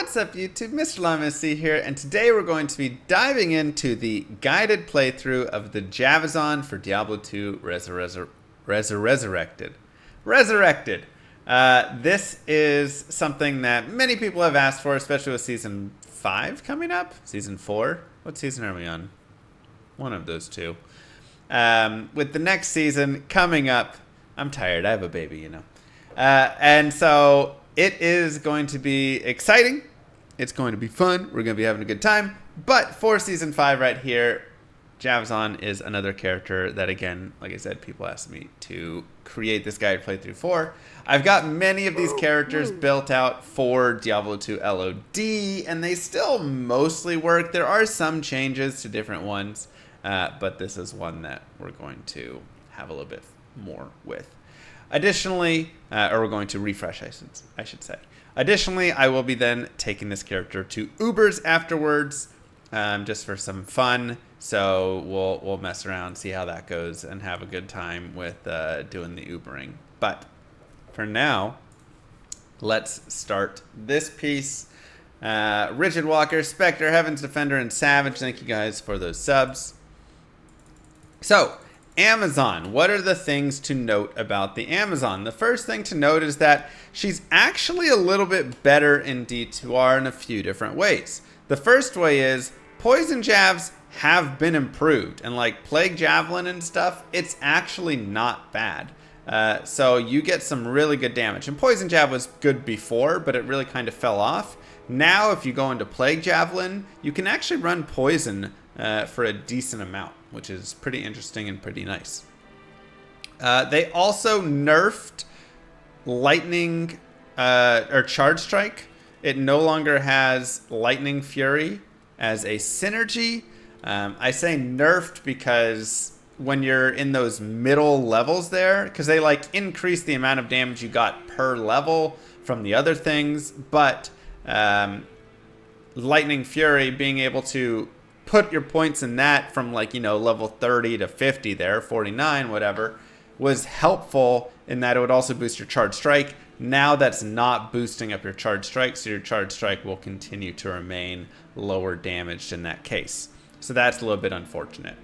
What's up YouTube, Mr. LMSC here, and today we're going to be diving into the guided playthrough of the Javelin for Diablo 2 Resurrected. This is something that many people have asked for, especially with Season 5 coming up? Season 4? What season are we on? One of those two. With the next season coming up, I'm tired, I have a baby, you know. And so it is going to be exciting. It's going to be fun. We're going to be having a good time. But for Season 5 right here, Javelin is another character that, again, like I said, people asked me to create this guide playthrough for. I've got many of these characters built out for Diablo 2 LOD, and they still mostly work. There are some changes to different ones, but this is one that we're going to have a little bit more with. Additionally, or we're going to refresh, I should say. Additionally, I will be then taking this character to UBERS afterwards, just for some fun. So we'll mess around, see how that goes, and have a good time with doing the Ubering. But for now, let's start this piece. Rigid Walker, Spectre, Heaven's Defender, and Savage, thank you guys for those subs. So, Amazon. What are the things to note about the Amazon? The first thing to note is that she's actually a little bit better in D2R in a few different ways. The first way is poison jabs have been improved, and like Plague Javelin and stuff, it's actually not bad. So you get some really good damage. And Poison Jab was good before, but it really kind of fell off. Now, if you go into Plague Javelin, you can actually run Poison for a decent amount, which is pretty interesting and pretty nice. They also nerfed Lightning or Charge Strike. It no longer has Lightning Fury as a synergy. I say nerfed because when you're in those middle levels there, because they like increase the amount of damage you got per level from the other things, but Lightning Fury, being able to put your points in that from like, you know, level 30 to 50 there, 49, whatever, was helpful in that it would also boost your Charge Strike. Now that's not boosting up your Charge Strike, so your Charge Strike will continue to remain lower damaged in that case. So that's a little bit unfortunate.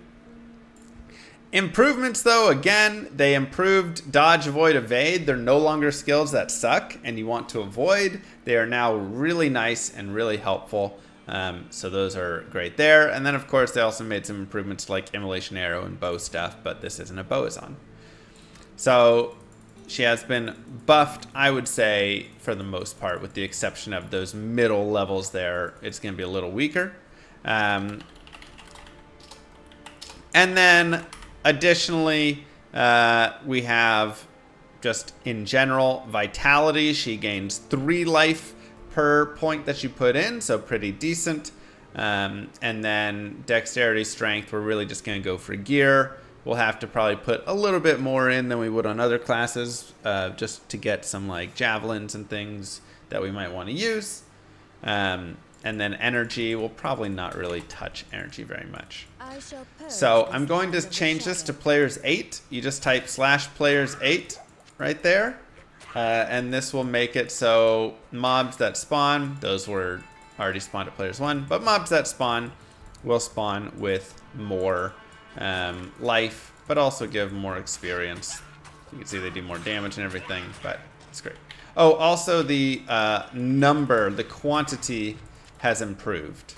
Improvements though, again, they improved Dodge, Avoid, Evade. They're no longer skills that suck and you want to avoid. They are now really nice and really helpful. So those are great there. And then of course they also made some improvements like Immolation Arrow and bow stuff, but this isn't a Boazon. So she has been buffed, I would say, for the most part, with the exception of those middle levels there. It's going to be a little weaker. And then additionally, we have just in general Vitality. She gains 3 life per point that you put in, so pretty decent. And then Dexterity, Strength, we're really just going to go for gear. We'll have to probably put a little bit more in than we would on other classes, just to get some like javelins and things that we might want to use. And then energy, we'll probably not really touch energy very much. So I'm going to change this to players 8. You just type /players 8 right there. And this will make it so mobs that spawn, those were already spawned at players 1, but mobs that spawn will spawn with more life, but also give more experience. You can see they do more damage and everything, but it's great. Oh, also the number, the quantity has improved.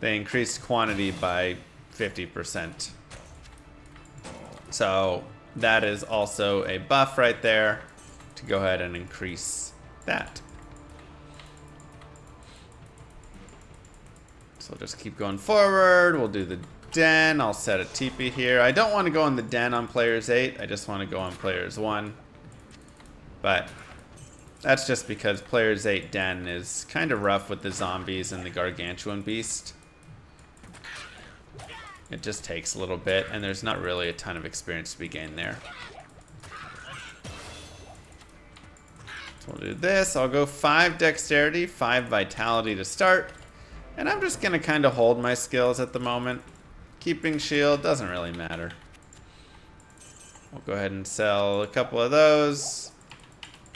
They increased quantity by 50%. So that is also a buff right there to go ahead and increase that. So we'll just keep going forward. We'll do the den. I'll set a TP here. I don't want to go on the den on players 8. I just want to go on players 1. But that's just because players 8 den is kind of rough with the zombies and the gargantuan beast. It just takes a little bit, and there's not really a ton of experience to be gained there. So we'll do this. I'll go 5 dexterity, 5 vitality to start. And I'm just going to kind of hold my skills at the moment. Keeping shield doesn't really matter. We'll go ahead and sell a couple of those.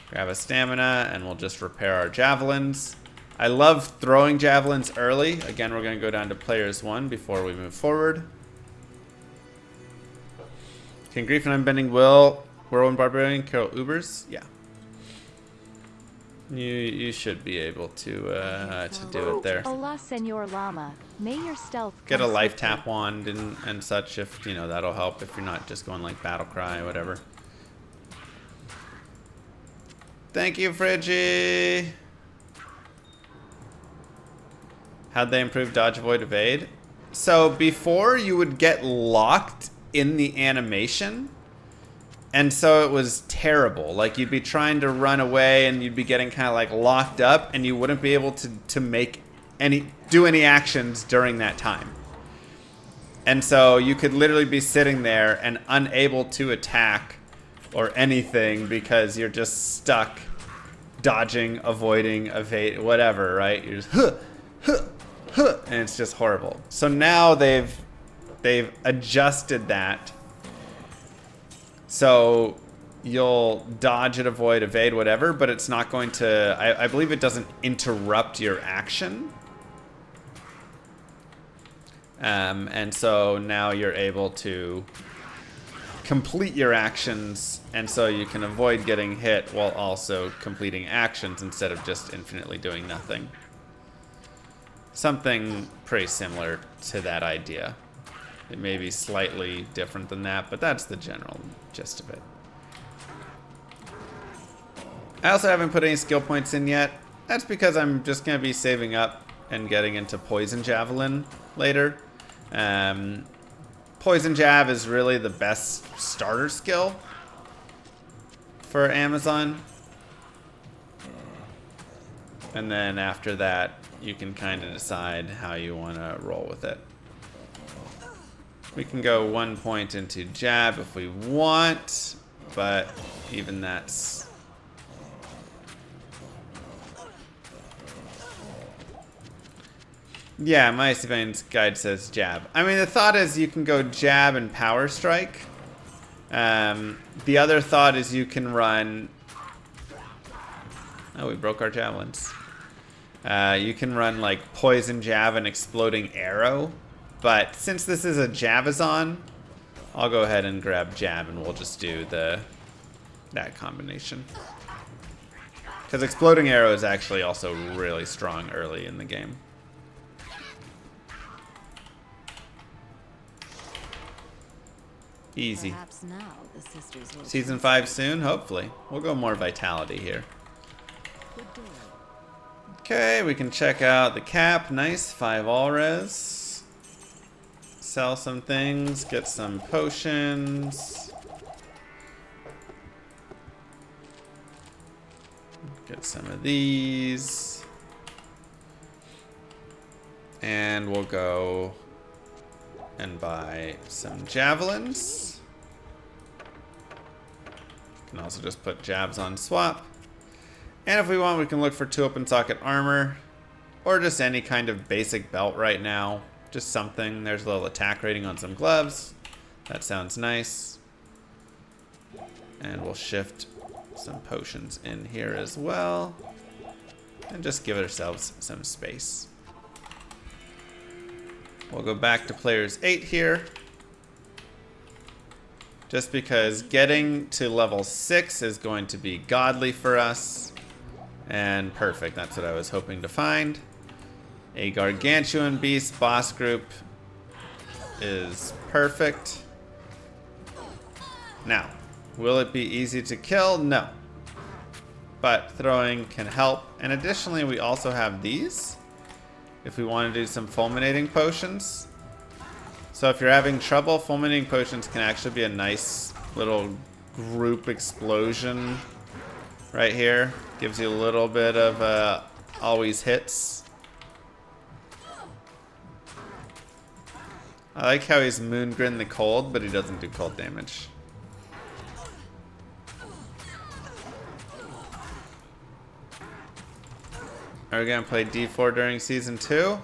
Grab a stamina, and we'll just repair our javelins. I love throwing javelins early. Again, we're going to go down to players 1 before we move forward. Can Grief and Unbending Will, Whirlwind Barbarian, Carol UBERS? Yeah. You should be able to do it there. Hola, Senor Llama. May your stealth get a life tap wand and such if, you know, that'll help if you're not just going like battle cry or whatever. Thank you, Friggy. How'd they improve dodge, avoid, evade? So before you would get locked in the animation, and so it was terrible. Like you'd be trying to run away and you'd be getting kind of like locked up and you wouldn't be able to do any actions during that time. And so you could literally be sitting there and unable to attack or anything because you're just stuck dodging, avoiding, evade, whatever, right? You're just and it's just horrible. So now they've adjusted that. So you'll dodge and avoid, evade, whatever, but it's not going to, I believe it doesn't interrupt your action. And so now you're able to complete your actions, and so you can avoid getting hit while also completing actions instead of just infinitely doing nothing. Something pretty similar to that idea. It may be slightly different than that, but that's the general gist of it. I also haven't put any skill points in yet. That's because I'm just going to be saving up and getting into Poison Javelin later. Poison Jab is really the best starter skill for Amazon. And then after that, you can kind of decide how you want to roll with it. We can go 1 point into Jab if we want, but even that's... Yeah, my Veins guide says Jab. I mean, the thought is you can go Jab and Power Strike. The other thought is you can run... Oh, we broke our javelins. You can run like Poison Jab and Exploding Arrow. But since this is a Javazon, I'll go ahead and grab Jab and we'll just do that combination. Because Exploding Arrow is actually also really strong early in the game. Easy. Now the sisters will Season 5 soon, hopefully. We'll go more Vitality here. Okay, we can check out the cap. Nice, 5 all-res. Sell some things, get some potions. Get some of these. And we'll go and buy some javelins. Can also just put jabs on swap. And if we want, we can look for 2 open socket armor or just any kind of basic belt right now. Just something. There's a little attack rating on some gloves. That sounds nice. And we'll shift some potions in here as well. And just give ourselves some space. We'll go back to players 8 here. Just because getting to level 6 is going to be godly for us. And perfect. That's what I was hoping to find. A gargantuan beast boss group is perfect. Now, will it be easy to kill? No. But throwing can help. And additionally, we also have these. If we want to do some fulminating potions. So if you're having trouble, fulminating potions can actually be a nice little group explosion right here. Gives you a little bit of always hits. I like how he's Moongrin the Cold, but he doesn't do cold damage. Are we going to play D4 during Season 2?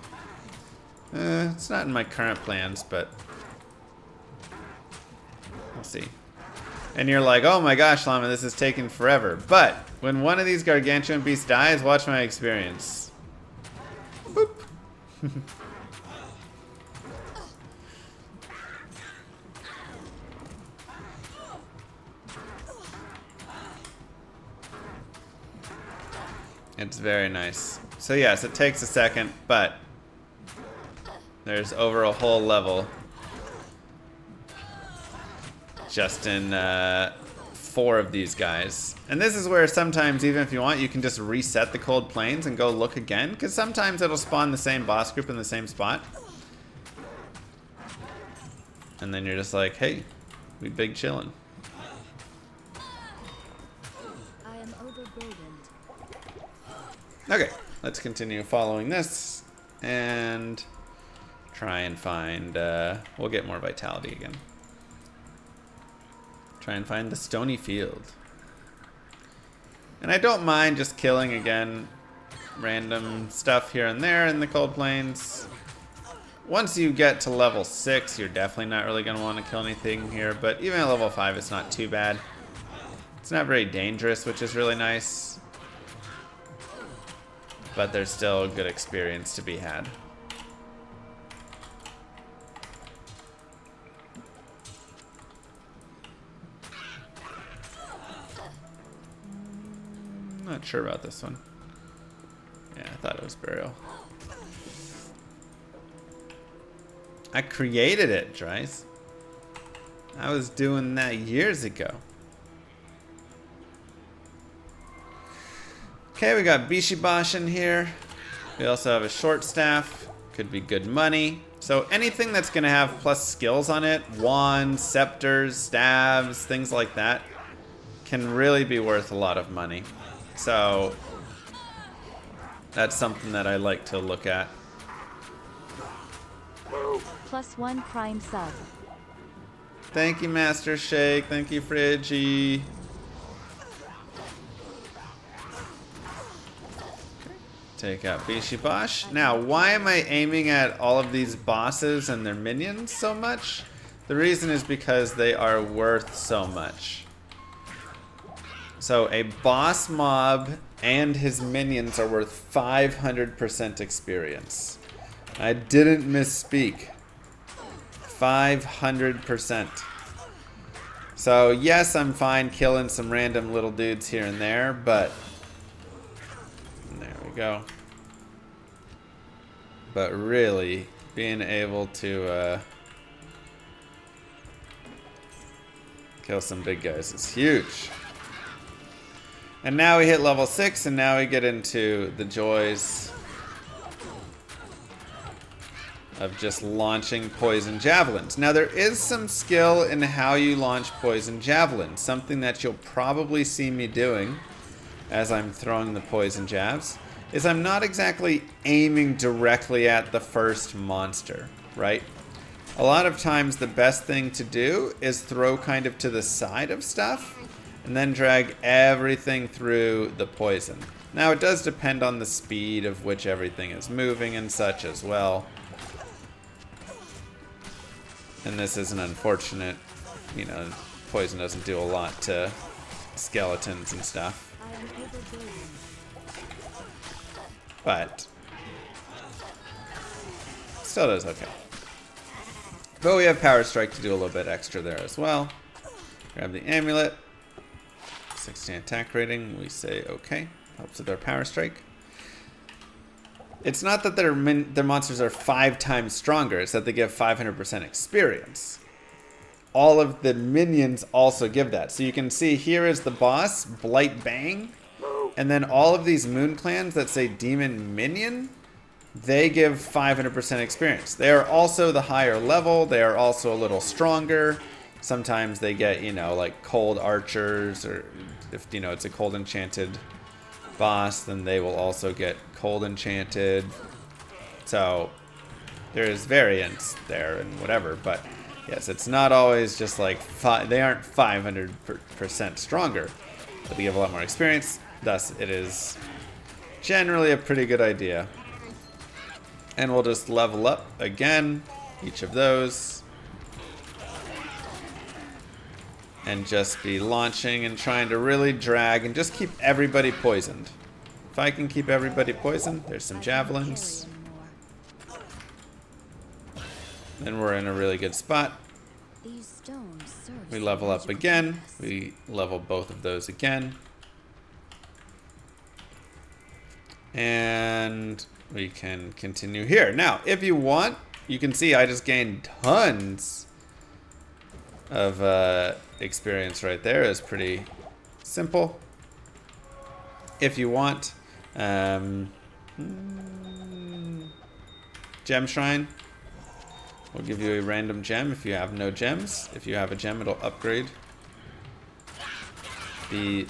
It's not in my current plans, but we'll see. And you're like, oh my gosh, Llama, this is taking forever. But when one of these gargantuan beasts dies, watch my experience. It's very nice. So yes, it takes a second, but there's over a whole level just in 4 of these guys. And this is where sometimes, even if you want, you can just reset the cold plains and go look again, because sometimes it'll spawn the same boss group in the same spot. And then you're just like, hey, we big chillin'. I am overburdened. Okay, let's continue following this and try and find, we'll get more vitality again. Try and find the stony field. And I don't mind just killing again random stuff here and there in the cold plains. Once you get to level 6, you're definitely not really going to want to kill anything here, but even at level 5, it's not too bad. It's not very dangerous, which is really nice. But there's still a good experience to be had. Not sure about this one. Yeah, I thought it was burial. I created it, Dries. I was doing that years ago. Okay, we got Bishibash in here. We also have a short staff. Could be good money. So anything that's going to have plus skills on it, wands, scepters, staves, things like that, can really be worth a lot of money. So that's something that I like to look at. +1 prime sub. Thank you, Master Shake. Thank you, Friggy. Take out Bishibash. Now, why am I aiming at all of these bosses and their minions so much? The reason is because they are worth so much. So a boss mob and his minions are worth 500% experience. I didn't misspeak. 500%. So yes, I'm fine killing some random little dudes here and there, but there we go. But really, being able to kill some big guys is huge. And now we hit level 6, and now we get into the joys of just launching poison javelins. Now there is some skill in how you launch poison javelins, something that you'll probably see me doing as I'm throwing the poison jabs, is I'm not exactly aiming directly at the first monster, right? A lot of times the best thing to do is throw kind of to the side of stuff and then drag everything through the poison. Now it does depend on the speed of which everything is moving and such as well. And this is an unfortunate, you know, poison doesn't do a lot to skeletons and stuff. I am overburdened. But still does okay. But we have Power Strike to do a little bit extra there as well. Grab the amulet. 16 attack rating. We say okay. Helps with our Power Strike. It's not that their monsters are 5 times stronger. It's that they give 500% experience. All of the minions also give that. So you can see here is the boss, Blight Bang. And then all of these moon clans that say Demon Minion, they give 500% experience. They are also the higher level. They are also a little stronger. Sometimes they get, you know, like cold archers, or if, you know, it's a cold enchanted boss, then they will also get cold enchanted. So there is variance there and whatever, but yes, it's not always just like they aren't 500% stronger, but they give a lot more experience. Thus, it is generally a pretty good idea. And we'll just level up again, each of those, and just be launching and trying to really drag and just keep everybody poisoned. If I can keep everybody poisoned, there's some javelins. then we're in a really good spot. These stones serve We some level up magical again. purpose. We level both of those again. And we can continue here. Now, if you want, you can see I just gained tons of experience right there. It's pretty simple. If you want, gem shrine will give you a random gem if you have no gems. If you have a gem, it'll upgrade. The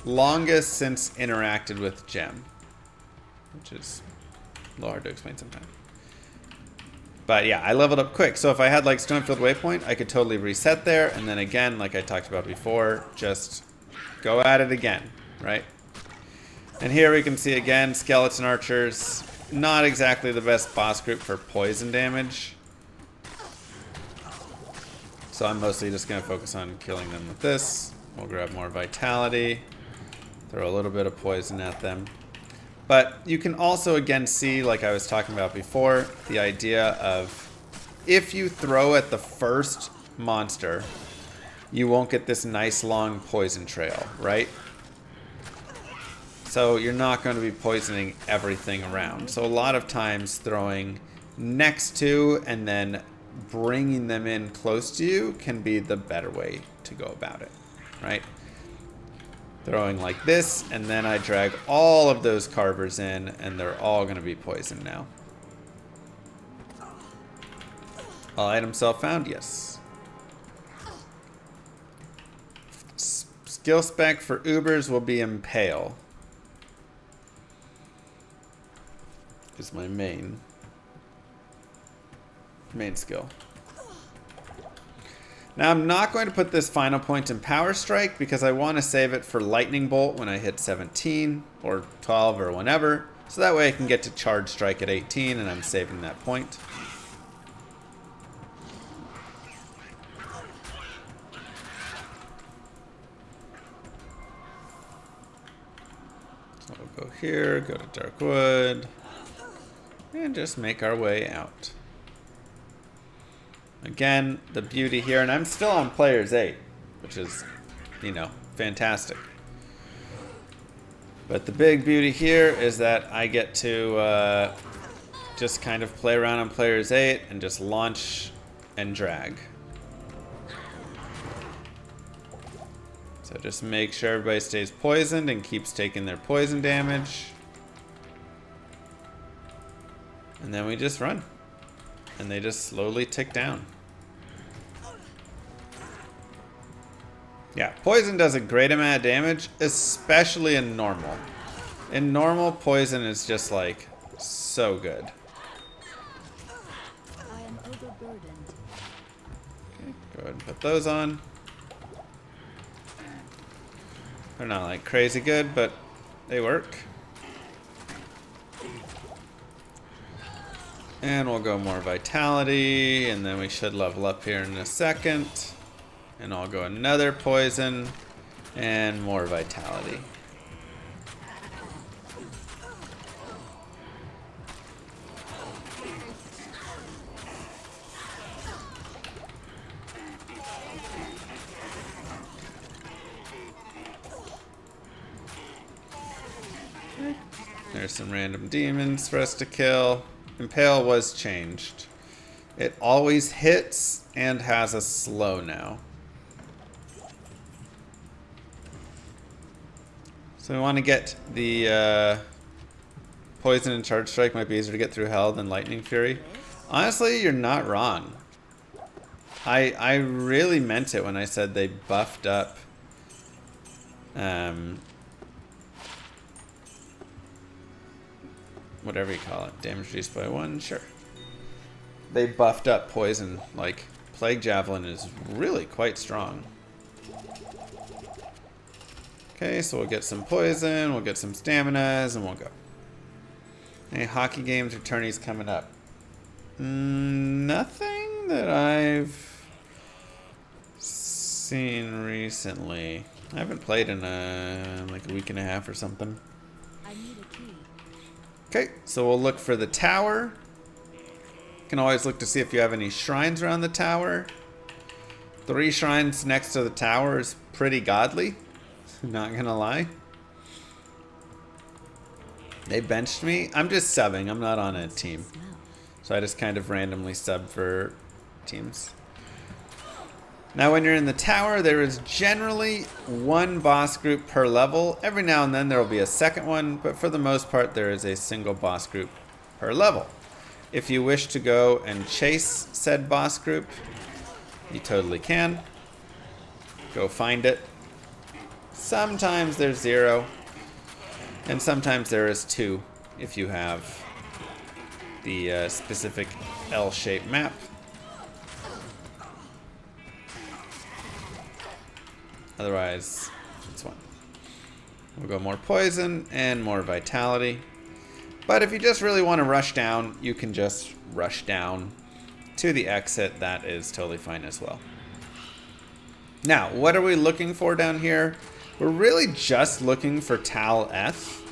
longest since interacted with gem, which is a little hard to explain sometimes. But yeah, I leveled up quick. So if I had like Stonefield Waypoint, I could totally reset there. And then again, like I talked about before, just go at it again, right? And here we can see again, skeleton archers. Not exactly the best boss group for poison damage. So I'm mostly just going to focus on killing them with this. We'll grab more vitality. Throw a little bit of poison at them. But you can also again see, like I was talking about before, the idea of if you throw at the first monster, you won't get this nice long poison trail, right? So you're not going to be poisoning everything around. So a lot of times throwing next to and then bringing them in close to you can be the better way to go about it, right? Throwing like this, and then I drag all of those carvers in, and they're all going to be poisoned now. All item self found? Yes. Skill spec for UBERS will be Impale. Is my main skill. Now I'm not going to put this final point in Power Strike because I want to save it for Lightning Bolt when I hit 17 or 12 or whenever. So that way I can get to Charge Strike at 18 and I'm saving that point. So we'll go here, go to Darkwood, and just make our way out. Again, the beauty here, and I'm still on Players 8, which is, you know, fantastic. But the big beauty here is that I get to just kind of play around on Players 8 and just launch and drag. So just make sure everybody stays poisoned and keeps taking their poison damage. And then we just run. And they just slowly tick down. Yeah, poison does a great amount of damage, especially in normal. In normal, poison is just like so good. I am overburdened. Okay, go ahead and put those on. They're not like crazy good, but they work. And we'll go more vitality, and then we should level up here in a second. And I'll go another poison and more vitality. Okay. There's some random demons for us to kill. Impale was changed. It always hits and has a slow now. So we want to get the poison and charge strike might be easier to get through hell than lightning fury. Honestly, you're not wrong. I really meant it when I said they buffed up whatever you call it, damage reduced by 1, sure. They buffed up poison, like Plague Javelin is really quite strong. Okay, so we'll get some poison, we'll get some staminas, and we'll go. Any hockey games or tourneys coming up? Nothing that I've seen recently. I haven't played in like a week and a half or something. I need a key. Okay, so we'll look for the tower. Can always look to see if you have any shrines around the tower. 3 shrines next to the tower is pretty godly. Not gonna lie. They benched me. I'm just subbing. I'm not on a team. Smell. So I just kind of randomly sub for teams. Now when you're in the tower, there is generally 1 boss group per level. Every now and then there will be a second one, but for the most part there is a single boss group per level. If you wish to go and chase said boss group, you totally can. Go find it. Sometimes there's 0, and sometimes there is 2 if you have the specific L-shaped map. Otherwise, it's 1. We'll go more poison and more vitality. But if you just really want to rush down, you can just rush down to the exit. That is totally fine as well. Now, what are we looking for down here? We're really just looking for Tal F.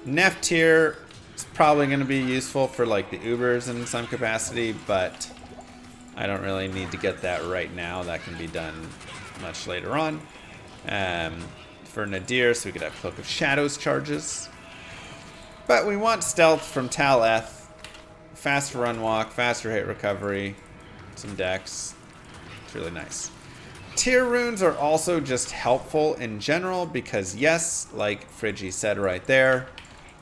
Nef tier is probably going to be useful for like the UBERS in some capacity, but I don't really need to get that right now. That can be done much later on. For Nadir, so we could have Cloak of Shadows charges. But we want stealth from Tal F. Faster run walk, faster hit recovery, some dex. It's really nice. Tier runes are also just helpful in general because yes, like Friggy said right there,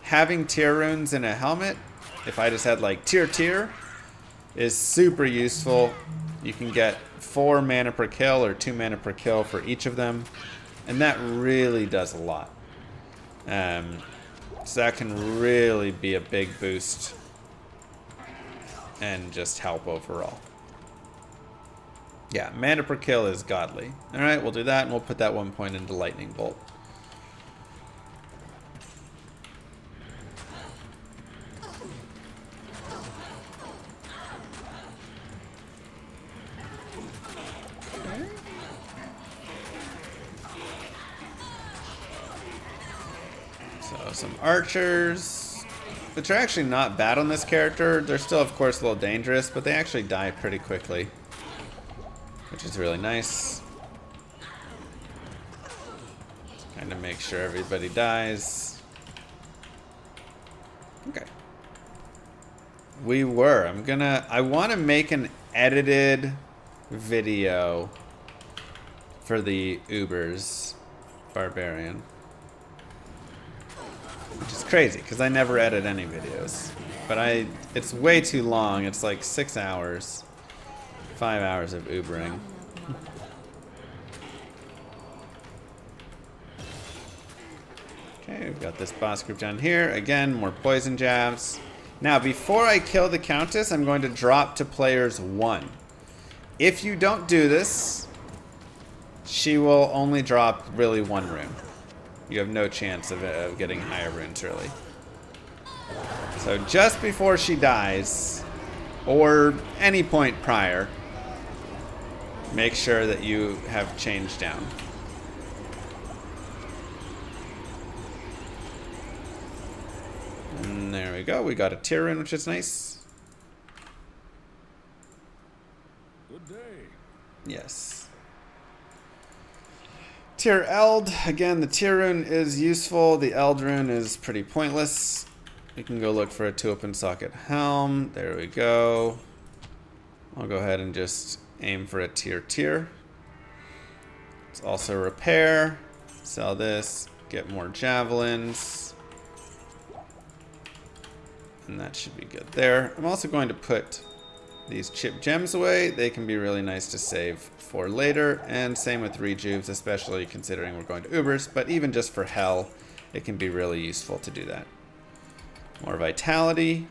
having tier runes in a helmet, if I just had like tier, is super useful. You can get 4 mana per kill or 2 mana per kill for each of them, and that really does a lot. So that can really be a big boost and just help overall. Yeah, mana per kill is godly. Alright, we'll do that, and we'll put that 1 point into Lightning Bolt. So some archers, which are actually not bad on this character. They're still, of course, a little dangerous, but they actually die pretty quickly, which is really nice. Kind of make sure everybody dies. Okay. I want to make an edited video for the UBERS Barbarian. Which is crazy, because I never edit any videos. But it's way too long. It's like 6 hours. 5 hours of Ubering. Okay, we've got this boss group down here. Again, more poison jabs. Now, before I kill the Countess, I'm going to drop to players 1. If you don't do this, she will only drop really 1 rune. You have no chance of getting higher runes early. So just before she dies, or any point prior, make sure that you have changed down. And there we go. We got a tier rune, which is nice. Good day. Yes. Tier Eld. Again, the tier rune is useful. The Eld rune is pretty pointless. We can go look for a 2 open socket helm. There we go. I'll go ahead and just aim for a tier. It's also repair. Sell this. Get more javelins. And that should be good there. I'm also going to put these chip gems away. They can be really nice to save for later. And same with rejuves, especially considering we're going to UBERS. But even just for hell, it can be really useful to do that. More vitality.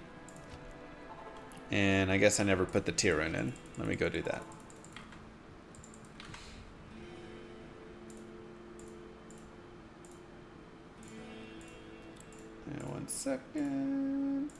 And I guess I never put the tier rune in. Let me go do that. And 1 second.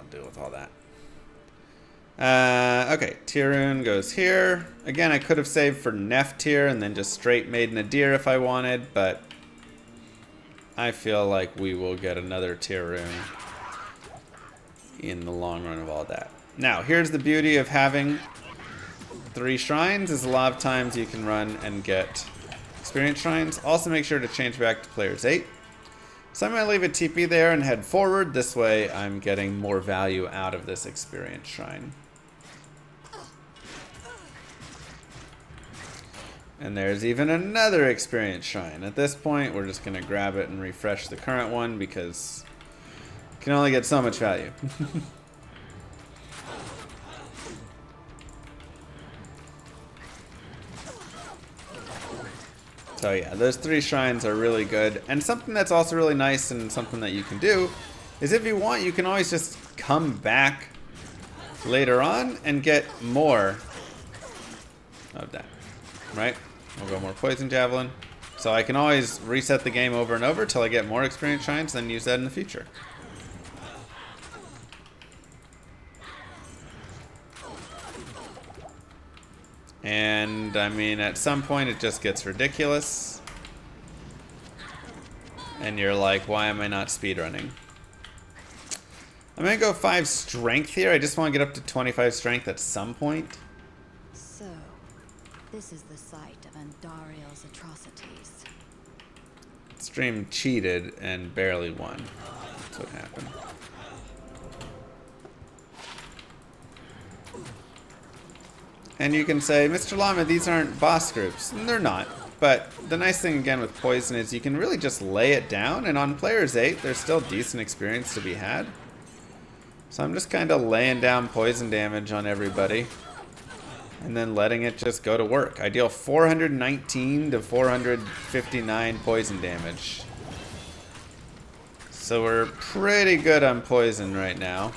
I'll deal with all that. Okay, Tyrune goes here. Again, I could have saved for Neff tier and then just straight made Nadir if I wanted, but I feel like we will get another Tyrune in the long run of all that. Now, here's the beauty of having 3 shrines, is a lot of times you can run and get experience shrines. Also make sure to change back to players 8. So I'm going to leave a TP there and head forward. This way I'm getting more value out of this experience shrine. And there's even another experience shrine. At this point, we're just going to grab it and refresh the current one because you can only get so much value. So yeah, those 3 shrines are really good. And something that's also really nice and something that you can do is if you want, you can always just come back later on and get more of that, right? We'll go more Poison Javelin. So I can always reset the game over and over till I get more experience shrines, then use that in the future. And, I mean, at some point it just gets ridiculous. And you're like, why am I not speedrunning? I'm going to go 5 strength here. I just want to get up to 25 strength at some point. So, this is the site of Andariel's atrocities. Stream cheated and barely won. That's what happened. And you can say, Mr. Llama, these aren't boss groups. And they're not. But the nice thing, again, with Poison is you can really just lay it down. And on players 8, there's still decent experience to be had. So I'm just kind of laying down poison damage on everybody. And then letting it just go to work. I deal 419 to 459 poison damage. So we're pretty good on poison right now.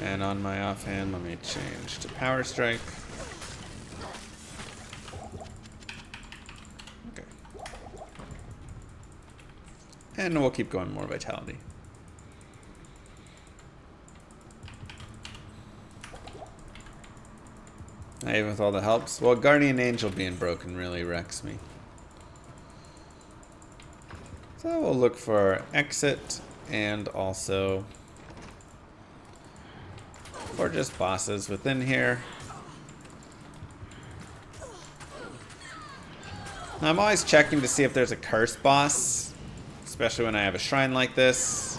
And on my offhand, let me change to Power Strike. Okay. And we'll keep going more Vitality. Even with all the helps. Well, Guardian Angel being broken really wrecks me. So we'll look for exit and also or just bosses within here. Now, I'm always checking to see if there's a curse boss, especially when I have a shrine like this.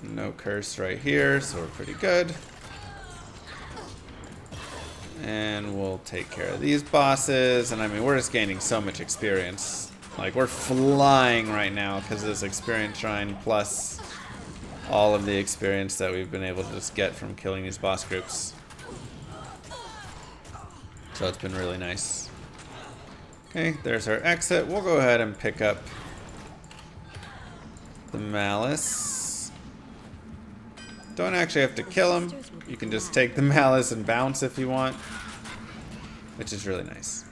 No curse right here, so we're pretty good. And we'll take care of these bosses. And I mean, we're just gaining so much experience. Like, we're flying right now because of this experience shrine plus all of the experience that we've been able to just get from killing these boss groups. So it's been really nice. Okay, there's our exit. We'll go ahead and pick up the Malice. Don't actually have to kill him. You can just take the Malice and bounce if you want, which is really nice.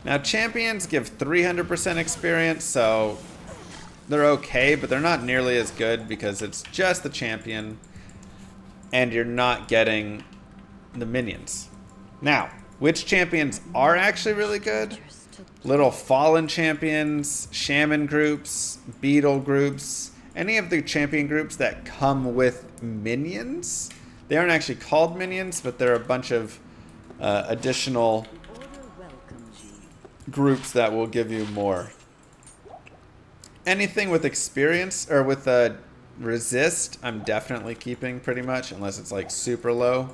Now, champions give 300% experience, so they're okay, but they're not nearly as good because it's just the champion and you're not getting the minions. Now, which champions are actually really good? Little fallen champions, shaman groups, beetle groups, any of the champion groups that come with minions. They aren't actually called minions, but they're a bunch of additional groups that will give you more. Anything with experience or with resist, I'm definitely keeping pretty much, unless it's like super low.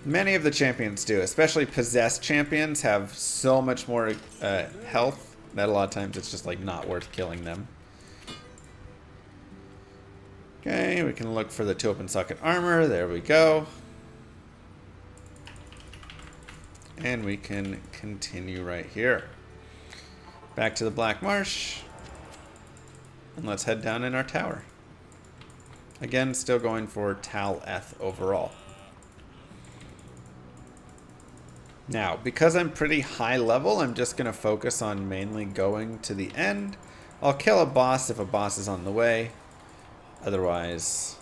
Many of the champions do, especially possessed champions have so much more health that a lot of times it's just like not worth killing them. Okay, we can look for the 2 open socket armor. There we go. And we can continue right here. Back to the Black Marsh. And let's head down in our tower. Again, still going for Tal Eth overall. Now, because I'm pretty high level, I'm just going to focus on mainly going to the end. I'll kill a boss if a boss is on the way. Otherwise,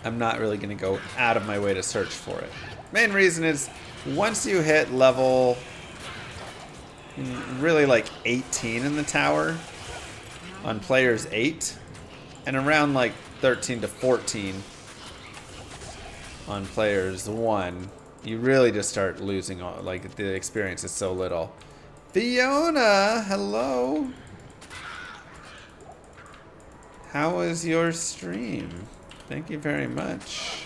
I'm not really going to go out of my way to search for it. Main reason is, once you hit level, really like 18 in the tower, on players 8, and around like 13 to 14 on players 1, you really just start losing all, like the experience is so little. Fiona, hello. How was your stream? Thank you very much.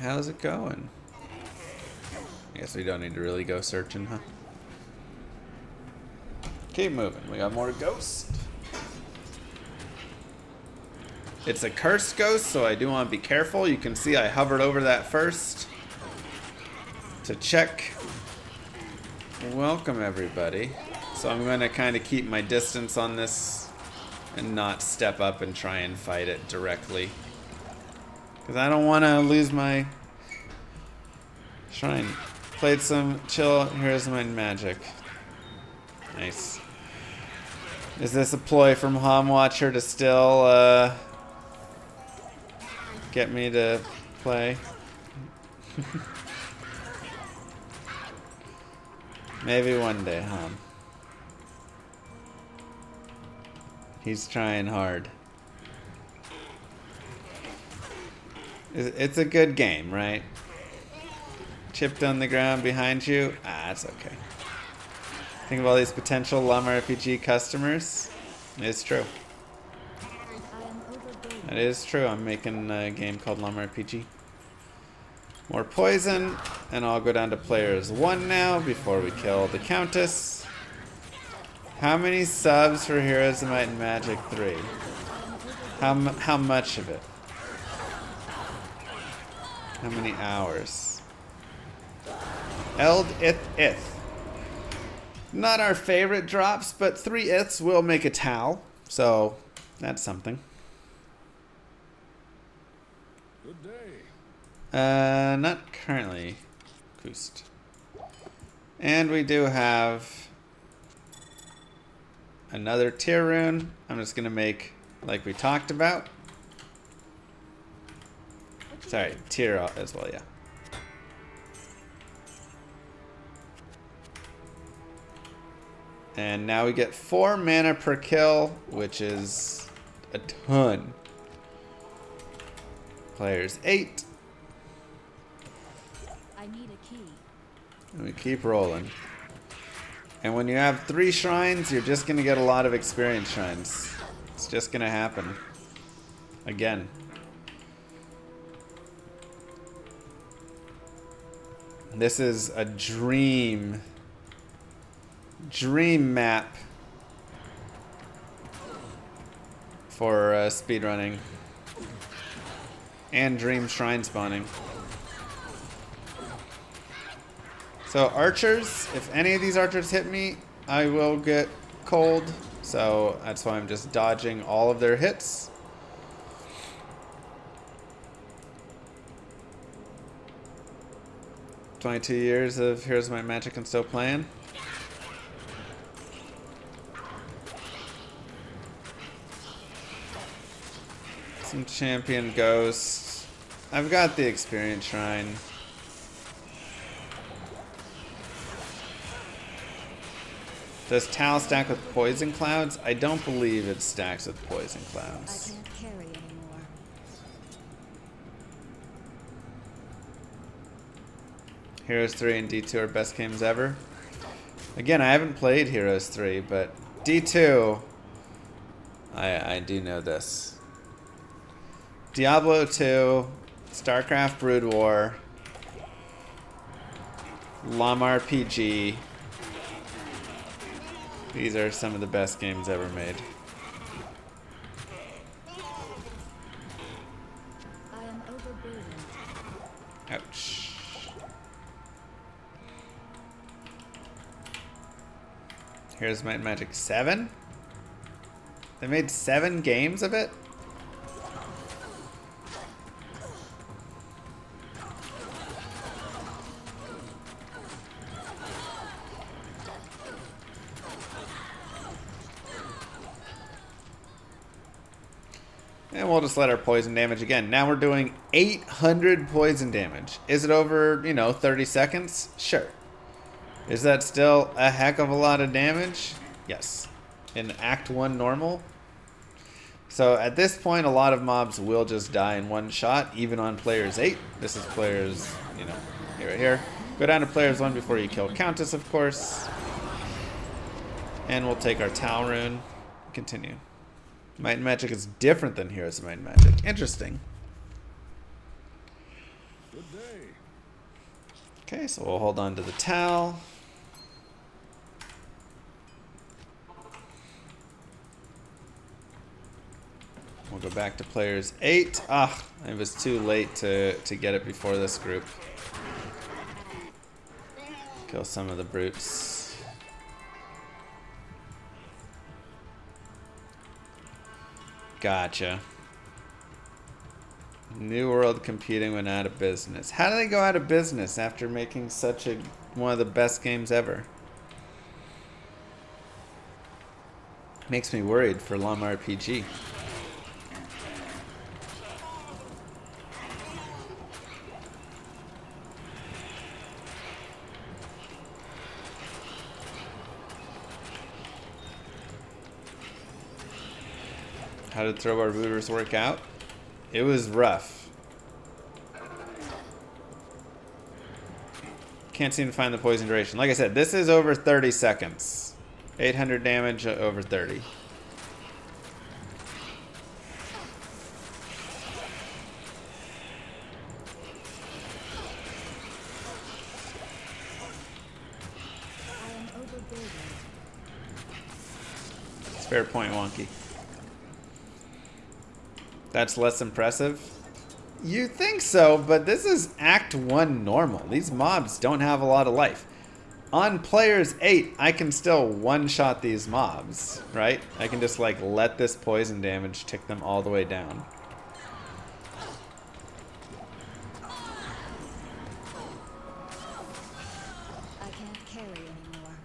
How's it going? I guess we don't need to really go searching, huh? Keep moving. We got more ghosts. It's a cursed ghost, so I do want to be careful. You can see I hovered over that first to check. Welcome, everybody. So I'm going to kind of keep my distance on this and not step up and try and fight it directly. Because I don't want to lose my shrine. Played some chill. Here's my magic. Nice. Is this a ploy from Hom Watcher to still get me to play? Maybe one day, Hom. He's trying hard. It's a good game, right? Chipped on the ground behind you? Ah, that's okay. Think of all these potential LUM RPG customers. It's true. That is true. I'm making a game called LUM RPG. More poison, and I'll go down to players 1 now before we kill the Countess. How many subs for Heroes of Might and Magic 3? How much of it? How many hours? Eld ith. Not our favorite drops, but 3 iths will make a Tal, so that's something. Good day. Not currently. Koost. And we do have another tier rune. I'm just gonna make like we talked about. Sorry, tier as well, yeah. And now we get 4 mana per kill, which is a ton. Players 8. I need a key. And we keep rolling. And when you have 3 shrines, you're just going to get a lot of experience shrines. It's just going to happen. Again. This is a dream map for speedrunning. And dream shrine spawning. So archers, if any of these archers hit me, I will get cold. So that's why I'm just dodging all of their hits. "22 years of Heroes of Might and Magic and still playing." Some champion ghosts. I've got the experience shrine. Does Tal stack with poison clouds? I don't believe it stacks with poison I clouds. can't carry anymore. Heroes 3 and D2 are best games ever. Again, I haven't played Heroes 3, but D2, I do know this. Diablo 2, StarCraft Brood War, LUM RPG. These are some of the best games ever made. Ouch. Here's Might and Magic 7. They made 7 games of it? And we'll just let our poison damage again. Now we're doing 800 poison damage. Is it over, 30 seconds? Sure. Is that still a heck of a lot of damage? Yes. In Act 1 normal? So at this point, a lot of mobs will just die in one shot, even on players 8. This is players, right here. Go down to players 1 before you kill Countess, of course. And we'll take our Tau rune. Continue. Might and Magic is different than Heroes of Might and Magic. Interesting. Good day. Okay, so we'll hold on to the Tau. We'll go back to players 8. Ah, it was too late to get it before this group. Kill some of the brutes. Gotcha. New World Computing went out of business. How do they go out of business after making such one of the best games ever? Makes me worried for Llama RPG. How did Throw Bar Booters work out? It was rough. Can't seem to find the poison duration. Like I said, this is over 30 seconds. 800 damage over 30. It's fair point, Wonky. That's less impressive? You think so, but this is Act 1 normal. These mobs don't have a lot of life. On players 8, I can still one-shot these mobs, right? I can just let this poison damage tick them all the way down. I can't carry anymore.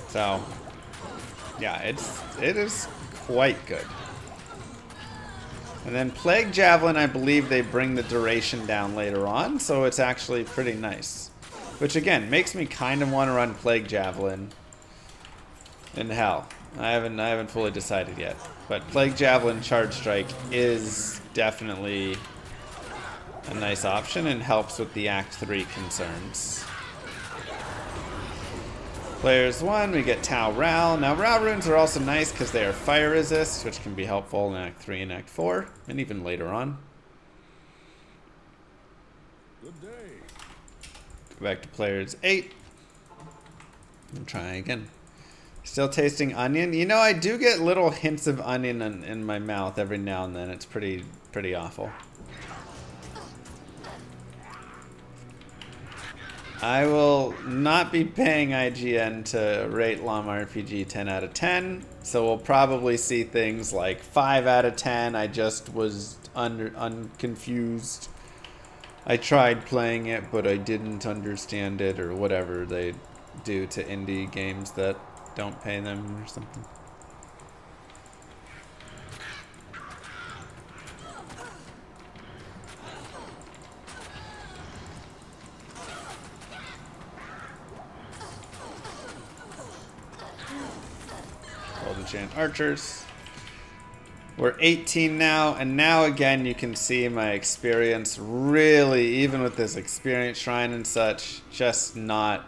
So, yeah, it is quite good. And then Plague Javelin, I believe they bring the duration down later on, so it's actually pretty nice. Which again makes me kind of want to run Plague Javelin in Hell. I haven't fully decided yet, but Plague Javelin Charge Strike is definitely a nice option and helps with the Act 3 concerns. Players 1, we get Tau Ral. Now, Ral runes are also nice because they are fire resist, which can be helpful in Act 3 and Act 4, and even later on. Good day. Go back to players 8. And try again. Still tasting onion. I do get little hints of onion in my mouth every now and then. It's pretty awful. I will not be paying IGN to rate Llama RPG 10 out of 10, so we'll probably see things like 5 out of 10. I just was unconfused. I tried playing it, but I didn't understand it, or whatever they do to indie games that don't pay them or something. Enchant archers. We're 18 now, and now again you can see my experience really, even with this experience shrine and such, just not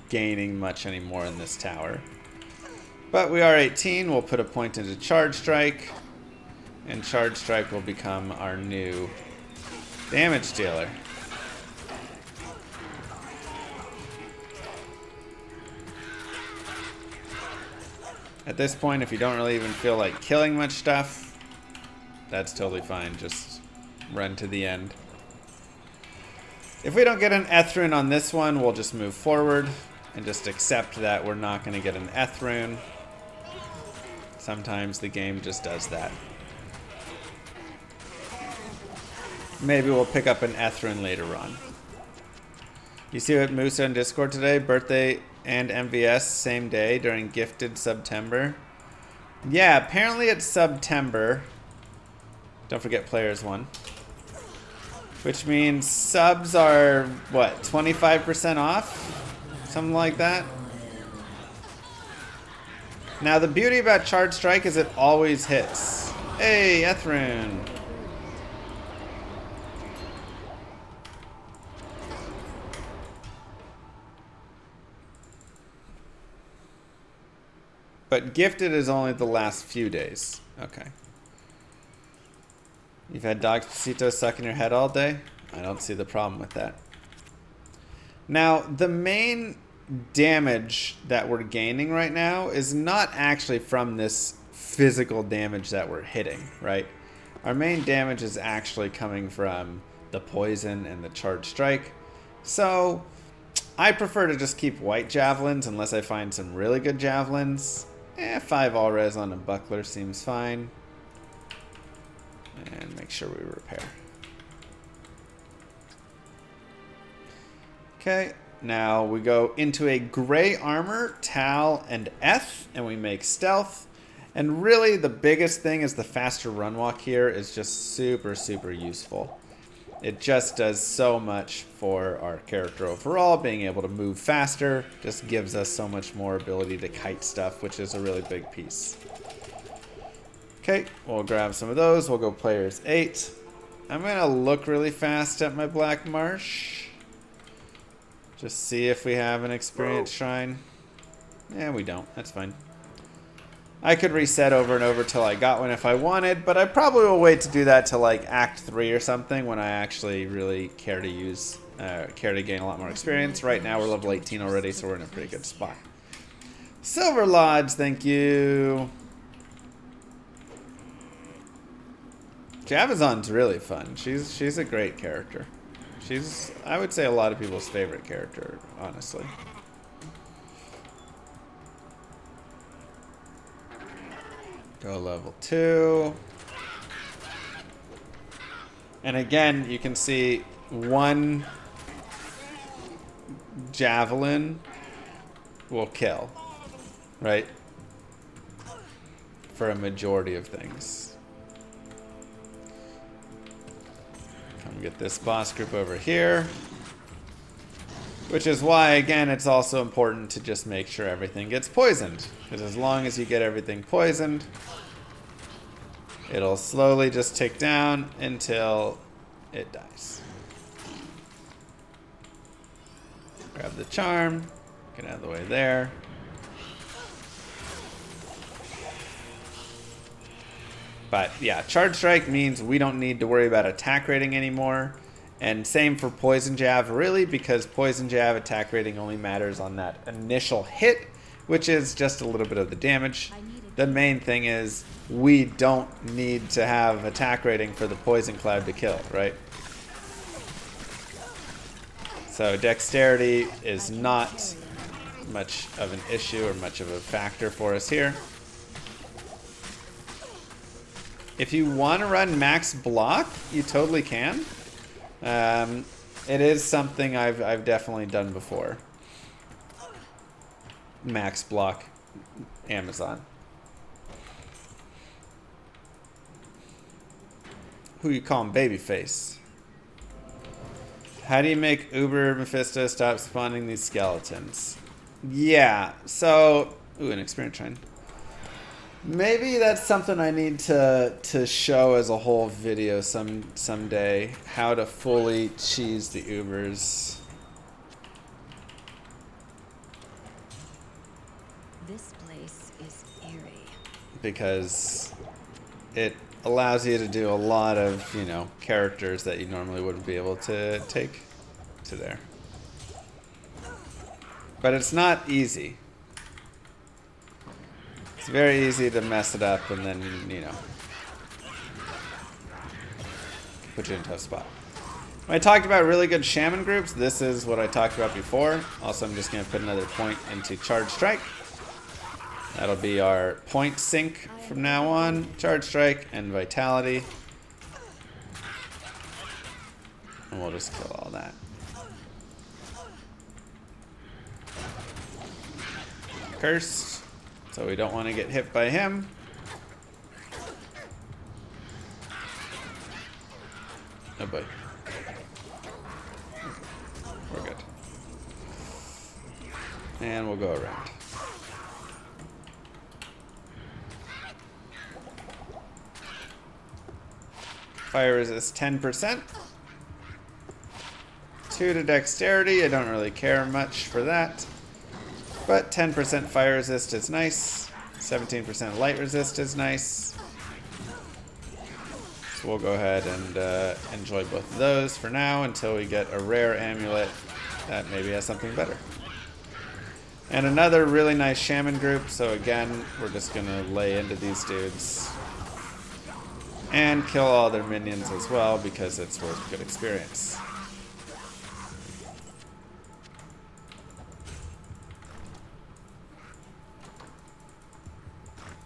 gaining much anymore in this tower. But we are 18, we'll put a point into Charge Strike, and Charge Strike will become our new Damage dealer. At this point, if you don't really even feel like killing much stuff, that's totally fine. Just run to the end. If we don't get an Eth rune on this one, we'll just move forward and just accept that we're not going to get an Eth rune. Sometimes the game just does that. Maybe we'll pick up an Eth rune later on. You see what Moose said in Discord today? Birthday and MVS same day during Gifted September. Yeah, apparently it's September. Don't forget Players 1. Which means subs are, what, 25% off? Something like that. Now the beauty about Charge Strike is it always hits. Hey, Eth rune. But Gifted is only the last few days. Okay. You've had Dogspacito suck in your head all day? I don't see the problem with that. Now, the main damage that we're gaining right now is not actually from this physical damage that we're hitting, right? Our main damage is actually coming from the poison and the charge strike. So, I prefer to just keep white javelins unless I find some really good javelins. 5 all res on a buckler seems fine. And make sure we repair. Okay, now we go into a gray armor, Tal, and Eth, and we make stealth. And really the biggest thing is the faster run walk here is just super, super useful. It just does so much for our character overall. Being able to move faster just gives us so much more ability to kite stuff, which is a really big piece. Okay, we'll grab some of those. We'll go Players 8. I'm going to look really fast at my Black Marsh. Just see if we have an Experience Shrine. Yeah, we don't. That's fine. I could reset over and over till I got one if I wanted, but I probably will wait to do that till like Act 3 or something when I actually really care to gain a lot more experience. Right now we're level 18 already, so we're in a pretty good spot. Silver Lodge, thank you. Javazon's really fun. She's a great character. She's, I would say, a lot of people's favorite character, honestly. Go level 2. And again, you can see one Javelin will kill, right? For a majority of things. Come get this boss group over here. Which is why, again, it's also important to just make sure everything gets poisoned. Because as long as you get everything poisoned, it'll slowly just tick down until it dies. Grab the charm, get out of the way there. But yeah, Charge Strike means we don't need to worry about attack rating anymore. And same for Poison Jab, really, because Poison Jab attack rating only matters on that initial hit, which is just a little bit of the damage. The main thing is we don't need to have attack rating for the Poison Cloud to kill, right? So dexterity is not much of an issue or much of a factor for us here. If you want to run max block, you totally can. It is something I've definitely done before. Max block Amazon. Who you calling babyface? How do you make Uber Mephisto stop spawning these skeletons? Yeah, so an experience shrine. Maybe that's something I need to show as a whole video someday. How to fully cheese the Ubers. This place is eerie. Because it allows you to do a lot of, you know, characters that you normally wouldn't be able to take to there. But it's not easy. It's very easy to mess it up and then, you know, put you in a tough spot. When I talked about really good shaman groups, this is what I talked about before. Also, I'm just going to put another point into Charge Strike. That'll be our point sync from now on. Charge Strike and Vitality. And we'll just kill all that. Cursed. So we don't want to get hit by him. Oh boy. We're good. And we'll go around. Fire resist 10%. 2 to dexterity. I don't really care much for that. But 10% fire resist is nice. 17% light resist is nice. So we'll go ahead and enjoy both of those for now until we get a rare amulet that maybe has something better. And another really nice shaman group. So again, we're just going to lay into these dudes. And kill all their minions as well because it's worth good experience.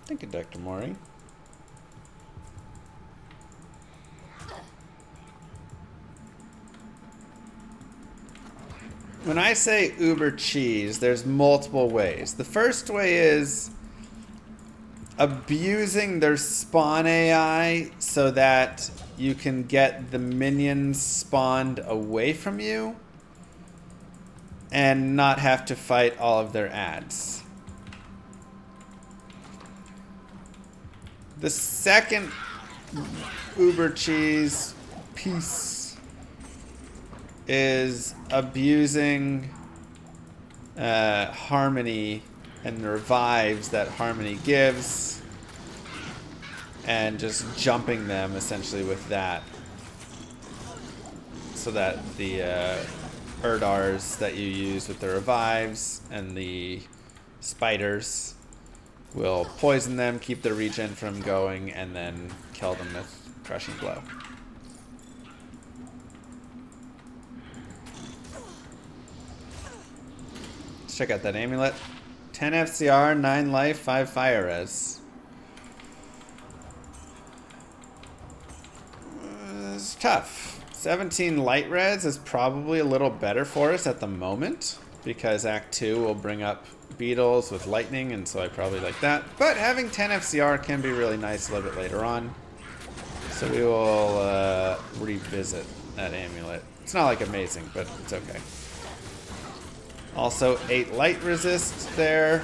Thank you, Dr. Mori. When I say Uber cheese, there's multiple ways. The first way is abusing their spawn AI so that you can get the minions spawned away from you and not have to fight all of their ads. The second Uber cheese piece is abusing Harmony and the revives that Harmony gives and just jumping them essentially with that so that the Erdars that you use with the revives and the spiders will poison them, keep the regen from going, and then kill them with Crushing Blow. Let's check out that amulet. 10 FCR, 9 life, 5 fire res. It's tough. 17 light res is probably a little better for us at the moment because Act 2 will bring up beetles with lightning, and so I probably like that. But having 10 FCR can be really nice a little bit later on. So we will revisit that amulet. It's not like amazing, but it's okay. Also 8 light resist there.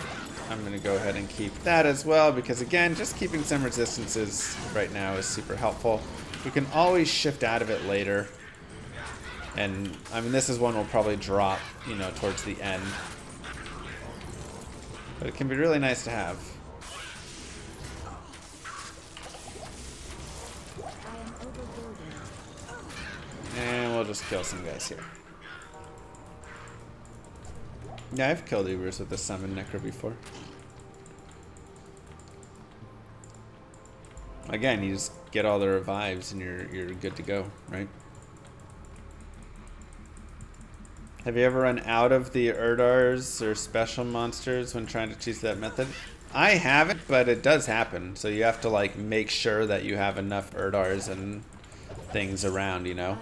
I'm going to go ahead and keep that as well because again, just keeping some resistances right now is super helpful. We can always shift out of it later. And I mean, this is one we'll probably drop, you know, towards the end. But it can be really nice to have. And we'll just kill some guys here. Yeah, I've killed Ubers with the Summon Necro before. Again, you just get all the revives and you're good to go, right? Have you ever run out of the Erdars or special monsters when trying to choose that method? I haven't, but it does happen. So you have to like make sure that you have enough Erdars and things around, you know?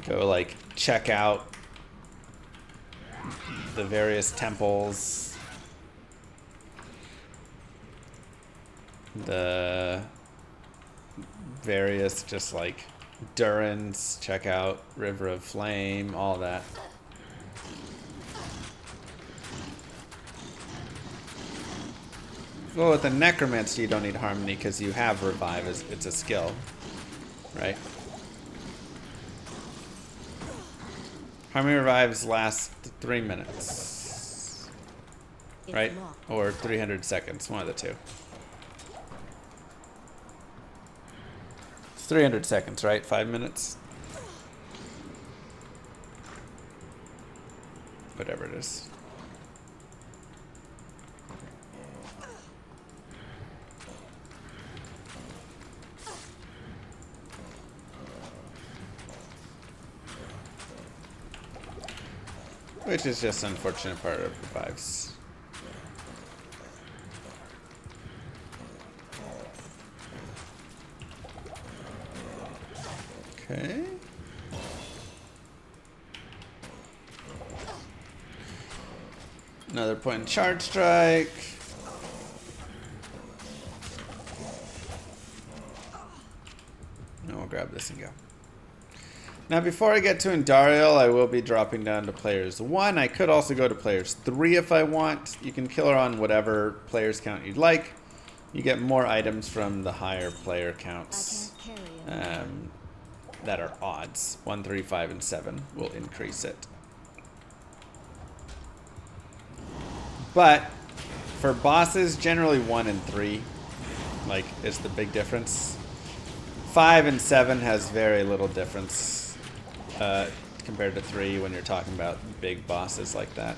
Go like check out the various temples, the various just like Durans, check out River of Flame, all that. Well, with the Necromancer you don't need Harmony because you have Revive, it's a skill, right? Harmony Revives last 3 minutes, right? Or 300 seconds, one of the two. 300 seconds, right? 5 minutes? Whatever it is. Which is just an unfortunate part of revives. Okay. Another point in charge strike. And we'll grab this and go. Now, before I get to Andariel, I will be dropping down to players 1. I could also go to players 3 if I want. You can kill her on whatever players count you'd like. You get more items from the higher player counts that are odds. 1, 3, 5, and 7 will increase it. But for bosses, generally 1 and 3 is the big difference. 5 and 7 has very little difference compared to 3 when you're talking about big bosses like that.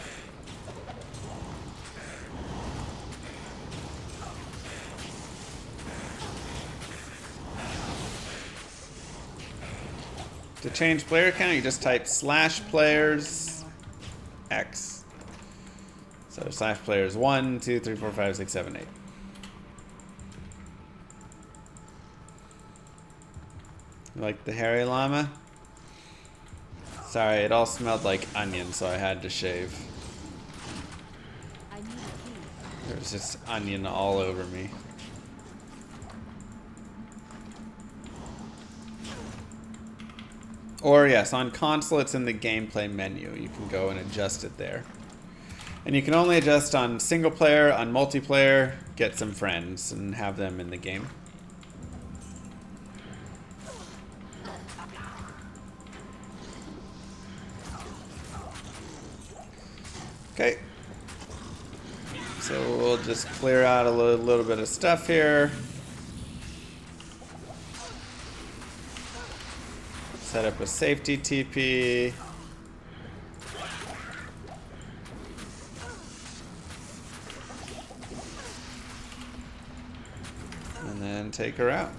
To change player count, you just type /players X. So /players 1, 2, 3, 4, 5, 6, 7, 8. You like the hairy llama? Sorry, it all smelled like onion, so I had to shave. There was just onion all over me. Or yes, on console it's in the gameplay menu. You can go and adjust it there. And you can only adjust on single player, on multiplayer, get some friends and have them in the game. Okay. So we'll just clear out a little bit of stuff here. Set up a safety TP. And then take her out.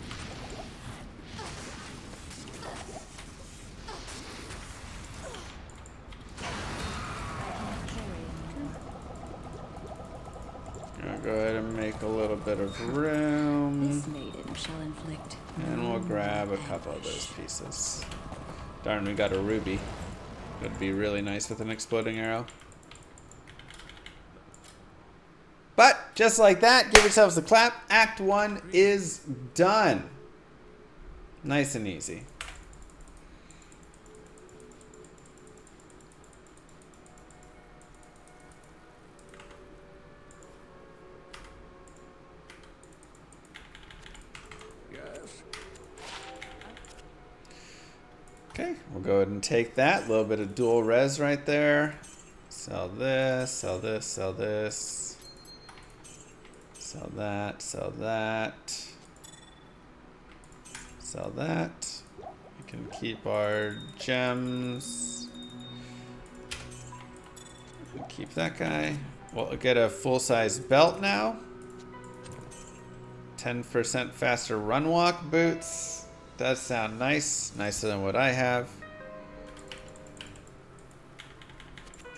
I'll go ahead and make a little bit of room. This maiden shall inflict. And we'll grab a couple of those pieces. Darn, we got a ruby. Would be really nice with an exploding arrow. But just like that, give yourselves a clap. Act 1 is done. Nice and easy. Okay, we'll go ahead and take that. A little bit of dual res right there. Sell this, sell this, sell this. Sell that, sell that. Sell that. We can keep our gems. We can keep that guy. We'll get a full-size belt now. 10% faster run walk boots. Does sound nice. Nicer than what I have.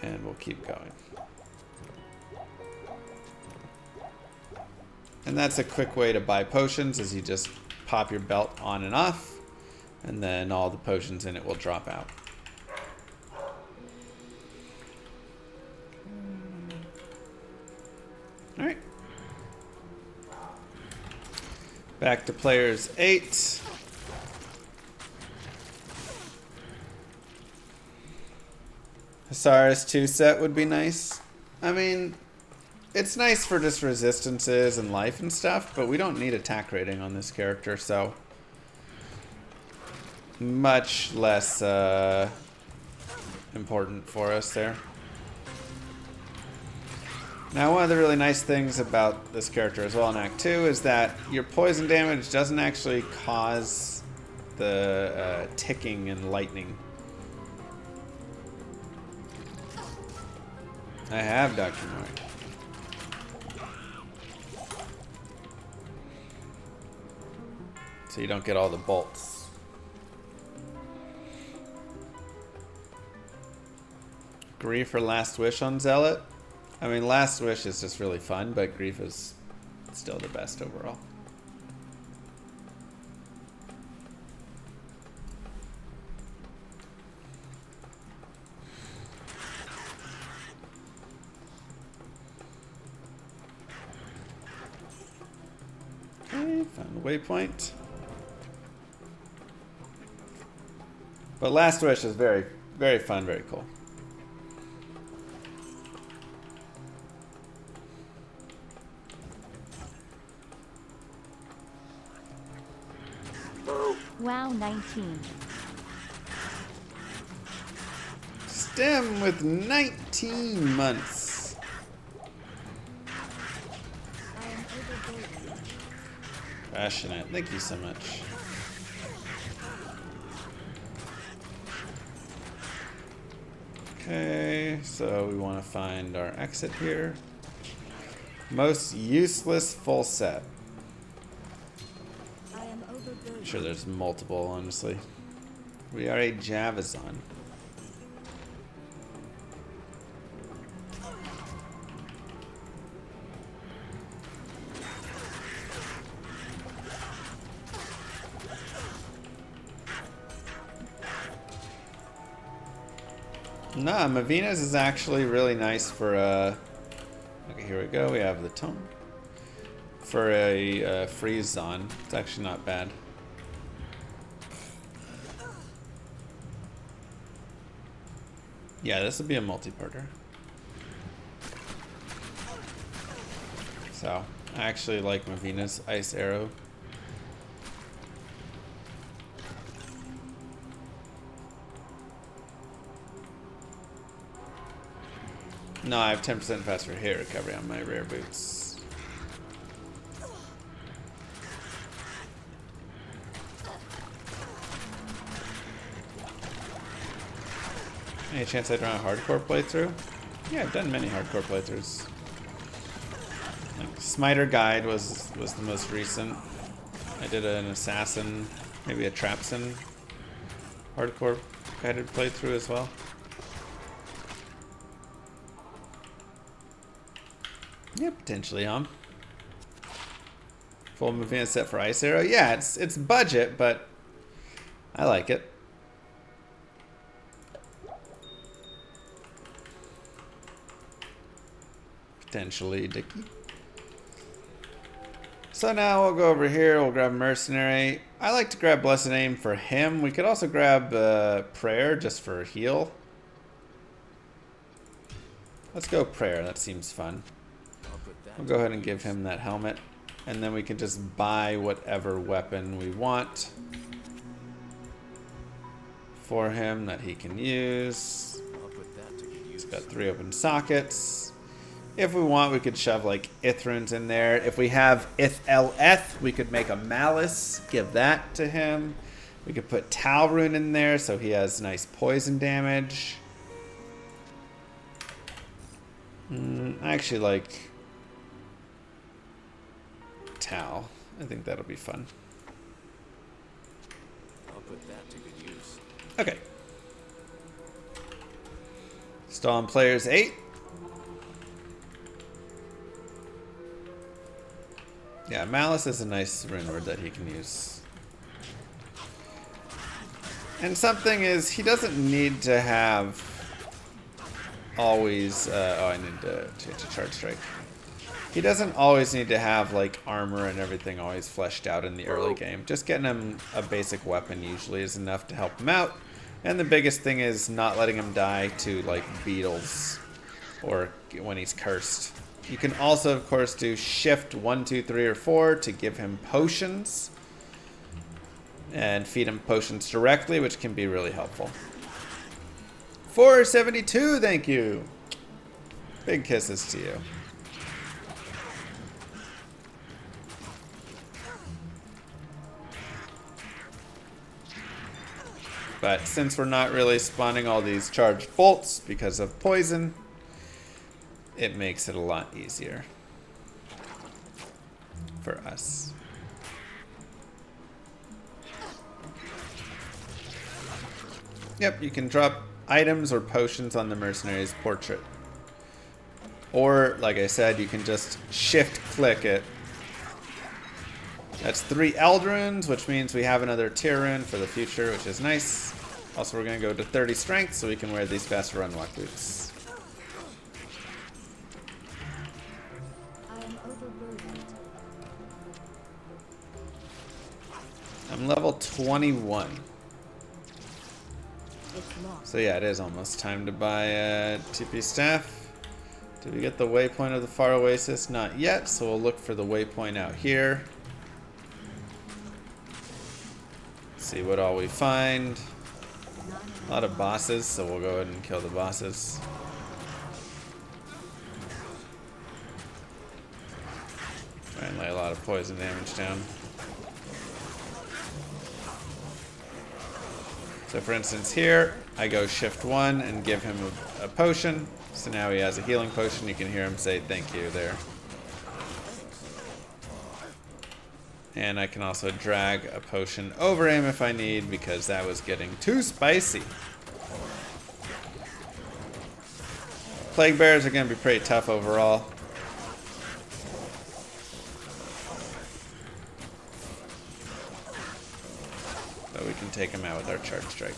And we'll keep going. And that's a quick way to buy potions, is you just pop your belt on and off, and then all the potions in it will drop out. Alright. Back to players 8. Hasaris 2 set would be nice. I mean, it's nice for just resistances and life and stuff, but we don't need attack rating on this character, so much less important for us there. Now, one of the really nice things about this character as well in Act 2 is that your poison damage doesn't actually cause the ticking and lightning. I have Dr. Mori. So you don't get all the bolts. Grief for Last Wish on Zealot. I mean, Last Wish is just really fun, but Grief is still the best overall. Okay, found a waypoint. But Last Wish is very, very fun, very cool. Wow, 19. STEM with 19 months. I am overburdened. Passionate. Thank you so much. Okay, so we want to find our exit here. Most useless full set. I am overburdened. I'm sure there's multiple, honestly. We are a Javelin. Nah, Mavina's is actually really nice for okay, here we go. We have the tome. For a freeze zone. It's actually not bad. Yeah, this would be a multi-parter. So, I actually like Mavina's Ice Arrow. No, I have 10% faster hit recovery on my rare boots. Any chance I'd run a hardcore playthrough? Yeah, I've done many hardcore playthroughs. Like Smiter Guide was the most recent. I did an Assassin, maybe a Trapson hardcore guided playthrough as well. Yeah, potentially, Full movement set for Ice Arrow. Yeah, it's budget, but I like it. Potentially, Dicky. So now we'll go over here. We'll grab Mercenary. I like to grab Blessed Aim for him. We could also grab Prayer just for heal. Let's go Prayer. That seems fun. We'll go ahead and give him that helmet. And then we can just buy whatever weapon we want for him that he can use. He's got 3 open sockets. If we want, we could shove like Ithrunes in there. If we have Ith-El-Eth, we could make a Malice, give that to him. We could put Talrune in there so he has nice poison damage. I actually like Tal. I think that'll be fun. I'll put that to good use. Okay. Still on players 8. Yeah, Malice is a nice rune word that he can use. And something is, he doesn't need to have always... oh, I need to change to Charge Strike. He doesn't always need to have like armor and everything always fleshed out in the early game. Just getting him a basic weapon usually is enough to help him out. And the biggest thing is not letting him die to like beetles or when he's cursed. You can also, of course, do shift 1, 2, 3, or 4 to give him potions and feed him potions directly, which can be really helpful. 472, thank you. Big kisses to you. But since we're not really spawning all these charged bolts because of poison, it makes it a lot easier for us. Yep, you can drop items or potions on the mercenary's portrait. Or, like I said, you can just shift-click it. That's 3 Eldrunes, which means we have another tier rune for the future, which is nice. Also, we're going to go to 30 strength so we can wear these fast run-walk boots. I am overburdened. I'm level 21. It's locked. So yeah, it is almost time to buy a TP staff. Did we get the waypoint of the Far Oasis? Not yet, so we'll look for the waypoint out here. See what all we find. A lot of bosses, so we'll go ahead and kill the bosses. Try and lay a lot of poison damage down. So for instance here, I go shift 1 and give him a potion. So now he has a healing potion. You can hear him say thank you there. And I can also drag a potion over him if I need, because that was getting too spicy. Plague bears are going to be pretty tough overall. But we can take him out with our charge strike.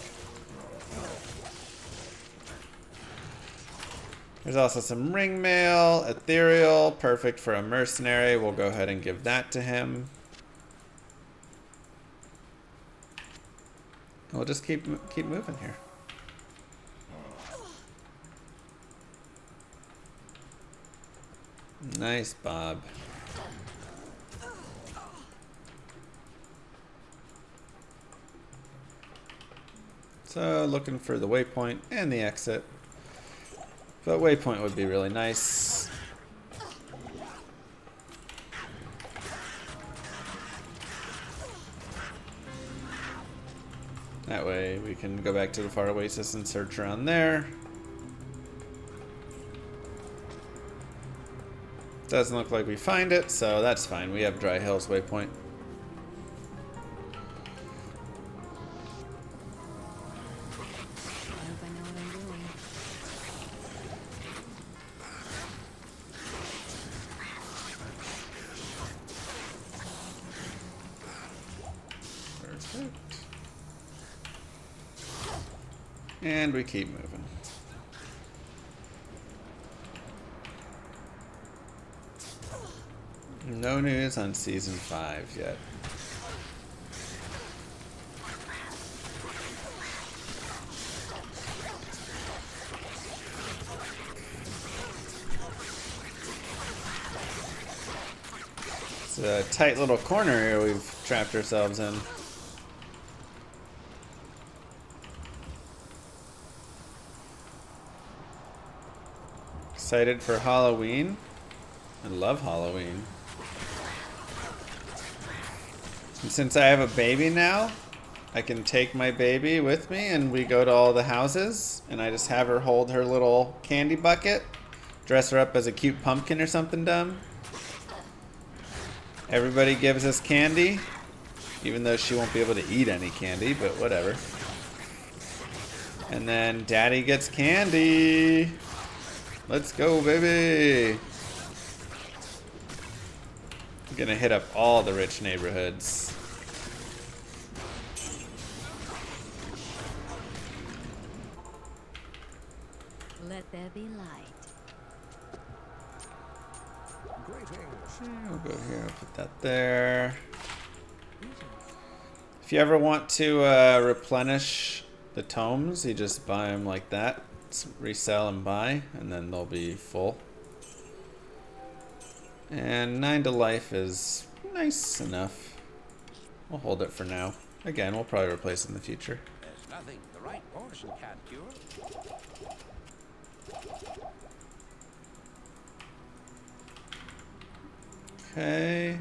There's also some ring mail, ethereal, perfect for a mercenary. We'll go ahead and give that to him. We'll just keep moving here. Nice, Bob. So looking for the waypoint and the exit. But waypoint would be really nice. That way we can go back to the Far Oasis and search around there. Doesn't look like we find it, so that's fine. We have Dry Hills waypoint. I hope I know what I'm doing. Perfect. And we keep moving. No news on Season 5 yet. It's a tight little corner here we've trapped ourselves in. Excited for Halloween? I love Halloween. And since I have a baby now, I can take my baby with me and we go to all the houses and I just have her hold her little candy bucket, dress her up as a cute pumpkin or something dumb. Everybody gives us candy, even though she won't be able to eat any candy, but whatever. And then Daddy gets candy. Let's go, baby. I'm gonna hit up all the rich neighborhoods. Let there be light. We'll go here, put that there. If you ever want to replenish the tomes, you just buy them like that. Resell and buy, and then they'll be full. And 9 to life is nice enough. We'll hold it for now. Again, we'll probably replace it in the future. There's nothing the right potion can't cure. Okay.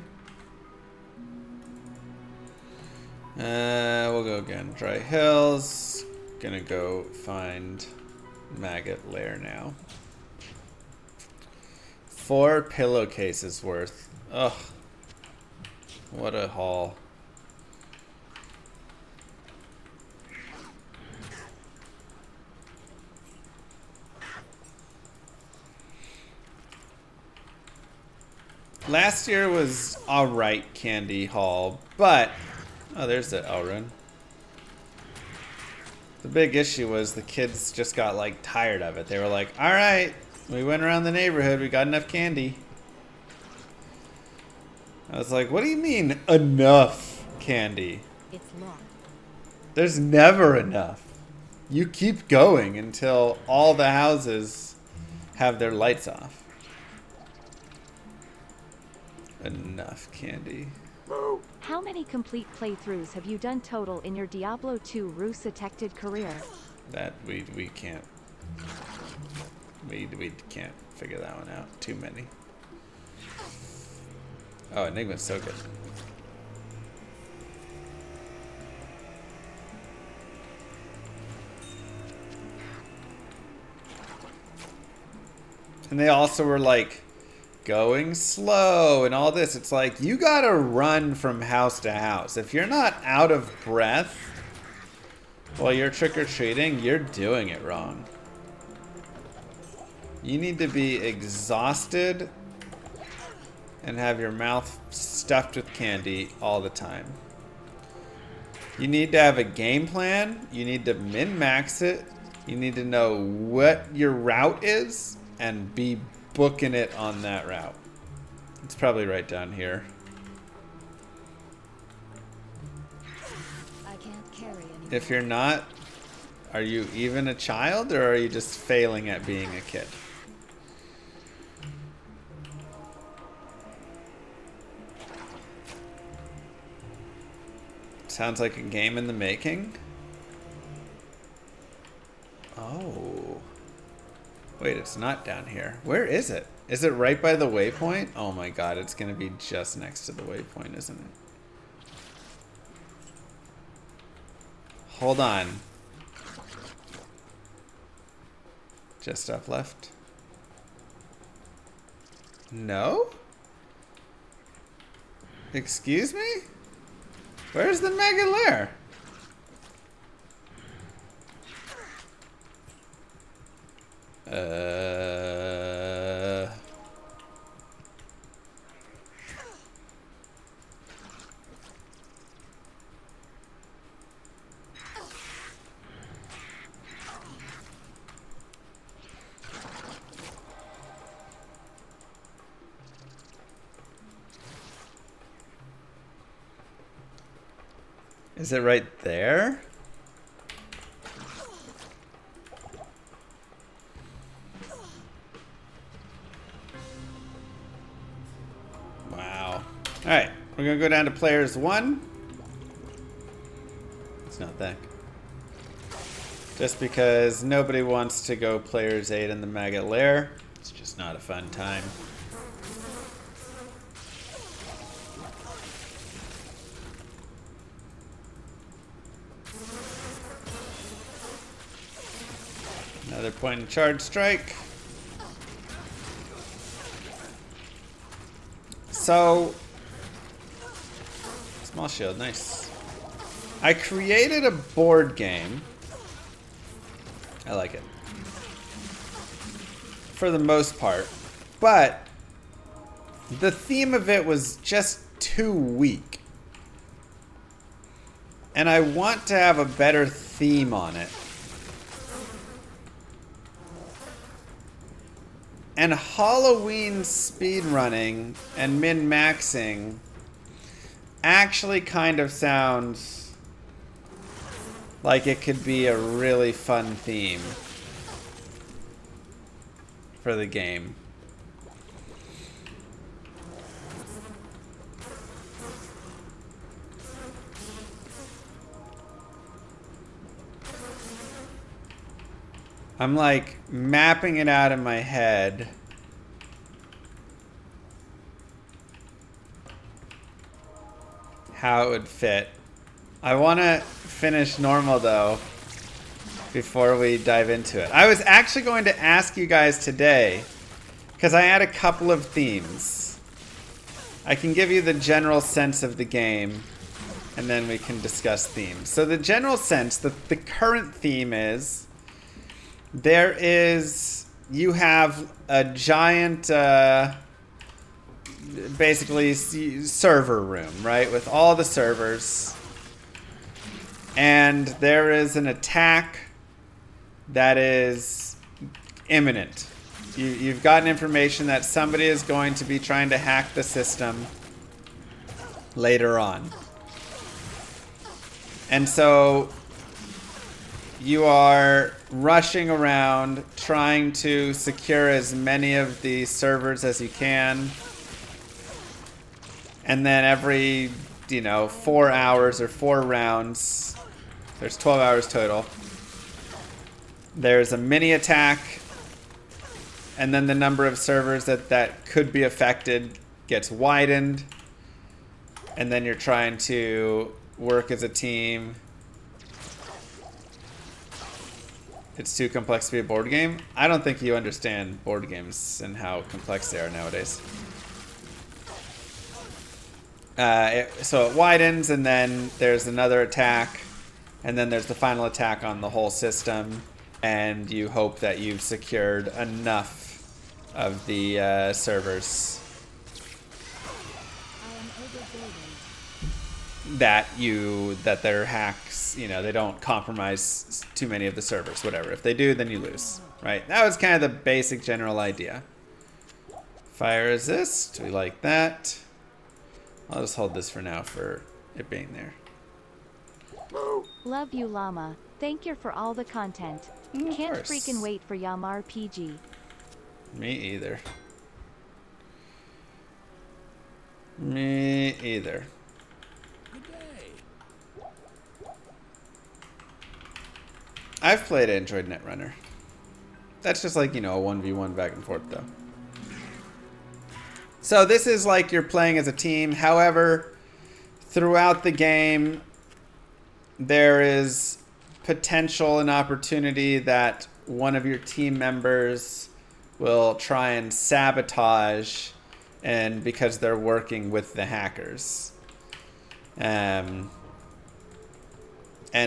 We'll go again. Dry Hills. Gonna go find maggot lair now. 4 pillowcases worth. Ugh. What a haul. Last year was alright candy haul, but... Oh, there's the Elrune. The big issue was the kids just got, like, tired of it. They were like, alright, we went around the neighborhood, we got enough candy. I was like, what do you mean, enough candy? It's locked. There's never enough. You keep going until all the houses have their lights off. Enough candy. How many complete playthroughs have you done total in your Diablo 2 Ruse-detected career? That we can't. We can't figure that one out. Too many. Oh, Enigma's so good. And they also were like going slow and all this. It's like you gotta run from house to house. If you're not out of breath while you're trick-or-treating, you're doing it wrong. You need to be exhausted and have your mouth stuffed with candy all the time. You need to have a game plan. You need to min-max it. You need to know what your route is and be booking it on that route. It's probably right down here. I can't carry anymore. If you're not, are you even a child or are you just failing at being a kid? Sounds like a game in the making. Oh. Wait, it's not down here. Where is it? Is it right by the waypoint? Oh my god, it's gonna be just next to the waypoint, isn't it? Hold on. Just up left. No? Excuse me? Where's the mega lair? Is it right there? Wow. Alright, we're gonna go down to players 1. It's not that. Just because nobody wants to go players 8 in the maggot lair. It's just not a fun time. Another point and charge strike. So, small shield, nice. I created a board game. I like it. For the most part. But, the theme of it was just too weak. And I want to have a better theme on it. And Halloween speedrunning and min-maxing actually kind of sounds like it could be a really fun theme for the game. I'm like mapping it out in my head. How it would fit. I want to finish normal though. before we dive into it. I was actually going to ask you guys today, because I had a couple of themes. I can give you the general sense of the game, and then we can discuss themes. So the general sense, the current theme is, you have a giant, basically server room, right? With all the servers. And there is an attack that is imminent. You've gotten information that somebody is going to be trying to hack the system later on. And so you are rushing around trying to secure as many of the servers as you can. And then every, 4 hours or 4 rounds, there's 12 hours total, there's a mini attack, and then the number of servers that could be affected gets widened, and then you're trying to work as a team. It's too complex to be a board game. I don't think you understand board games and how complex they are nowadays. So it widens, and then there's another attack, and then there's the final attack on the whole system, and you hope that you've secured enough of the servers that their hacks, they don't compromise too many of the servers, whatever. If they do, then you lose, right? That was kind of the basic general idea. Fire resist, we like that. I'll just hold this for now for it being there. Love you, Llama. Thank you for all the content. Can't freaking wait for Yam RPG. Me either. Me either. Good day. I've played Android Netrunner. That's just like, a 1v1 back and forth, though. So this is like you're playing as a team. However, throughout the game, there is potential and opportunity that one of your team members will try and sabotage, and because they're working with the hackers. And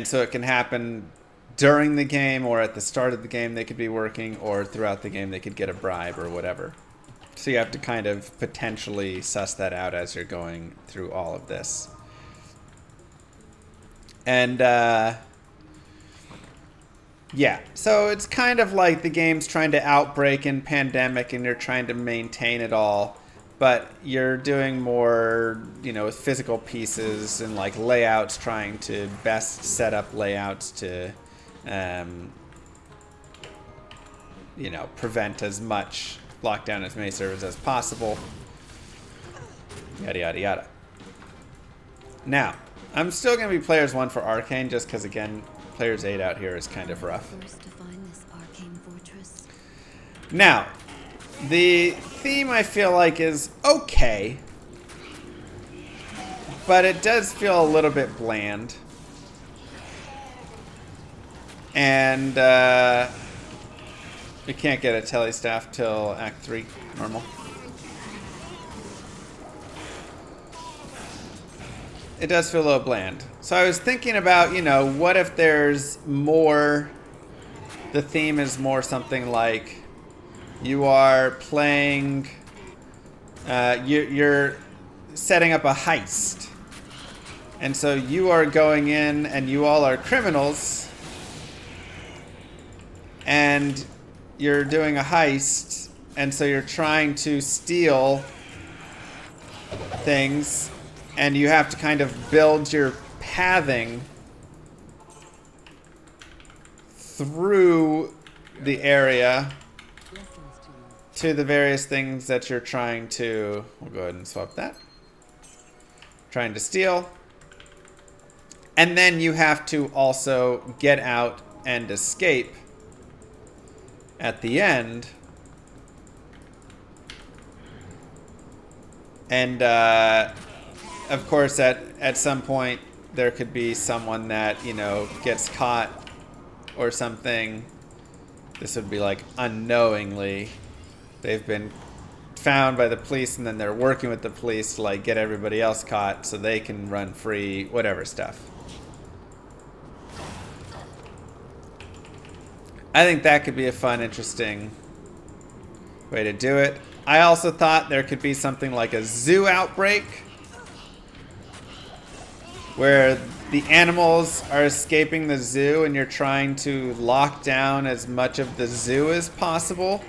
so it can happen during the game, or at the start of the game they could be working, or throughout the game they could get a bribe or whatever. So you have to kind of potentially suss that out as you're going through all of this. And, yeah. So it's kind of like the game's trying to outbreak in pandemic, and you're trying to maintain it all. But you're doing more, with physical pieces and, like, layouts, trying to best set up layouts to, prevent as much lockdown as many servers as possible. Yada, yada, yada. Now, I'm still going to be Players 1 for Arcane, just because, again, Players 8 out here is kind of rough. First to find this arcane fortress. Now, the theme I feel like is okay, but it does feel a little bit bland. And, we can't get a telestaff till Act 3, normal. It does feel a little bland. So I was thinking about, what if there's more, the theme is more something like you are playing, you're setting up a heist. And so you are going in, and you all are criminals, and you're doing a heist, and so you're trying to steal things, and you have to kind of build your pathing through the area to the various things that you're trying to, we'll go ahead and swap that, trying to steal. And then you have to also get out and escape at the end. And of course at some point there could be someone that gets caught or something, this would be like unknowingly. They've been found by the police and then they're working with the police to like get everybody else caught so they can run free, whatever stuff. I think that could be a fun, interesting way to do it. I also thought there could be something like a zoo outbreak where the animals are escaping the zoo and you're trying to lock down as much of the zoo as possible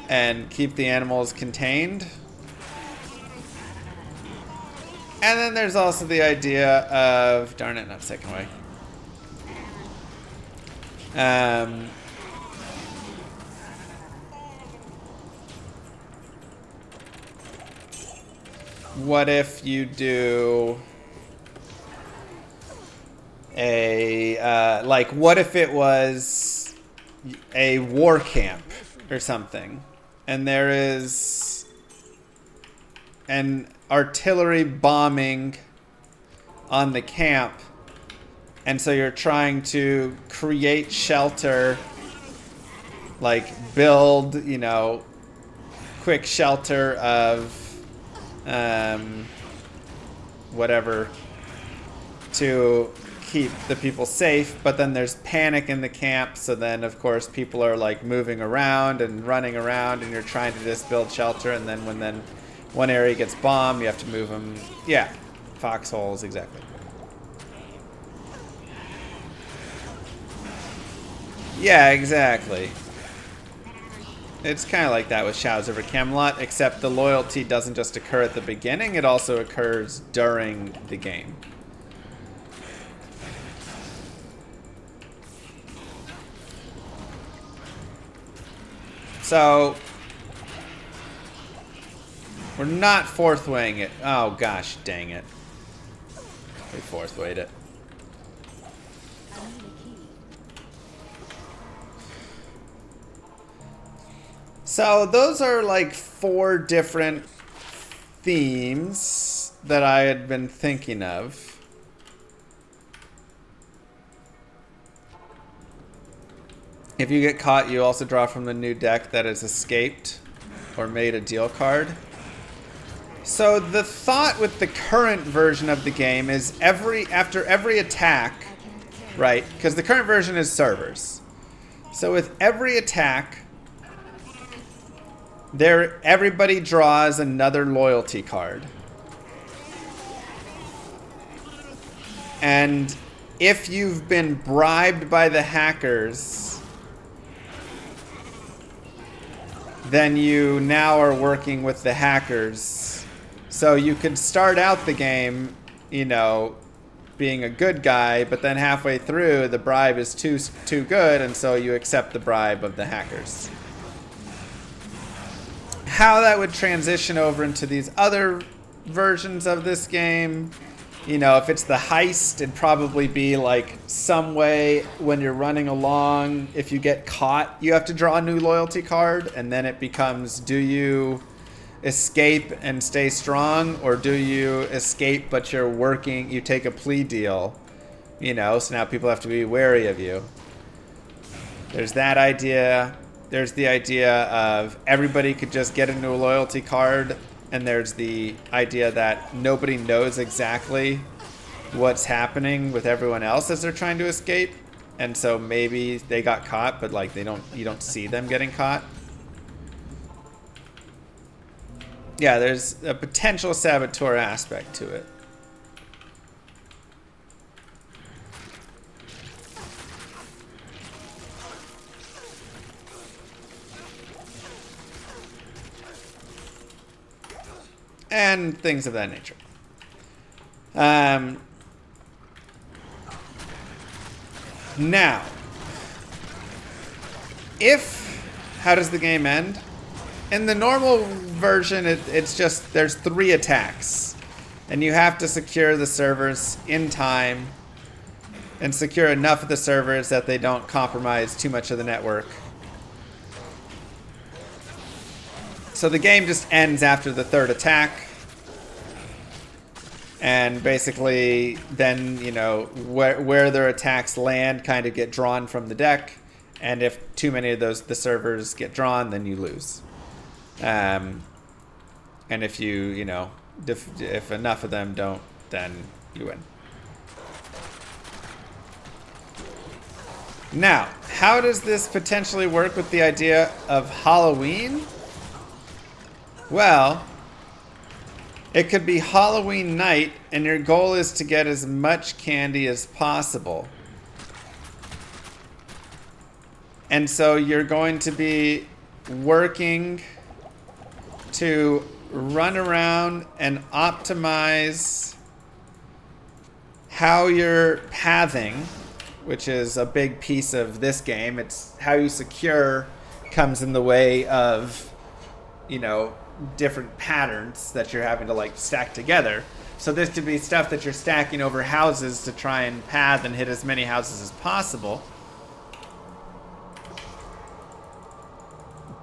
and keep the animals contained. And then there's also the idea of, darn it, not second way. What if you do a, like, what if it was a war camp or something, and there is an artillery bombing on the camp, and so you're trying to create shelter, like build, you know, quick shelter of whatever to keep the people safe, but then there's panic in the camp, so then of course people are like moving around and running around and you're trying to just build shelter, and then when one area gets bombed you have to move them. Yeah, foxholes, exactly. Yeah, exactly. It's kind of like that with Shadows over Camelot, except the loyalty doesn't just occur at the beginning, it also occurs during the game. So, we're not fourth weighing it. Oh gosh, dang it. We fourth weighed it. So those are like 4 different themes that I had been thinking of. If you get caught, you also draw from the new deck that has escaped or made a deal card. So the thought with the current version of the game is after every attack, right? Because the current version is servers. So with every attack, everybody draws another loyalty card. And if you've been bribed by the hackers, then you now are working with the hackers. So you could start out the game, you know, being a good guy, but then halfway through the bribe is too good, and so you accept the bribe of the hackers. How that would transition over into these other versions of this game, you know, if it's the heist, it'd probably be like some way when you're running along, if you get caught, you have to draw a new loyalty card, and then it becomes, do you escape and stay strong, or do you escape but you're working, you take a plea deal, you know, so now people have to be wary of you. There's that idea. There's the idea of everybody could just get a new loyalty card, and there's the idea that nobody knows exactly what's happening with everyone else as they're trying to escape, and so maybe they got caught, but like you don't see them getting caught. Yeah, there's a potential saboteur aspect to it. And things of that nature. Now, how does the game end? In the normal version, it's just, there's 3 attacks. And you have to secure the servers in time and secure enough of the servers that they don't compromise too much of the network. So the game just ends after the 3rd attack. And basically, then, you know, where their attacks land kind of get drawn from the deck. And if too many of the servers get drawn, then you lose. And if you know, if enough of them don't, then you win. Now, how does this potentially work with the idea of Halloween? Well, it could be Halloween night, and your goal is to get as much candy as possible. And so you're going to be working to run around and optimize how you're pathing, which is a big piece of this game. It's how you secure comes in the way of, you know, different patterns that you're having to like stack together. So this could be stuff that you're stacking over houses to try and path and hit as many houses as possible.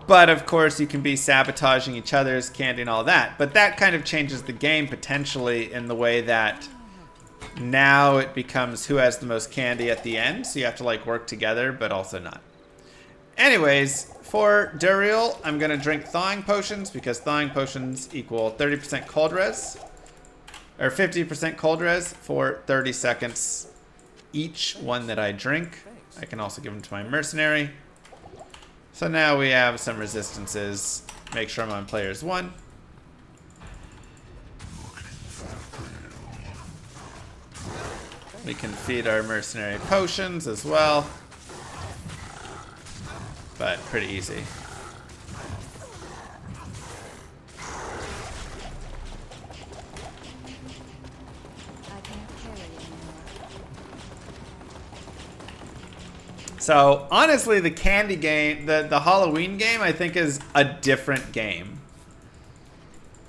But of course you can be sabotaging each other's candy and all that. But that kind of changes the game potentially in the way that now it becomes who has the most candy at the end. So you have to like work together, but also not. Anyways, for Duriel, I'm going to drink thawing potions because thawing potions equal 30% cold res. Or 50% cold res for 30 seconds each one that I drink. I can also give them to my mercenary. So now we have some resistances. Make sure I'm on players 1. We can feed our mercenary potions as well. But pretty easy. I can't carry anymore. So honestly, the candy game, the Halloween game, I think is a different game.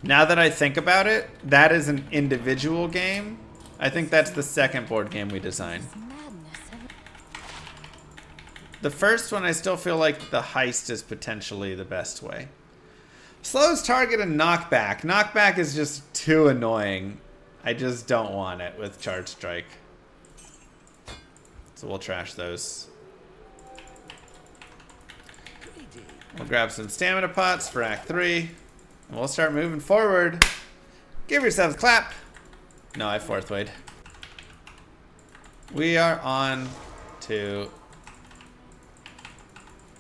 Now that I think about it, that is an individual game. I think that's the second board game we designed. The first one, I still feel like the heist is potentially the best way. Slows target and knockback. Knockback is just too annoying. I just don't want it with Charge Strike. So we'll trash those. We'll grab some stamina pots for Act 3. And we'll start moving forward. Give yourselves a clap. No, I fourth wayed. We are on to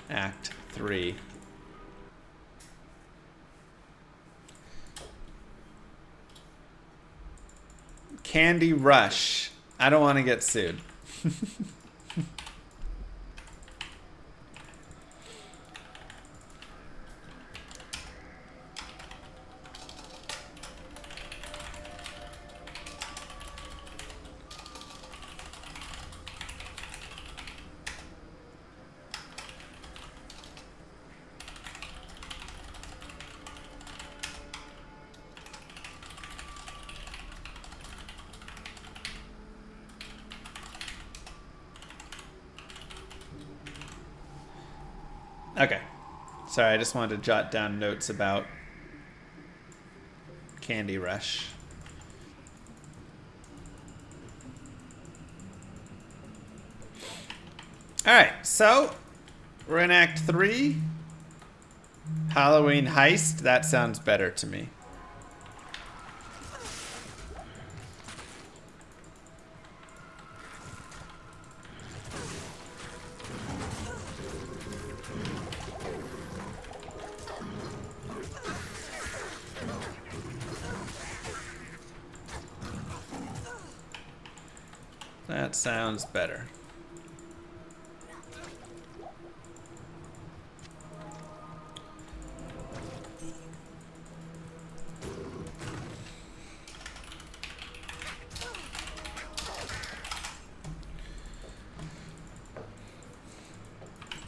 Act 3. Candy Rush. I don't want to get sued. Okay. Sorry, I just wanted to jot down notes about Candy Rush. Alright, so we're in Act 3. Halloween Heist. That sounds better to me. That sounds better.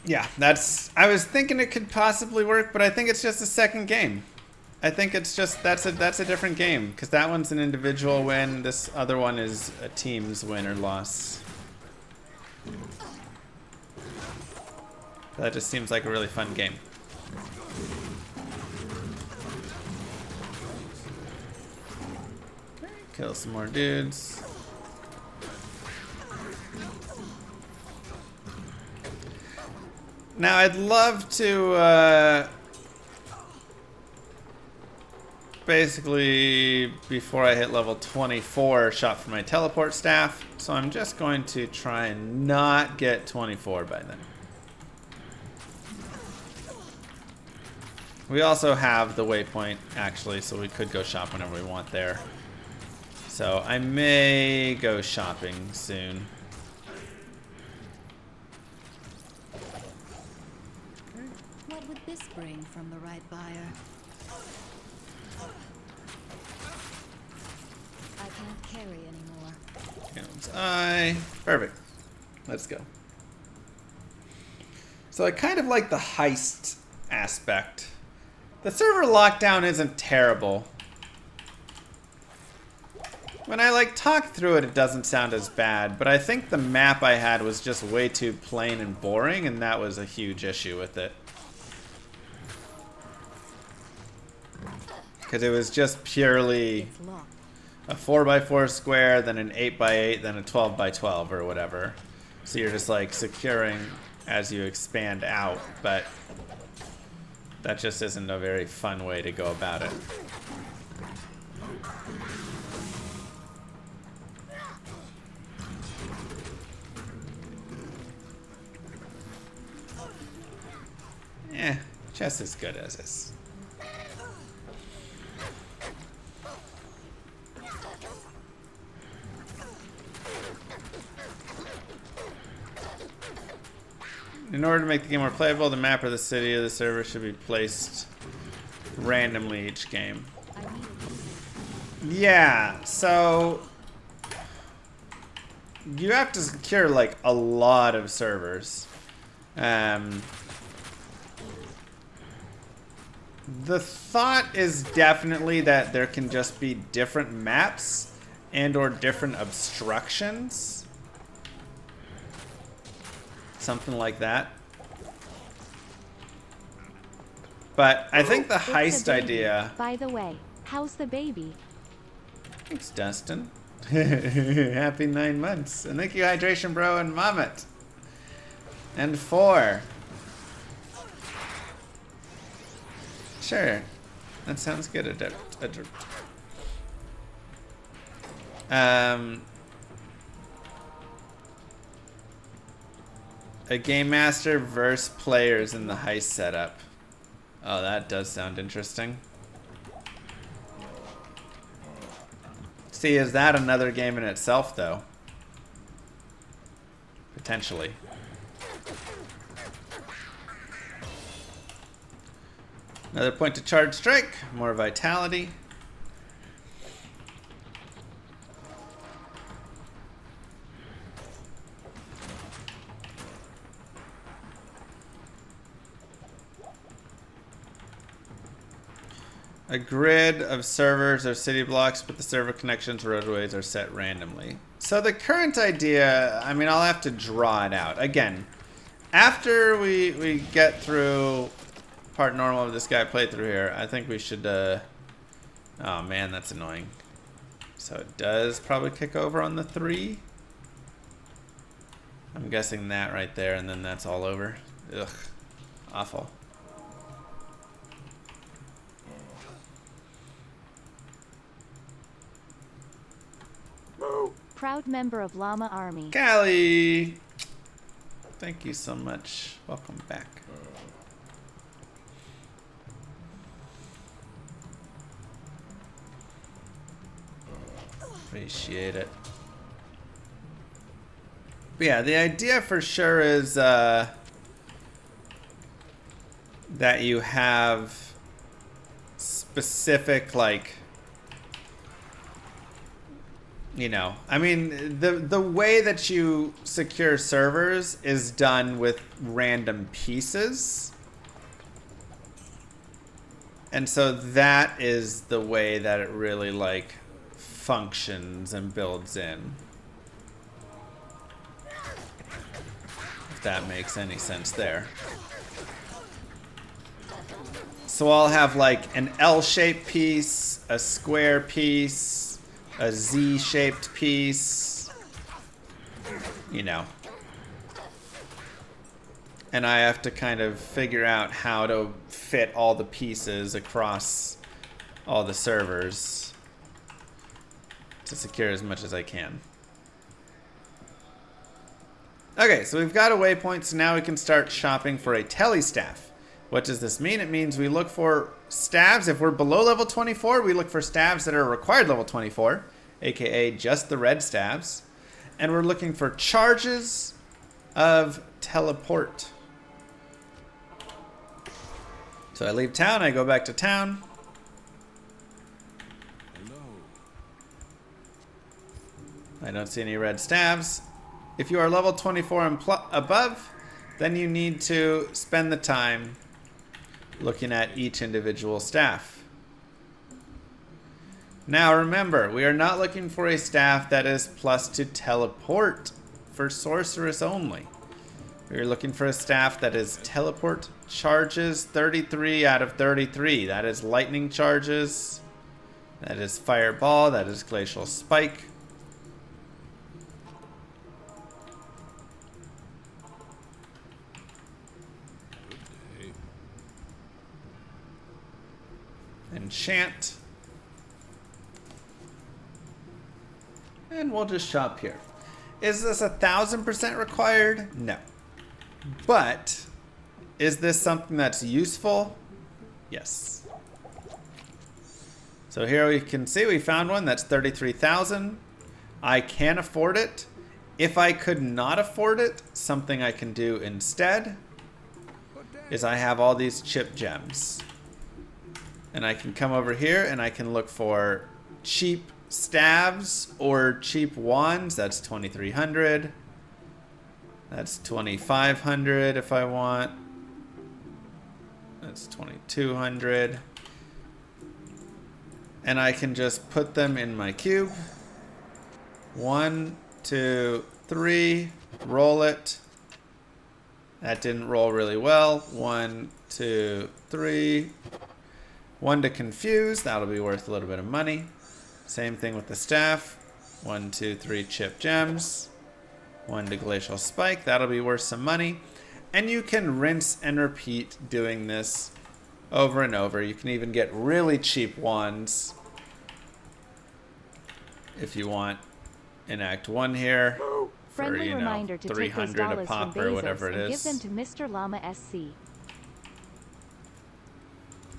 Yeah, I was thinking it could possibly work, but I think it's just a second game. I think it's just that's a different game because that one's an individual win. This other one is a team's win or loss. That just seems like a really fun game. Very Kill some more dudes. Now I'd love to basically, before I hit level 24, shop for my teleport staff. So I'm just going to try and not get 24 by then. We also have the waypoint, actually, so we could go shop whenever we want there. So I may go shopping soon. What would this bring from the right buyer? I can't carry anymore. Counts eye. Perfect. Let's go. So I kind of like the heist aspect. The server lockdown isn't terrible. When I talk through it, it doesn't sound as bad, but I think the map I had was just way too plain and boring, and that was a huge issue with it. Because it was just purely It's locked. a 4x4 square, then an 8x8, then a 12x12 or whatever. So you're just securing as you expand out, but that just isn't a very fun way to go about it. Just as good as is. In order to make the game more playable, the map or the city of the server should be placed randomly each game. Yeah, so you have to secure a lot of servers. The thought is definitely that there can just be different maps and or different obstructions. Something like that. But I think the It's a heist baby. idea... By the way, how's the baby? Thanks, Dustin. Happy 9 months. And thank you, Hydration Bro and Mamet. And 4. Sure. That sounds good, Adept. A game master versus players in the heist setup. Oh, that does sound interesting. See, is that another game in itself, though? Potentially. Another point to charge strike. More vitality. A grid of servers or city blocks, but the server connections, roadways are set randomly. So the current idea, I mean, I'll have to draw it out. Again, after we get through part normal of this guy playthrough here, I think we should, oh man, that's annoying. So it does probably kick over on the 3. I'm guessing that right there, and then that's all over. Ugh, awful. Proud member of Llama Army. Callie! Thank you so much. Welcome back. Appreciate it. But yeah, the idea for sure is that you have specific, you know, I mean, the way that you secure servers is done with random pieces. And so that is the way that it really, functions and builds in. If that makes any sense there. So I'll have, an L-shaped piece, a square piece, a Z-shaped piece, you know. And I have to kind of figure out how to fit all the pieces across all the servers to secure as much as I can. Okay, so we've got a waypoint, so now we can start shopping for a tele staff. What does this mean? It means we look for staves. If we're below level 24, we look for staves that are required level 24, aka just the red staves. And we're looking for charges of teleport. So I leave town, I go back to town. Hello. I don't see any red staves. If you are level 24 and above, then you need to spend the time looking at each individual staff. Now remember, we are not looking for a staff that is plus to teleport for sorceress only. We're looking for a staff that is teleport charges 33 out of 33. That is lightning charges. That is fireball. That is glacial spike. Good day. Enchant. And we'll just shop here. Is this 1000% required? No. But is this something that's useful? Yes. So here we can see we found one that's 33,000. I can afford it. If I could not afford it, something I can do instead is I have all these chip gems. And I can come over here and I can look for cheap staves or cheap wands. That's 2,300. That's 2,500 if I want. That's 2,200. And I can just put them in my cube. 1, 2, 3. Roll it. That didn't roll really well. 1, 2, 3. 1 to confuse. That'll be worth a little bit of money. Same thing with the staff. 1, 2, 3 chip gems. 1 to glacial spike. That'll be worth some money. And you can rinse and repeat doing this over and over. You can even get really cheap wands if you want in Act 1 here. For, Friendly you know, reminder to take those 300 a dollars pop from or Bezos whatever it and is. give them to Mr. Llama SC.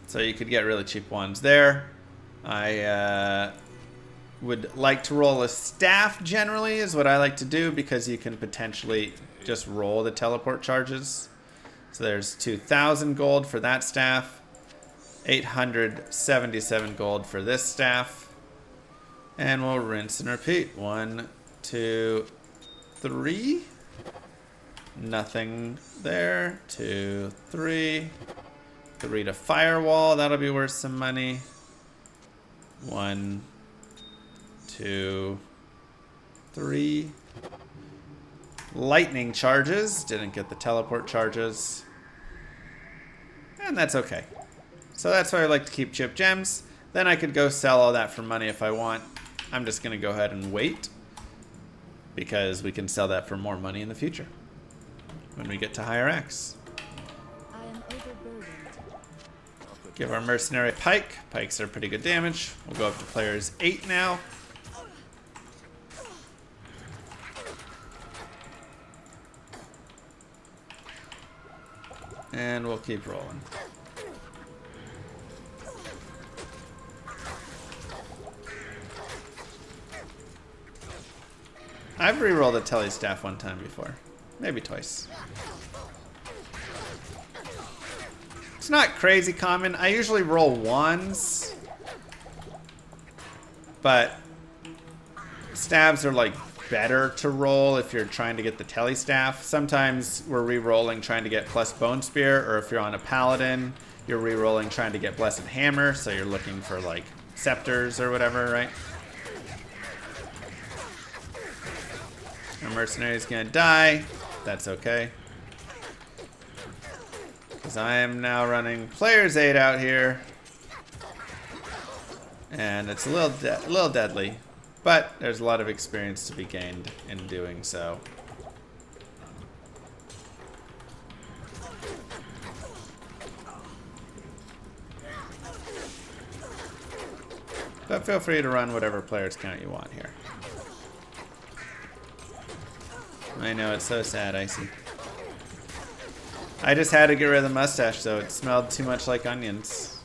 So you could get really cheap ones there. I would like to roll a staff generally is what I like to do because you can potentially just roll the teleport charges. So there's 2,000 gold for that staff. 877 gold for this staff. And we'll rinse and repeat. 1, 2, 3. Nothing there. 2, 3. 3 to firewall. That'll be worth some money. 1, 2, 3. Lightning charges. Didn't get the teleport charges. And that's okay. So that's why I like to keep chip gems. Then I could go sell all that for money if I want. I'm just going to go ahead and wait because we can sell that for more money in the future when we get to higher X. I am overburdened. Give our mercenary pike. Pikes are pretty good damage. We'll go up to players 8 now. And we'll keep rolling. I've re-rolled a tele staff one time before. Maybe twice. It's not crazy common. I usually roll ones. But stabs are like better to roll if you're trying to get the tele staff. Sometimes we're re-rolling trying to get plus bone spear, or if you're on a paladin, you're re-rolling trying to get blessed hammer, so you're looking for like scepters or whatever, right? Our mercenary's gonna die. That's okay. Because I am now running players 8 out here. And it's a little deadly. but there's a lot of experience to be gained in doing so. But feel free to run whatever player's count you want here. I know, it's so sad, Icy. I just had to get rid of the mustache, though. It smelled too much like onions.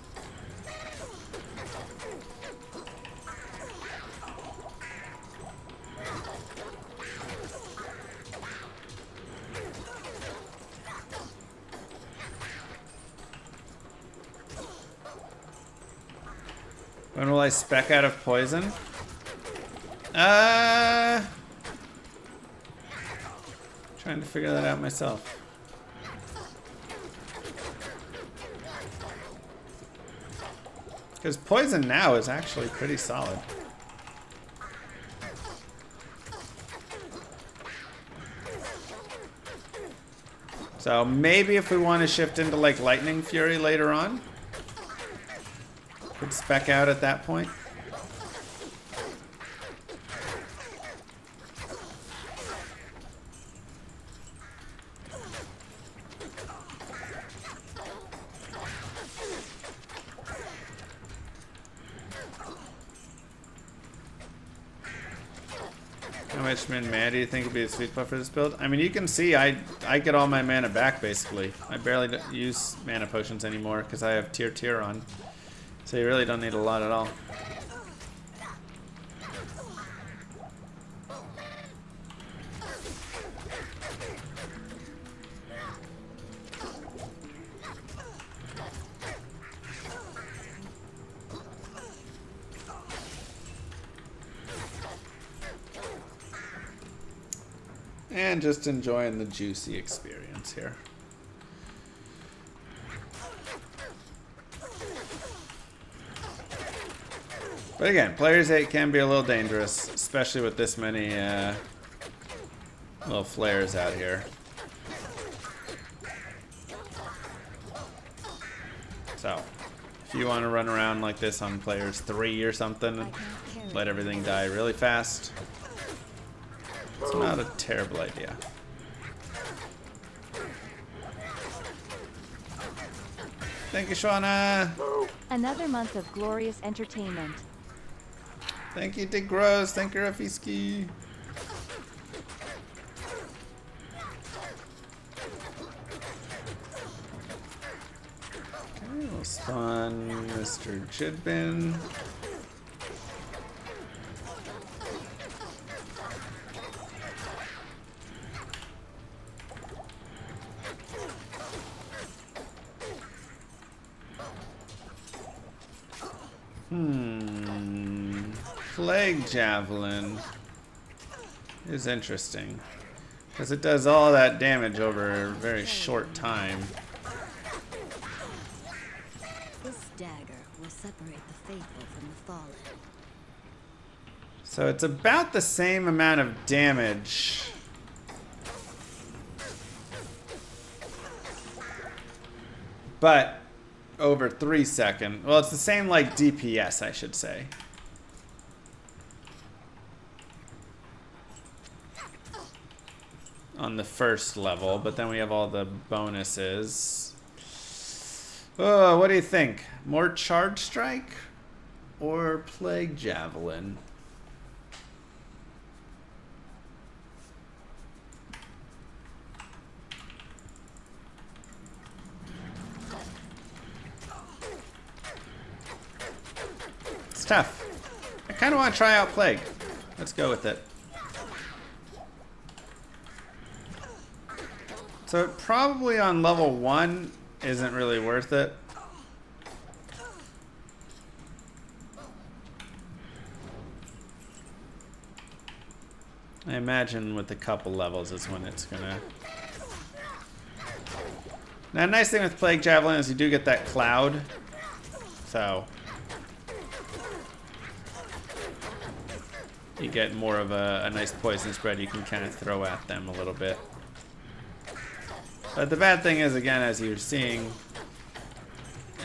When will I spec out of poison? Trying to figure that out myself. Because poison now is actually pretty solid. So maybe if we want to shift into like Lightning Fury later on, could spec out at that point. How much mana do you think would be a sweet spot for this build? I mean, you can see I get all my mana back basically. I barely use mana potions anymore because I have tier on. So you really don't need a lot at all. And just enjoying the juicy experience here. But again, Player's 8 can be a little dangerous, especially with this many little flares out here. So, if you want to run around like this on Player's 3 or something, let everything die really fast, it's not a terrible idea. Thank you, Shauna. Another month of glorious entertainment. Thank you, Dick Rose. Thank you, Rafiski. Okay, we'll spawn Mr. Jidbin. Plague Javelin is interesting because it does all that damage over a very short time. This dagger will separate the faithful from the fallen. So it's about the same amount of damage. But over 3 seconds. Well, it's the same like DPS, I should say. On the first level, but then we have all the bonuses. Oh, what do you think? More Charge Strike or Plague Javelin? It's tough. I kind of want to try out Plague. Let's go with it. So probably on level 1 isn't really worth it. I imagine with a couple levels is when it's gonna... Now, a nice thing with Plague Javelin is you do get that cloud. So... you get more of a nice poison spread you can kind of throw at them a little bit. But the bad thing is, again, as you're seeing,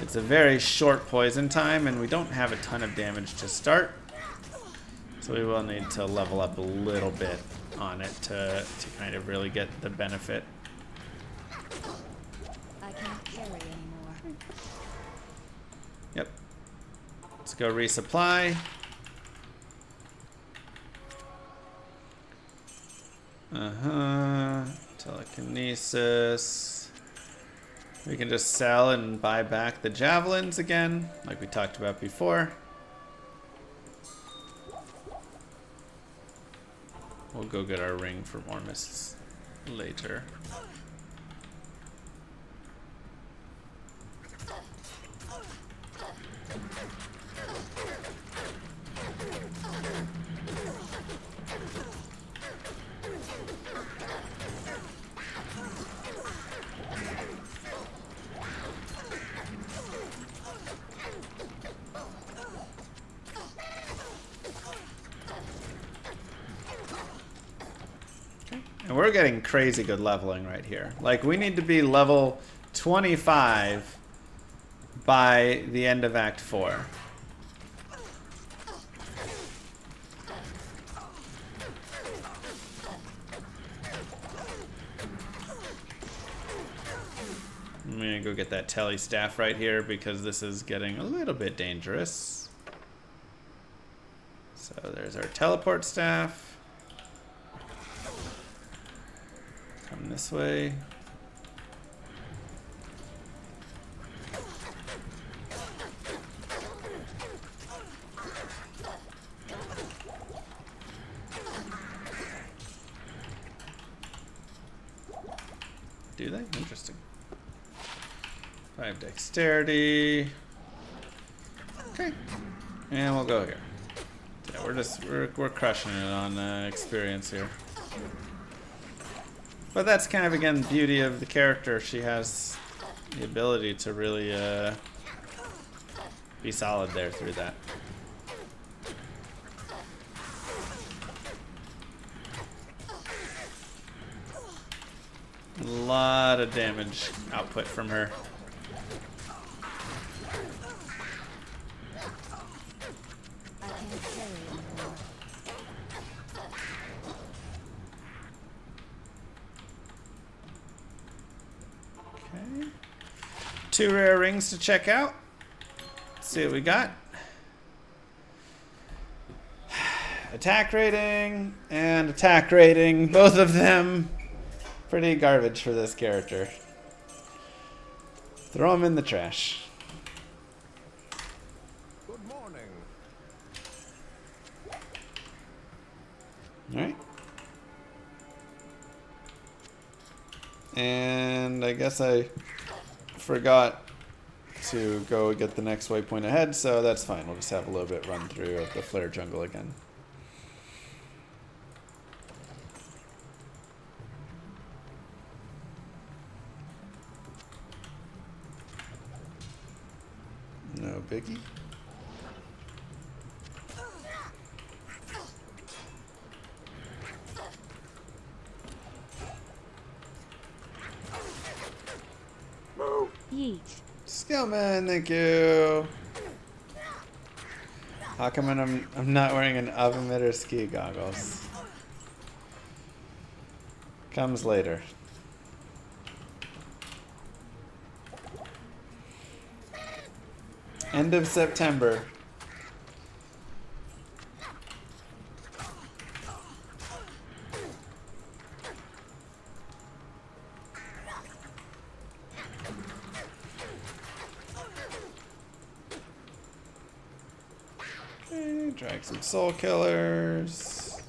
it's a very short poison time, and we don't have a ton of damage to start. So we will need to level up a little bit on it to kind of really get the benefit. I can't carry anymore. Yep. Let's go resupply. Telekinesis. We can just sell and buy back the javelins again, like we talked about before. We'll go get our ring for more mists later. And we're getting crazy good leveling right here. Like, we need to be level 25 by the end of Act 4. I'm gonna go get that telly staff right here because this is getting a little bit dangerous. So there's our teleport staff. Come this way. Do they? Interesting. 5 dexterity. Okay. And we'll go here. Yeah, we're crushing it on experience here. But that's kind of, again, the beauty of the character. She has the ability to really be solid there through that. A lot of damage output from her. I can't carry anymore. Okay. 2 rare rings to check out. Let's see what we got. Attack rating and attack rating, both of them pretty garbage for this character. Throw them in the trash. Good morning. Alright. And I guess I forgot to go get the next waypoint ahead, so that's fine. We'll just have a little bit run through of the Flare Jungle again. No biggie. Yeet. Skillman, thank you. How come I'm not wearing an oven mitt or ski goggles? Comes later. End of September. Okay, drag some soul killers.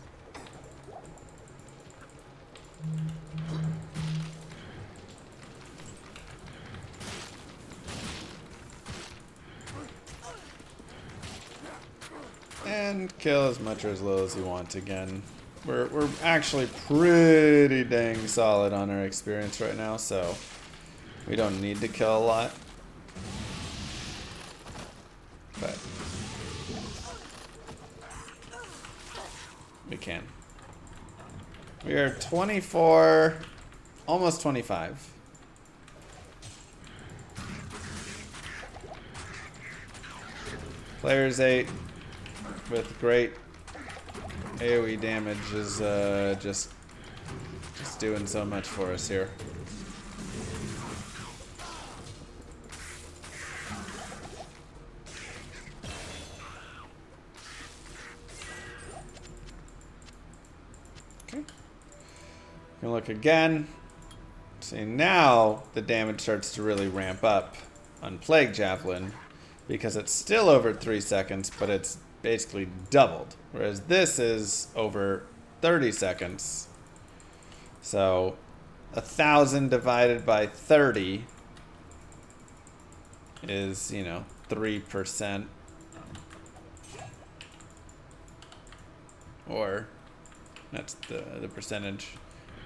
And kill as much or as little as you want again. We're actually pretty dang solid on our experience right now, so we don't need to kill a lot. But we can. We are 24, almost 25. Players 8 with great AoE damage is just doing so much for us here. Okay. Gonna look again. See, now the damage starts to really ramp up on Plague Javelin because it's still over 3 seconds, but it's basically doubled. Whereas this is over 30 seconds. So 1,000 divided by 30 is, 3%. Or that's the percentage.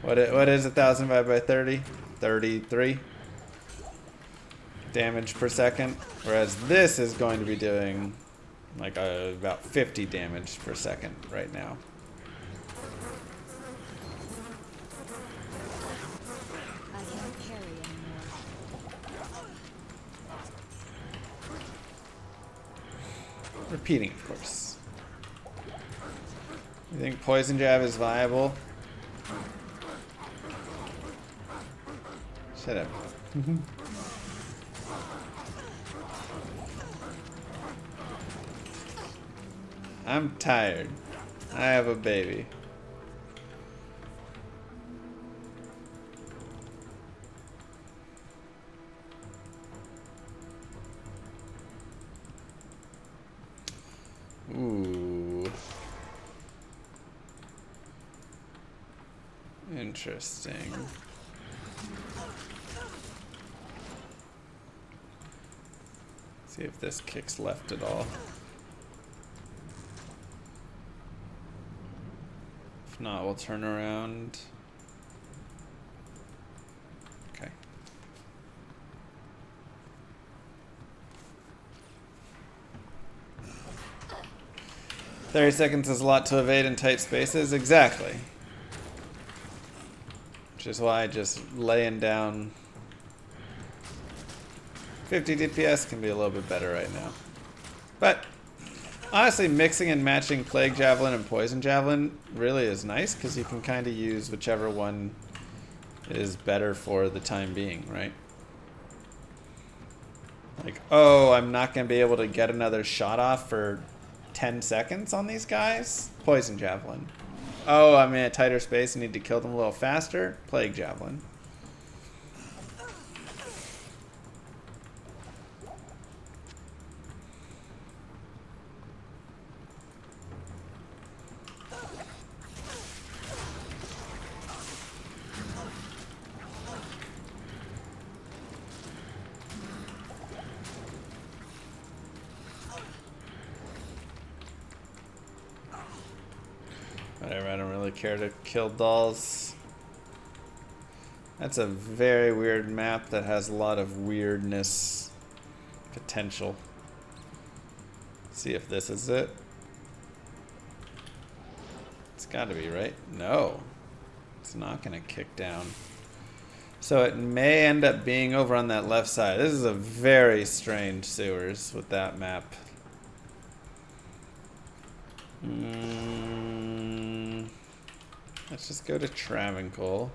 What is 1,000 divided by 30? 33 damage per second. Whereas this is going to be doing like about 50 damage per second right now. I can't carry anymore. Repeating, of course. You think Poison Jab is viable? Shut up. I'm tired. I have a baby. Ooh. Interesting. See if this kicks left at all. If not, we'll turn around. Okay. $30 is a lot to evade in tight spaces. Exactly. Which is why just laying down 50 DPS can be a little bit better right now. But honestly, mixing and matching Plague Javelin and Poison Javelin really is nice because you can kind of use whichever one is better for the time being, right? Like, oh, I'm not going to be able to get another shot off for 10 seconds on these guys? Poison Javelin. Oh, I'm in a tighter space and need to kill them a little faster? Plague Javelin. Whatever, I don't really care to kill dolls. That's a very weird map that has a lot of weirdness potential. See if this is it. It's gotta be, right? No. It's not gonna kick down. So it may end up being over on that left side. This is a very strange sewers with that map. Let's just go to Travancore.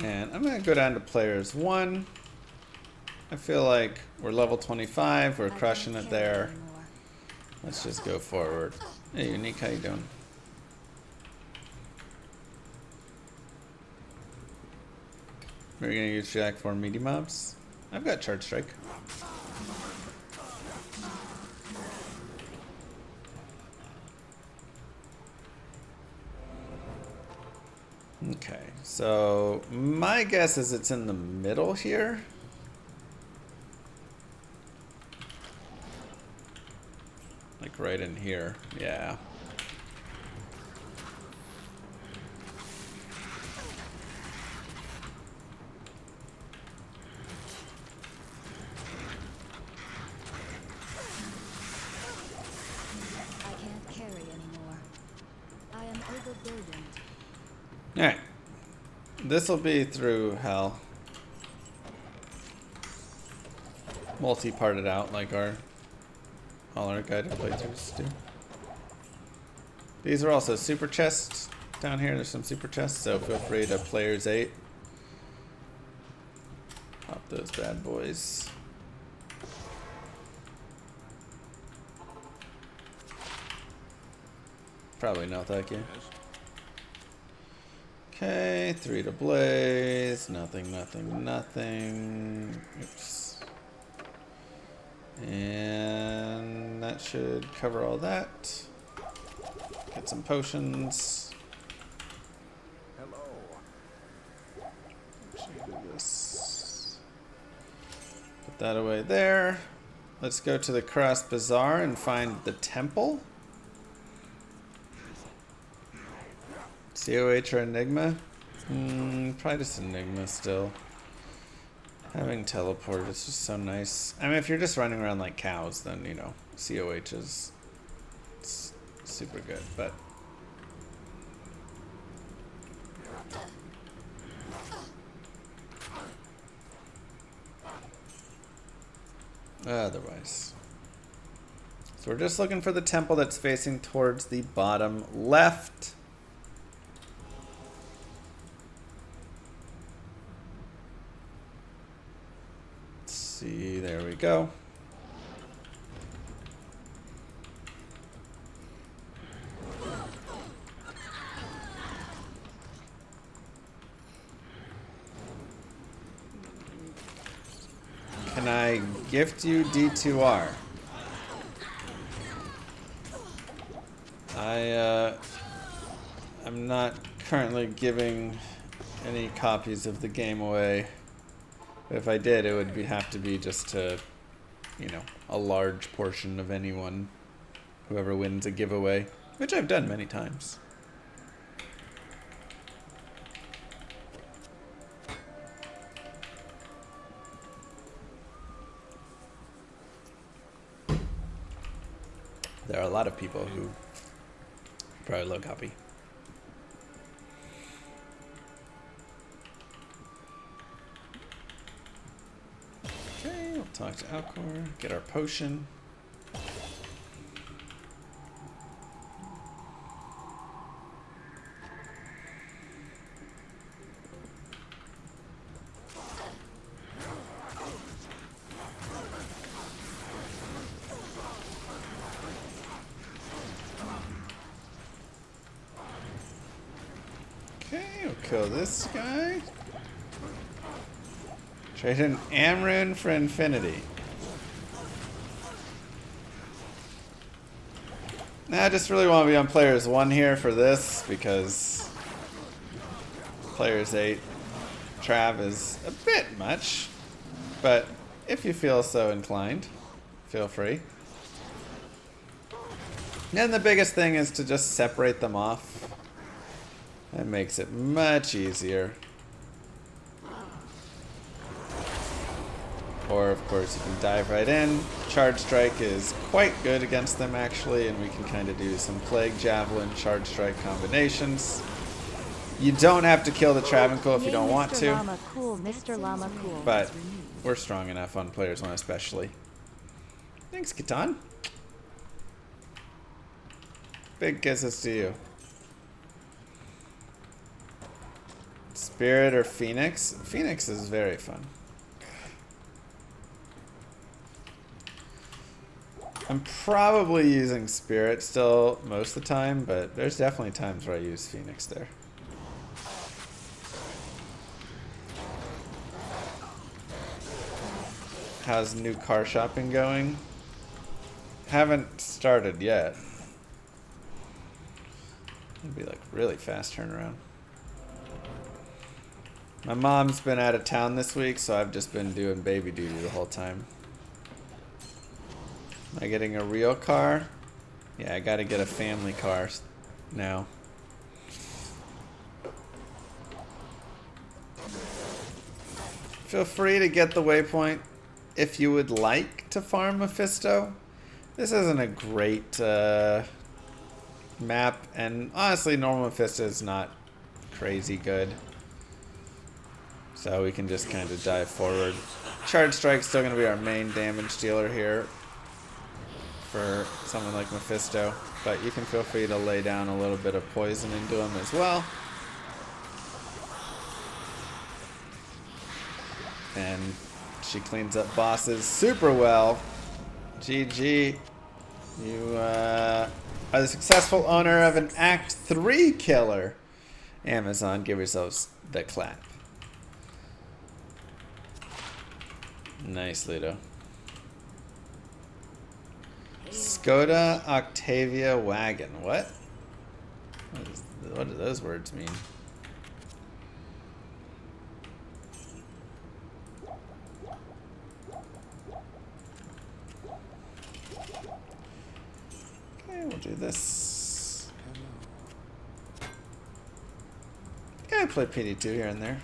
And I'm gonna go down to players 1. I feel like we're level 25, we're crushing it there. Let's just go forward. Hey, Unique, how you doing? We're gonna use Jack for meaty mobs. I've got Charge Strike. Okay, so my guess is it's in the middle here. Like right in here, yeah. this will be through hell. Multi-parted out like all our guided playthroughs do. These are also super chests down here. There's some super chests, so feel free to players 8. Pop those bad boys. Probably no, thank you. Okay, 3 to blaze. Nothing, nothing, nothing. Oops. And that should cover all that. Get some potions. Hello. Should do this. Put that away there. Let's go to the Cross Bazaar and find the temple. COH or Enigma? Probably just Enigma still. Having teleport is just so nice. I mean, if you're just running around like cows, then, you know, COH is super good, but... otherwise. So we're just looking for the temple that's facing towards the bottom left. See, there we go. Can I gift you D2R? I'm not currently giving any copies of the game away. If I did, it would have to be just to, you know, a large portion of anyone, whoever wins a giveaway, which I've done many times. There are a lot of people who probably low copy. We'll talk to Alcor, get our potion. Okay, we'll kill this guy. Trade an Amrune for infinity. Now I just really want to be on players 1 here for this because players 8 Trav is a bit much, but if you feel so inclined, feel free. And the biggest thing is to just separate them off. That makes it much easier. Or, of course, you can dive right in. Charge Strike is quite good against them, actually, and we can kind of do some Plague, Javelin, Charge Strike combinations. You don't have to kill the Travancore if you don't want to. Llama cool, Mr. Llama cool. But we're strong enough on players 1 especially. Thanks, Kitan. Big kisses to you. Spirit or Phoenix? Phoenix is very fun. I'm probably using Spirit still most of the time, but there's definitely times where I use Phoenix there. How's new car shopping going? Haven't started yet. It'd be like really fast turnaround. My mom's been out of town this week, so I've just been doing baby duty the whole time. Am I getting a real car? Yeah, I gotta get a family car now. Feel free to get the waypoint if you would like to farm Mephisto. This isn't a great map, and honestly, normal Mephisto is not crazy good. So we can just kind of dive forward. Charge Strike's still going to be our main damage dealer here for someone like Mephisto. But you can feel free to lay down a little bit of poison into him as well. And she cleans up bosses super well. GG. You are the successful owner of an Act 3 killer. Amazon, give yourselves the clap. Nice, Ludo. Skoda Octavia Wagon. What? What do those words mean? Okay, we'll do this. Yeah, I play PD2 here and there.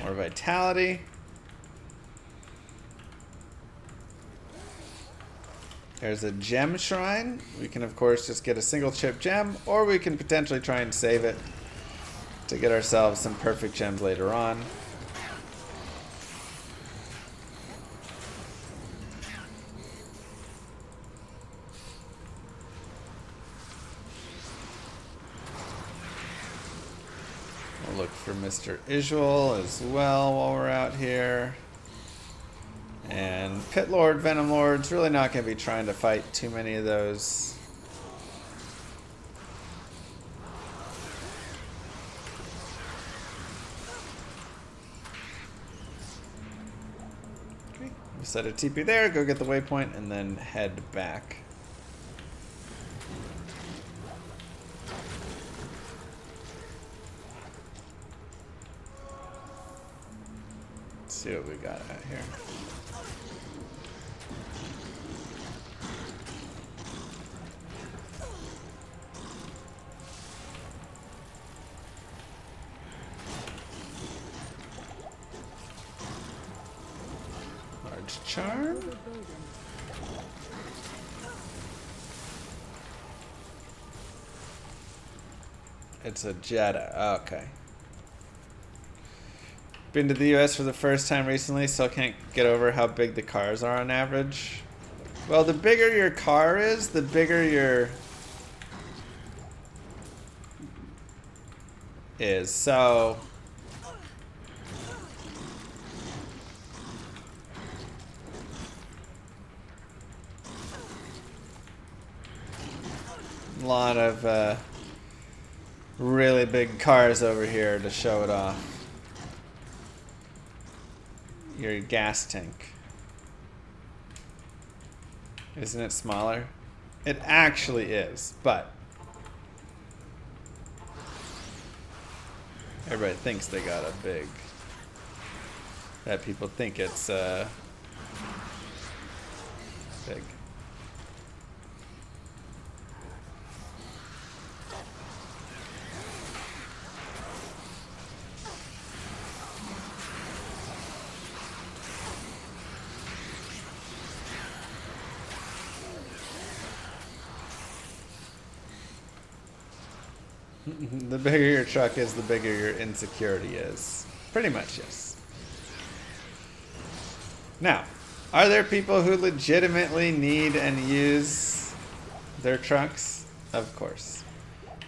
More vitality. There's a gem shrine. We can, of course, just get a single chip gem, or we can potentially try and save it to get ourselves some perfect gems later on. We'll look for Mr. Isual as well while we're out here. And Pit Lord, Venom Lord's really not going to be trying to fight too many of those. Okay, we'll set a TP there, go get the waypoint, and then head back. Let's see what we got out here. Charm? It's a Jetta. Okay. Been to the US for the first time recently, so I can't get over how big the cars are on average. Well, the bigger your car is, the bigger your is. So a lot of really big cars over here to show it off. Your gas tank. Isn't it smaller? It actually is, but everybody thinks they got a big. That people think it's big. The bigger your truck is, the bigger your insecurity is. Pretty much, yes. Now, are there people who legitimately need and use their trucks? Of course.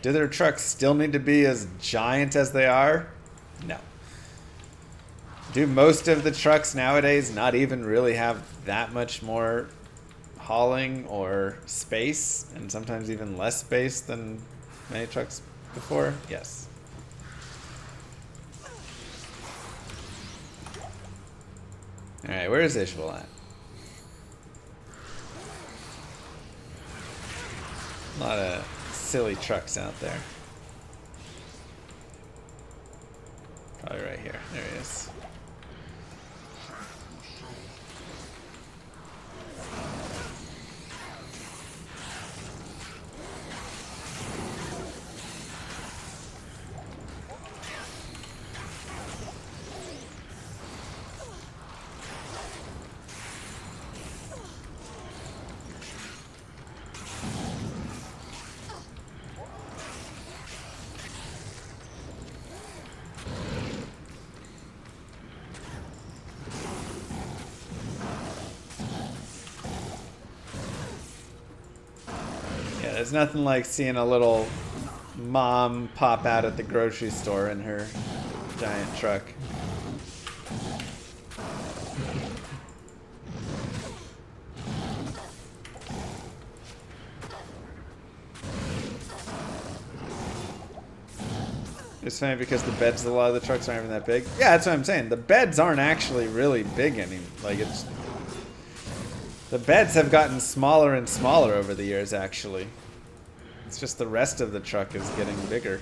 Do their trucks still need to be as giant as they are? No. Do most of the trucks nowadays not even really have that much more hauling or space, and sometimes even less space than many trucks before? Yes. Alright, where is Ishval at? A lot of silly trucks out there. Probably right here. There he is. There's nothing like seeing a little mom pop out at the grocery store in her giant truck. It's funny because the beds of a lot of the trucks aren't even that big. Yeah, that's what I'm saying. The beds aren't actually really big anymore. Like, it's... The beds have gotten smaller and smaller over the years, actually. It's just the rest of the truck is getting bigger.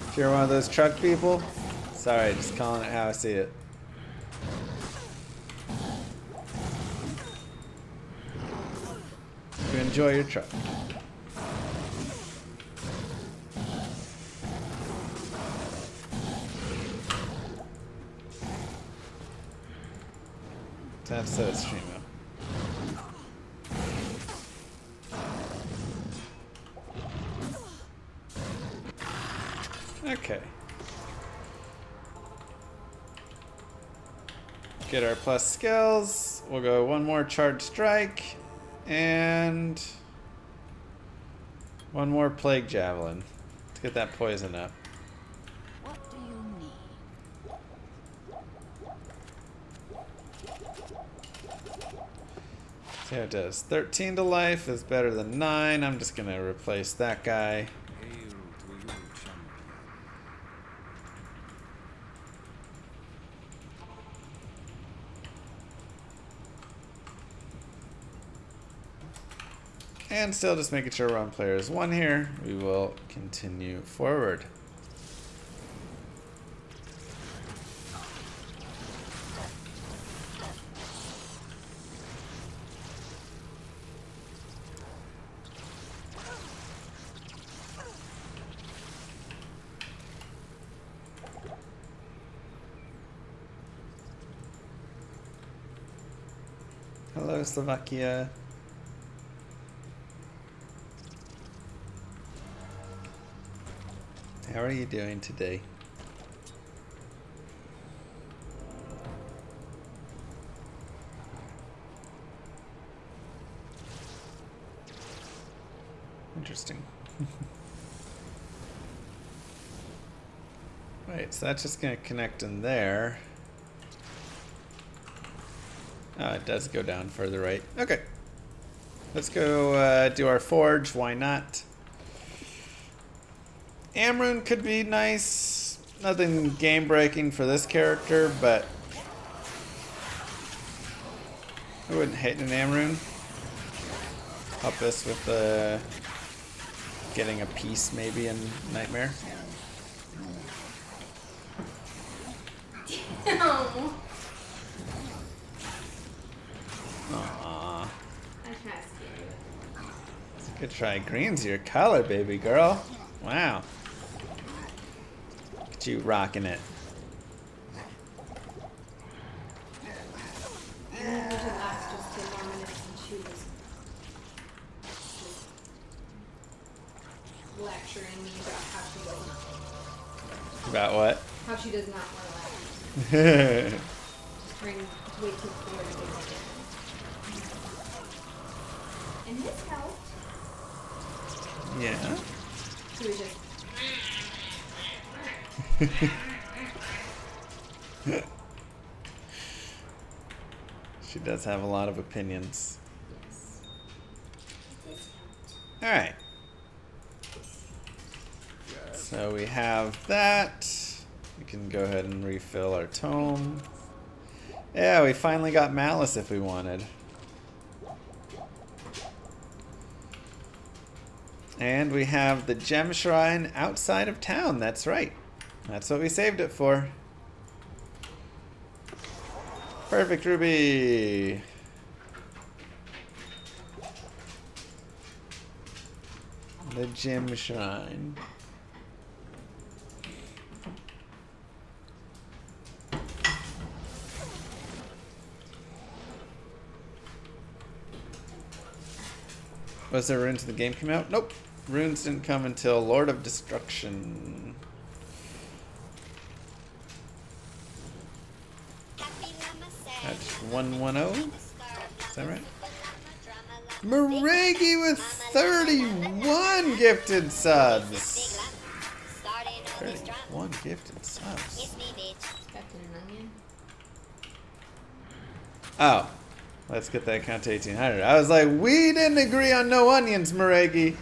If you're one of those truck people, sorry, just calling it how I see it. You enjoy your truck. That's so stream up. Okay. Get our plus skills. We'll go one more charge strike and one more plague javelin. Let's get that poison up. What do you need? See how it does. 13 to life is better than 9. I'm just gonna replace that guy. Hail to you, champion. And still just making sure we're on players 1 here. We will continue forward. Hello, Slovakia. How are you doing today? Interesting. Wait, so that's just going to connect in there. Oh, it does go down further right. Okay. Let's go do our forge. Why not? Amrune could be nice. Nothing game-breaking for this character, but I wouldn't hate an Amrune. Help us with getting a piece maybe in Nightmare. No. Aww. I can't scare you. Good try. Green's your color, baby girl. Wow. Look at you rocking it. And we should ask just 10 more minutes and she was just lecturing me about how she does not. About what? How she does not want to laugh. Just trying to wait till 4 to get it. And this helped. Yeah. She was just. She does have a lot of opinions. Yes. This helped. Alright. So we have that. We can go ahead and refill our tome. Yeah, we finally got Malice if we wanted. And we have the gem shrine outside of town. That's right. That's what we saved it for. Perfect, Ruby. The gem shrine. Was there runes in the game came out? Nope. Runes didn't come until Lord of Destruction. That's 110. Is that right? Maregi with 31 gifted subs. 31 gifted subs. Expecting an onion. Oh. Let's get that count to 1800. I was like, we didn't agree on no onions, Maregi.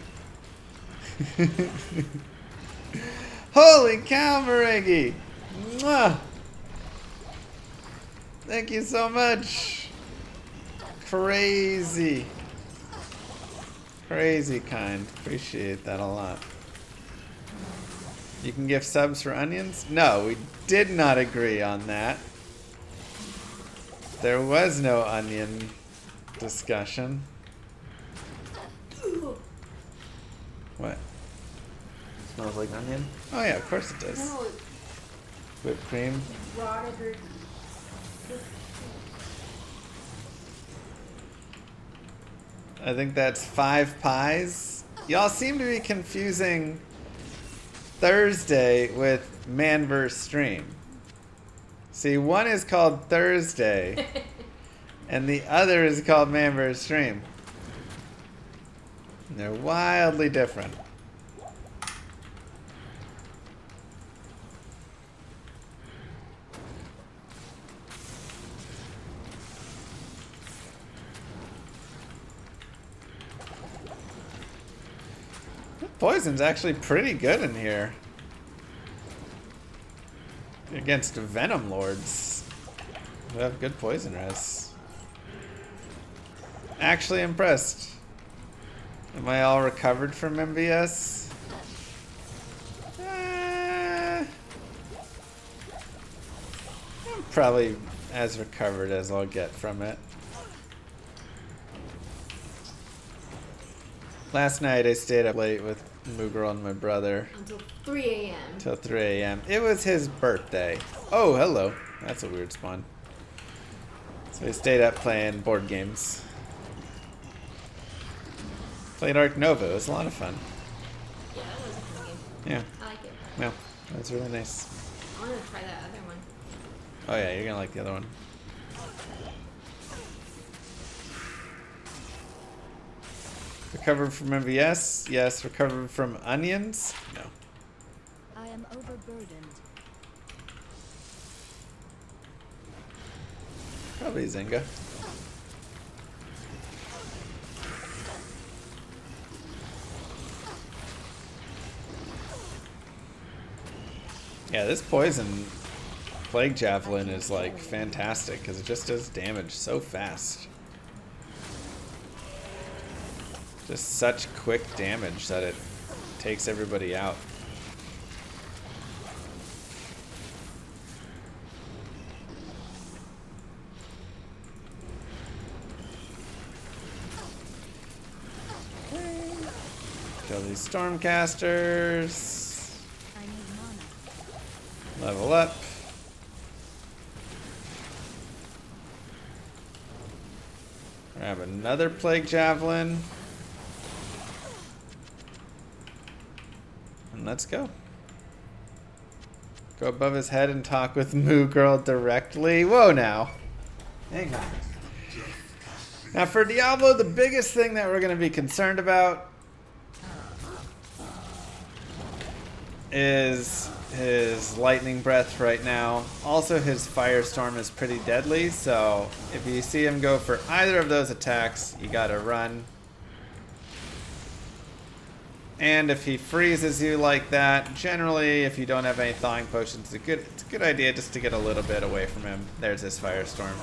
Holy cow, Maregi. Mwah. Thank you so much. Crazy. Crazy kind. Appreciate that a lot. You can gift subs for onions? No, we did not agree on that. There was no onion discussion. What? Smells like onion? Oh yeah, of course it does. No, Whipped cream. rotted or I think that's 5 pies. Y'all seem to be confusing Thursday with Man vs. Stream. See, one is called Thursday, and the other is called Man vs. Stream. And they're wildly different. Poison's actually pretty good in here. Against Venom Lords who have good poison res. Actually impressed. Am I all recovered from MVS? I'm probably as recovered as I'll get from it. Last night I stayed up late with Moogle and my brother. until 3 a.m. Till 3 a.m. It was his birthday. Oh, hello. That's a weird spawn. So we stayed up playing board games. Played Ark Nova. It was a lot of fun. Yeah, that was a fun game. Yeah. I like it. Yeah. That was really nice. I want to try that other one. Oh yeah, you're gonna like the other one. Recovered from MVS? Yes. Recovered from onions? No. I am overburdened. Probably Zynga. Yeah, this poison Plague Javelin is like fantastic because it just does damage so fast. Just such quick damage that it takes everybody out. Kill these Stormcasters. I need mana. Level up. Grab another Plague Javelin. And let's go. Go above his head and talk with Moo Girl directly. Whoa now. Hang on. Now for Diablo, the biggest thing that we're going to be concerned about is his lightning breath right now. Also his firestorm is pretty deadly, so if you see him go for either of those attacks, you gotta run. And if he freezes you like that, generally if you don't have any thawing potions, it's a good idea just to get a little bit away from him. There's his firestorm.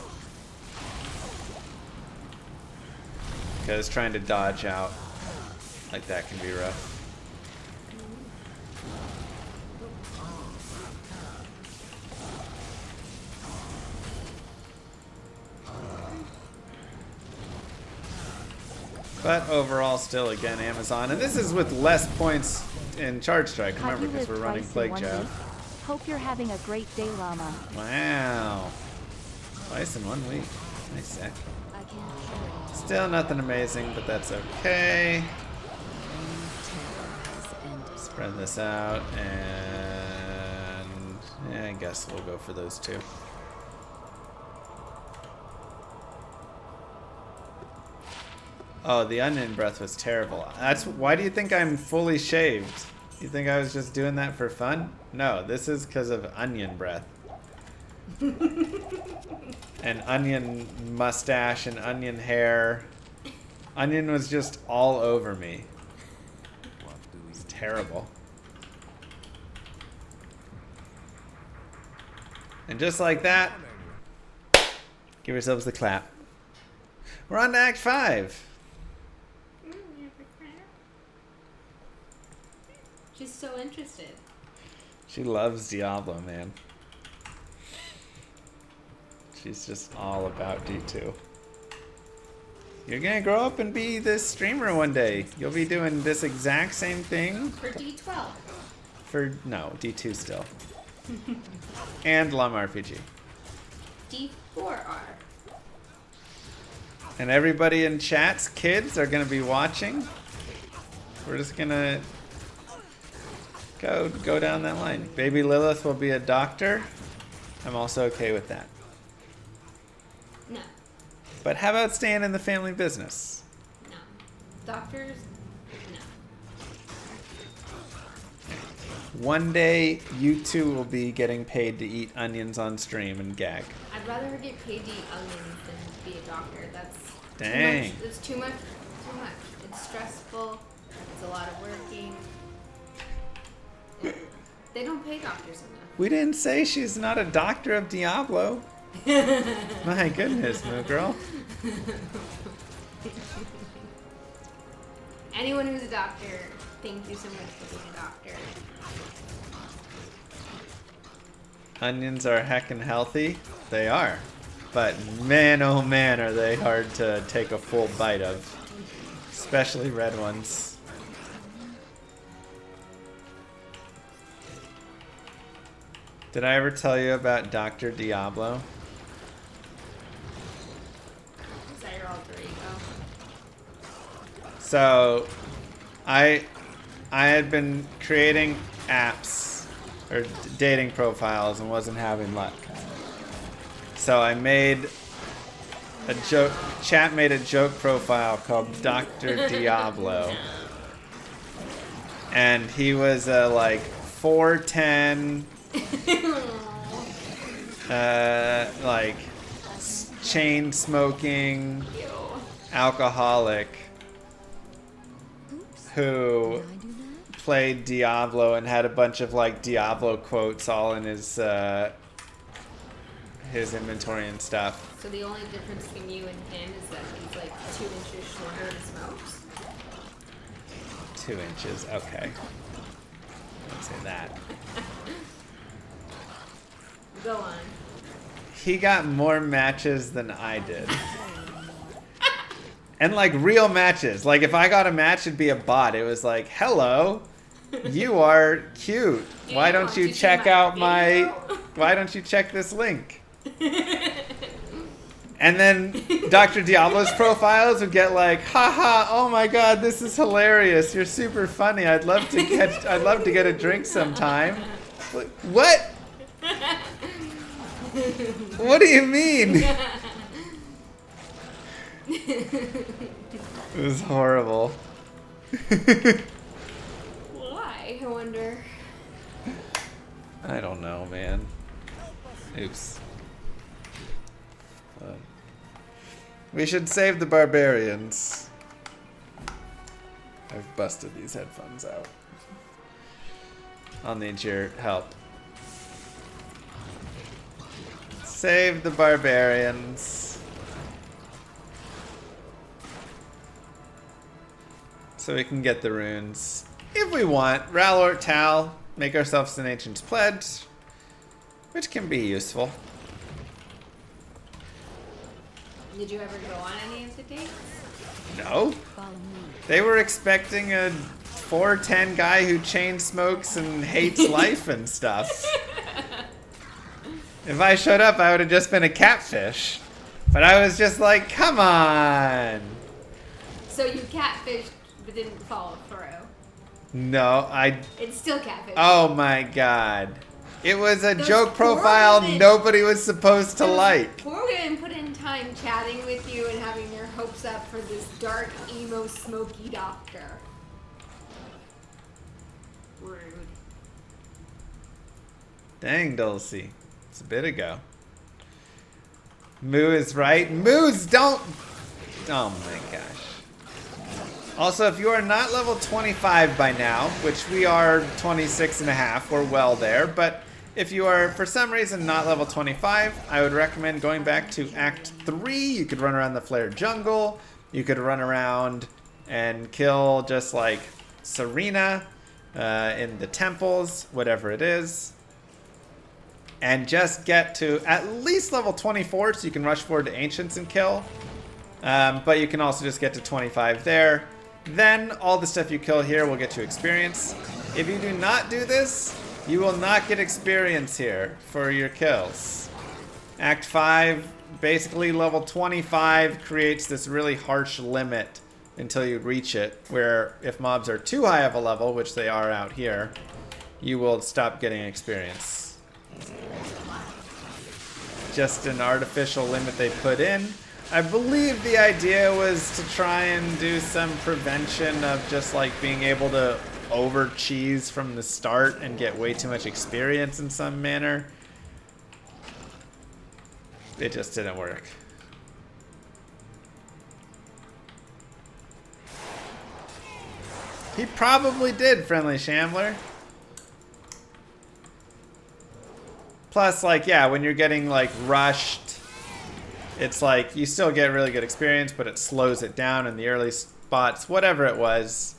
Because trying to dodge out like that can be rough. But overall, still, again, Amazon. And this is with less points in Charge Strike, Caught remember, you because live we're running twice in Plague one Jav. week. Hope you're having a great day, Llama. Wow. Twice in 1 week. Nice sack. I Still nothing amazing, but that's okay. Spread this out, and yeah, I guess we'll go for those two. Oh, the onion breath was terrible. That's why do you think I'm fully shaved? You think I was just doing that for fun? No, this is because of onion breath. And onion mustache and onion hair. Onion was just all over me. It's terrible. And just like that, give yourselves the clap. We're on to Act 5. She's so interested. She loves Diablo, man. She's just all about D2. You're gonna grow up and be this streamer one day. You'll be doing this exact same thing. For D12. No, D2 still. And Lum RPG. D4R. And everybody in chat's kids are gonna be watching. We're just gonna go down that line. Baby Lilith will be a doctor. I'm also okay with that. No. But how about staying in the family business? No. Doctors? No. One day, you two will be getting paid to eat onions on stream and gag. I'd rather her get paid to eat onions than be a doctor. That's Dang. Too much. It's too much. Too much. It's stressful. It's a lot of working. They don't pay doctors enough. We didn't say she's not a doctor of Diablo. My goodness, Moo Girl. Anyone who's a doctor, thank you so much for being a doctor. Onions are heckin' healthy. They are. But man, oh man, are they hard to take a full bite of. Especially red ones. Did I ever tell you about Dr. Diablo? Is that your alter ego? So, I had been creating apps or dating profiles and wasn't having luck. So I made a joke. Chat made a joke profile called Dr. Diablo, and he was a like 4'10", like chain smoking alcoholic who played Diablo and had a bunch of like Diablo quotes all in his inventory and stuff. So the only difference between you and him is that he's like 2 inches shorter and smokes? 2 inches, okay. Don't say that. Go on. He got more matches than I did. And like real matches. Like if I got a match, it'd be a bot. It was like, hello, you are cute. Why don't you check out my... Why don't you check this link? And then Dr. Diablo's profiles would get like, haha, oh my god, this is hilarious. You're super funny. I'd love to get a drink sometime. What? What do you mean? It was horrible. Why, I wonder? I don't know, man. Oops. We should save the barbarians. I've busted these headphones out. I'll need your help. Save the barbarians. So we can get the runes. If we want. Ral or Tal. Make ourselves an Ancient's Pledge. Which can be useful. Did you ever go on any of the dates? No. They were expecting a 4'10" guy who chain smokes and hates life and stuff. If I showed up, I would have just been a catfish. But I was just like, come on. So you catfished but didn't follow through. No, It's still catfish. oh my god. It was a Those joke poor profile women. nobody was supposed to Those like. Poor women put in time chatting with you and having their hopes up for this dark, emo, smoky doctor. Rude. Dang, Dulcie. It's a bit ago. Moo is right. Moos don't... Oh my gosh. Also, if you are not level 25 by now, which we are 26 and a half, we're well there, but if you are, for some reason, not level 25, I would recommend going back to Act 3. You could run around the Flared Jungle. You could run around and kill just like Serena in the temples, whatever it is. And just get to at least level 24 so you can rush forward to Ancients and kill. But you can also just get to 25 there. Then all the stuff you kill here will get you experience. If you do not do this, you will not get experience here for your kills. Act 5, basically level 25 creates this really harsh limit until you reach it, where if mobs are too high of a level, which they are out here, you will stop getting experience. Just an artificial limit they put in. I believe the idea was to try and do some prevention of just like being able to over cheese from the start and get way too much experience in some manner. It just didn't work. He probably did, Friendly Shambler. Plus, like, yeah, when you're getting like rushed, it's like you still get really good experience, but it slows it down in the early spots, whatever it was.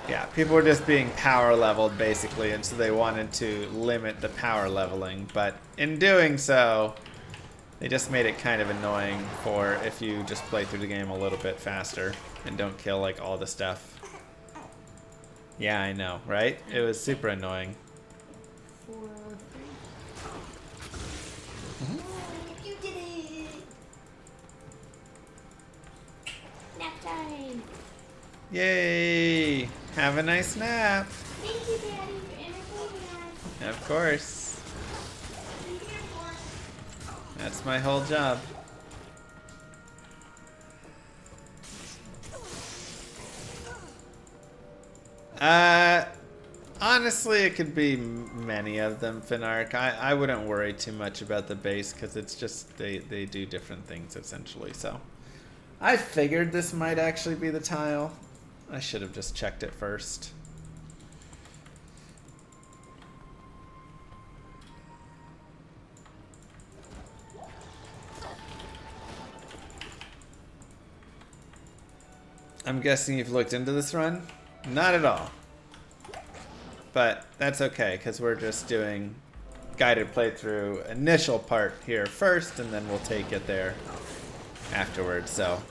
Yeah, people were just being power leveled basically, and so they wanted to limit the power leveling, but in doing so, they just made it kind of annoying for if you just play through the game a little bit faster and don't kill like all the stuff. Yeah, I know, right? It was super annoying. 4, 3. You did it! Nap time! Yay! Have a nice nap. Thank you, Daddy, for entertaining us. Of course. What are you here for? That's my whole job. Honestly, it could be many of them, Finark. I wouldn't worry too much about the base because it's just they do different things essentially. So I figured this might actually be the tile. I should have just checked it first. I'm guessing you've looked into this run? Not at all. But that's okay, because we're just doing guided playthrough initial part here first, and then we'll take it there afterwards, so.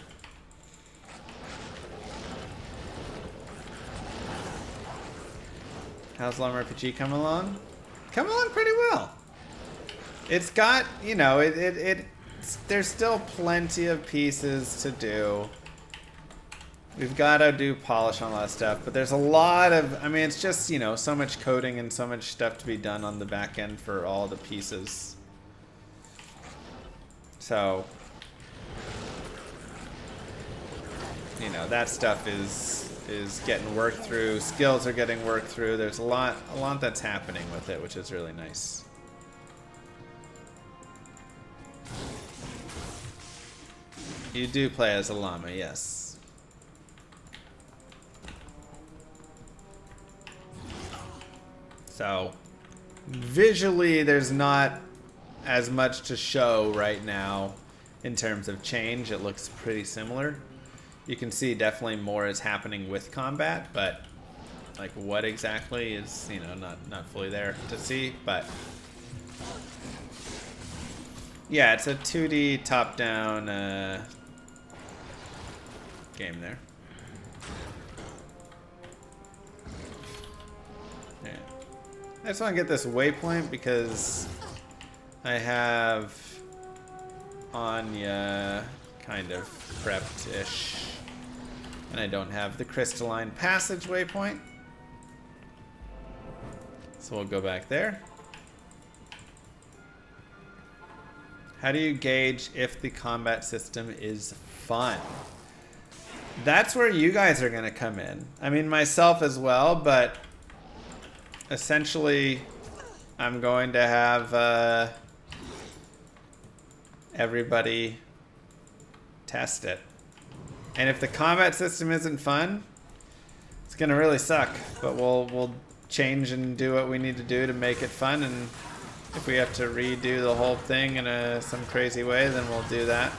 How's Lum RPG coming along? Coming along pretty well. It's got, you know, there's still plenty of pieces to do. We've got to do polish on a lot of stuff, but there's a lot of, I mean, it's just, you know, so much coding and so much stuff to be done on the back end for all the pieces. So, you know, that stuff is getting worked through. Skills are getting worked through. There's a lot that's happening with it, which is really nice. You do play as a llama, yes. So, visually, there's not as much to show right now in terms of change. It looks pretty similar. You can see definitely more is happening with combat, but like what exactly is, you know, not fully there to see, but yeah, it's a 2D top-down game there. Yeah. I just want to get this waypoint because I have Anya kind of prepped-ish. And I don't have the crystalline passage waypoint. So we'll go back there. How do you gauge if the combat system is fun? That's where you guys are going to come in. I mean, myself as well, but essentially I'm going to have everybody test it. And if the combat system isn't fun, it's going to really suck. But we'll change and do what we need to do to make it fun, and if we have to redo the whole thing in some crazy way, then we'll do that.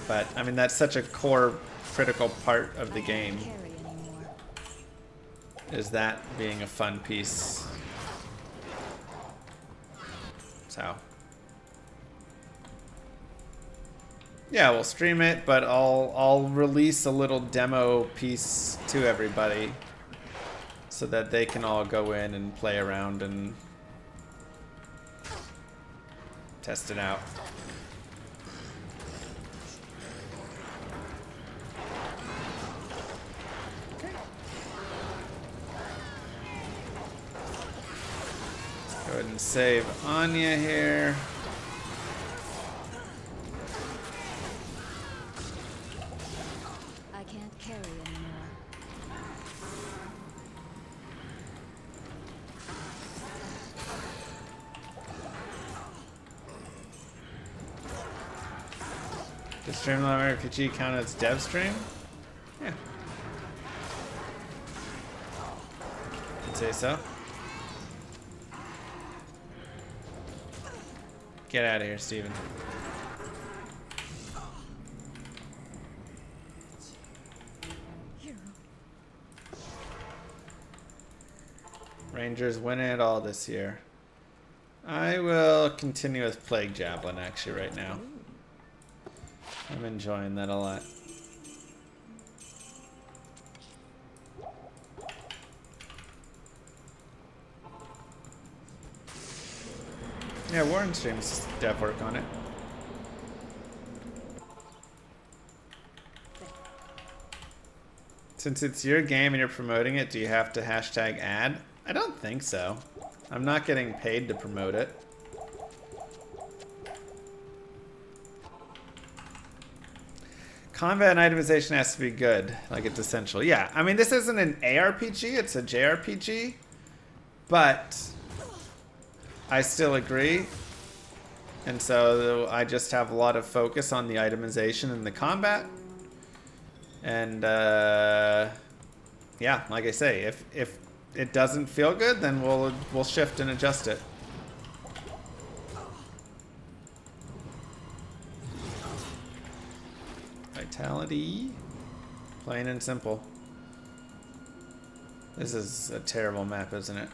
But, I mean, that's such a core, critical part of the game, Carry anymore. is that being a fun piece. So. Yeah, we'll stream it, but I'll release a little demo piece to everybody so that they can all go in and play around and test it out. Go ahead and save Anya here. I can't carry anymore. Does Streamline RPG count as dev stream? Yeah. I'd say so. Get out of here, Steven. Rangers winning it all this year. I will continue with Plague Javelin actually right now. I'm enjoying that a lot. Yeah, Warren streams dev work on it. Since it's your game and you're promoting it, do you have to hashtag ad? I don't think so. I'm not getting paid to promote it. Combat and itemization has to be good, like it's essential. Yeah, I mean, this isn't an ARPG, it's a JRPG, but I still agree. And so I just have a lot of focus on the itemization and the combat. And yeah, like I say, if it doesn't feel good, then we'll shift and adjust it. Vitality, plain and simple. This is a terrible map, isn't it?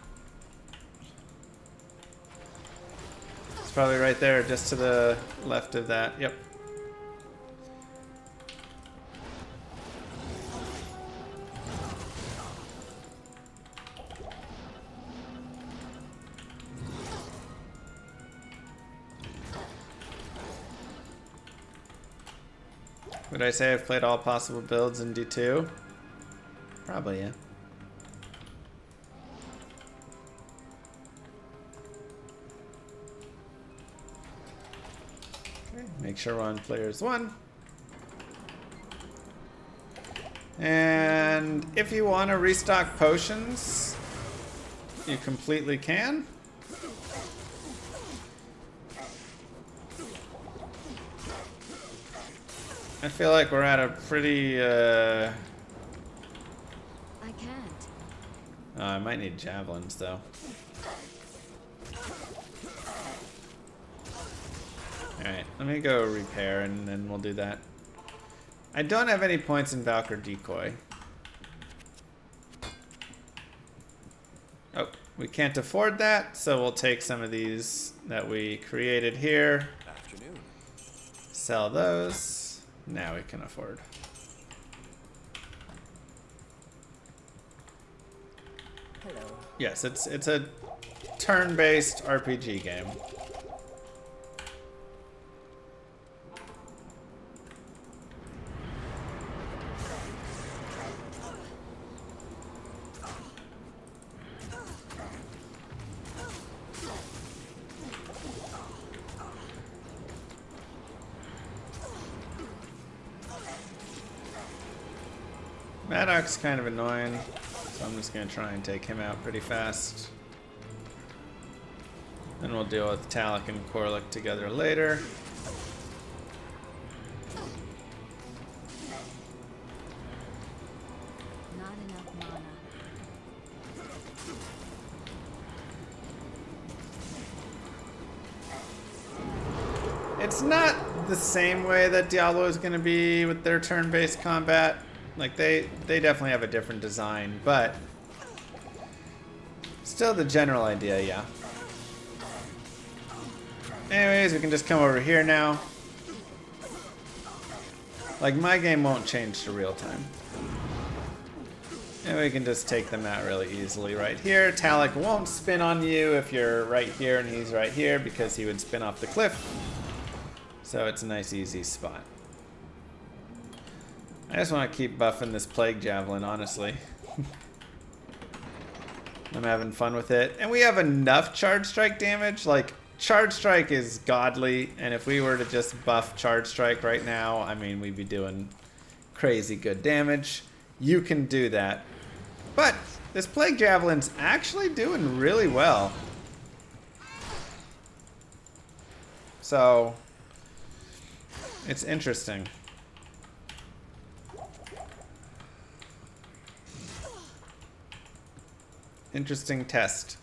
It's probably right there, just to the left of that. Yep. Would I say I've played all possible builds in D2? Probably, yeah. Okay, make sure we're on players 1. And if you want to restock potions, you completely can. I feel like we're at a pretty, I can't. I might need javelins, though. Alright, let me go repair, and then we'll do that. I don't have any points in Valkyr Decoy. Oh, we can't afford that, so we'll take some of these that we created here. Afternoon. Sell those. Now we can afford. Yes, it's a turn-based RPG game. Maddox's kind of annoying, so I'm just going to try and take him out pretty fast. Then we'll deal with Talik and Korlik together later. Not enough mana. It's not the same way that Diablo is going to be with their turn-based combat. Like, they definitely have a different design, but still the general idea, yeah. Anyways, we can just come over here now. Like, my game won't change to real time. And we can just take them out really easily right here. Talik won't spin on you if you're right here and he's right here, because he would spin off the cliff. So it's a nice, easy spot. I just want to keep buffing this Plague Javelin, honestly. I'm having fun with it. And we have enough Charge Strike damage. Like, Charge Strike is godly, and if we were to just buff Charge Strike right now, I mean, we'd be doing crazy good damage. You can do that. But this Plague Javelin's actually doing really well. So, it's interesting. Interesting test.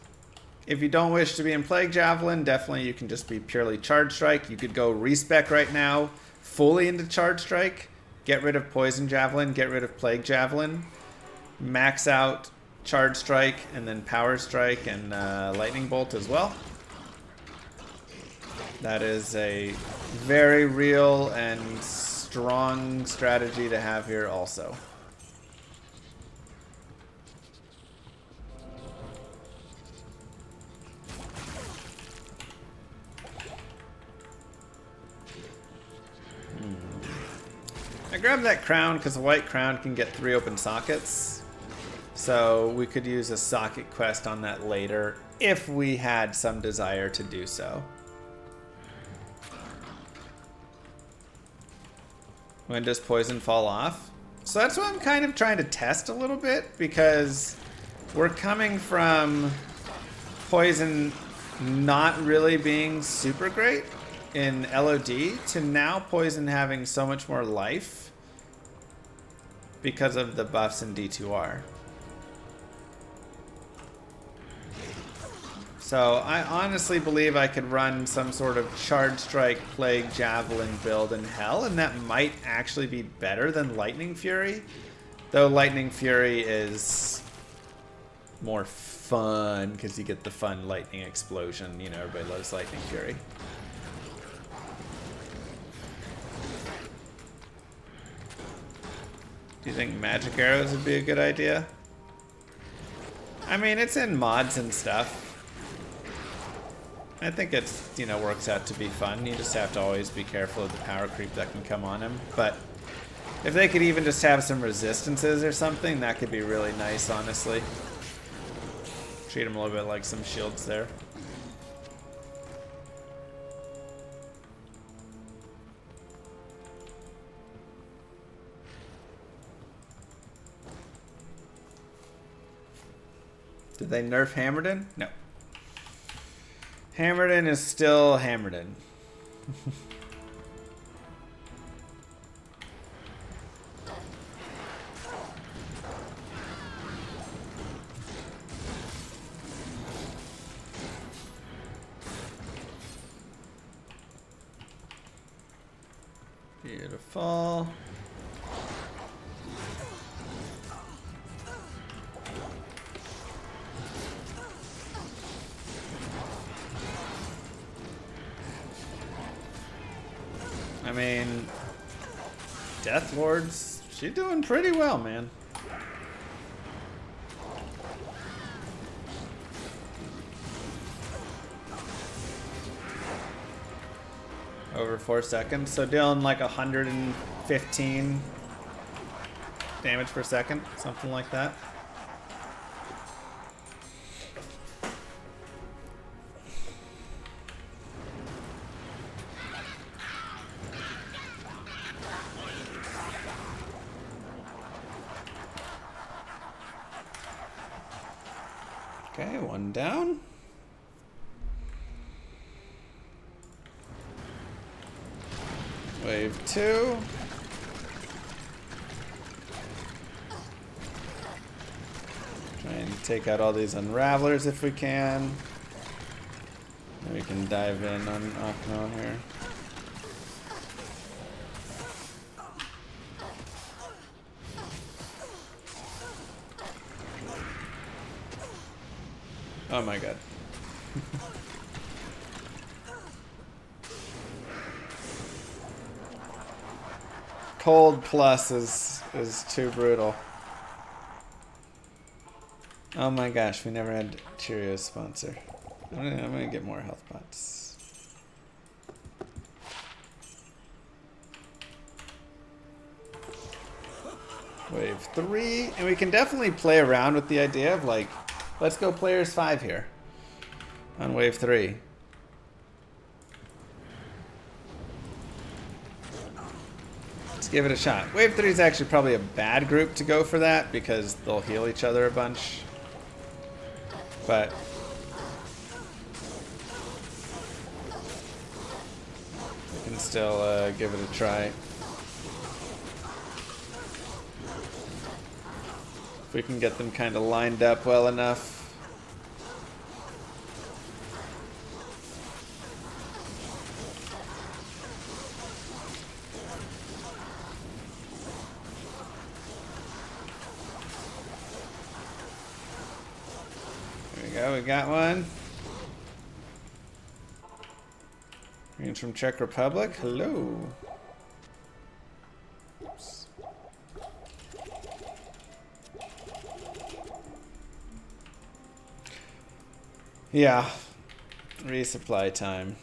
If you don't wish to be in Plague Javelin, definitely you can just be purely Charge Strike. You could go respec right now, fully into Charge Strike, get rid of Poison Javelin, get rid of Plague Javelin, max out Charge Strike, and then Power Strike and Lightning Bolt as well. That is a very real and strong strategy to have here also. I grabbed that crown because the white crown can get 3 open sockets. So we could use a socket quest on that later if we had some desire to do so. When does poison fall off? So that's what I'm kind of trying to test a little bit, because we're coming from poison not really being super great in LOD to now poison having so much more life because of the buffs in D2R. So I honestly believe I could run some sort of Charge Strike, Plague, Javelin build in Hell, and that might actually be better than Lightning Fury. Though Lightning Fury is more fun because you get the fun lightning explosion. You know, everybody loves Lightning Fury. Do you think magic arrows would be a good idea? I mean, it's in mods and stuff. I think it's, you know, works out to be fun. You just have to always be careful of the power creep that can come on him. But if they could even just have some resistances or something, that could be really nice, honestly. Treat him a little bit like some shields there. Did they nerf Hammerden? No. Hammerden is still Hammerden. Beautiful. I mean, Death Lord's, she's doing pretty well, man. over 4 seconds. So dealing like 115 damage per second, something like that. Okay, one down. Wave 2. Try and take out all these unravelers if we can. Then we can dive in on Aknon here. Oh my god. Cold plus is too brutal. Oh my gosh, we never had Cheerios sponsor. I'm gonna get more health pots. Wave 3, and we can definitely play around with the idea of like, let's go players 5 here on wave 3. Let's give it a shot. Wave 3 is actually probably a bad group to go for that because they'll heal each other a bunch. But we can still give it a try. If we can get them kind of lined up well enough. We got one. Greetings from Czech Republic. Hello. Oops. Yeah. Resupply time.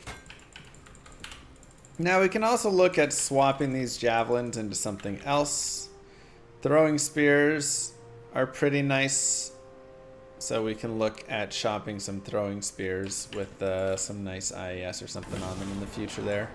Now we can also look at swapping these javelins into something else. Throwing spears are pretty nice. So we can look at shopping some throwing spears with some nice IES or something on them in the future there.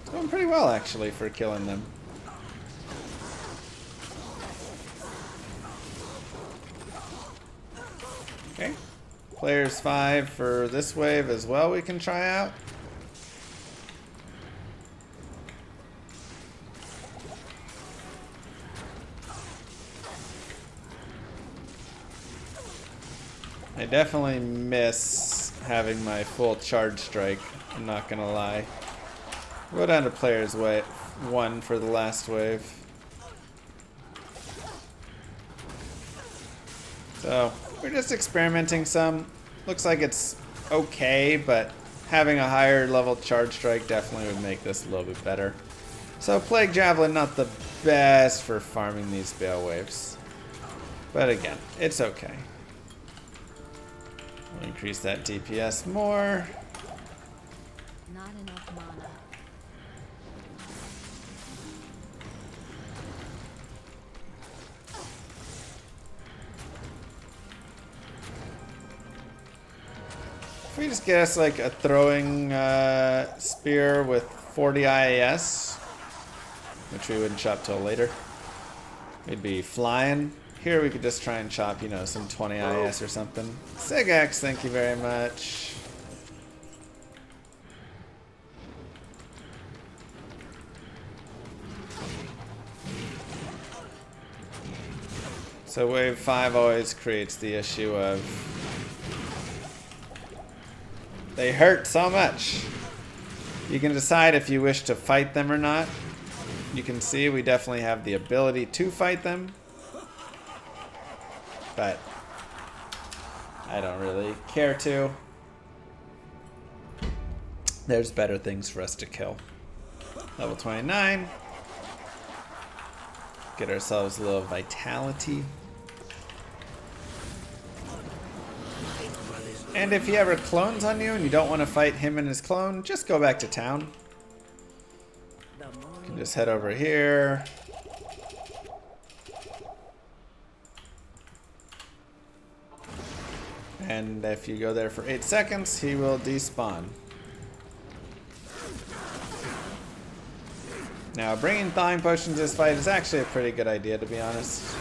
It's going pretty well actually for killing them. Okay, players 5 for this wave as well we can try out. I definitely miss having my full charge strike, I'm not gonna lie. Go down to players 1 for the last wave. So we're just experimenting some. Looks like it's okay, but having a higher level charge strike definitely would make this a little bit better. So Plague Javelin, not the best for farming these Bale Waves. But again, it's okay. We'll increase that DPS more. Not enough mana. If we just get us like a throwing spear with 40 IAS, which we wouldn't chop till later, we'd be flying. Here we could just try and chop, you know, some 20 IAS or something. Sigax, thank you very much. So wave 5 always creates the issue of they hurt so much. You can decide if you wish to fight them or not. You can see we definitely have the ability to fight them. But I don't really care to. There's better things for us to kill. Level 29. Get ourselves a little vitality. And if he ever clones on you and you don't want to fight him and his clone, just go back to town. You can just head over here. And if you go there for 8 seconds, he will despawn. Now, bringing thawing potions this fight is actually a pretty good idea, to be honest.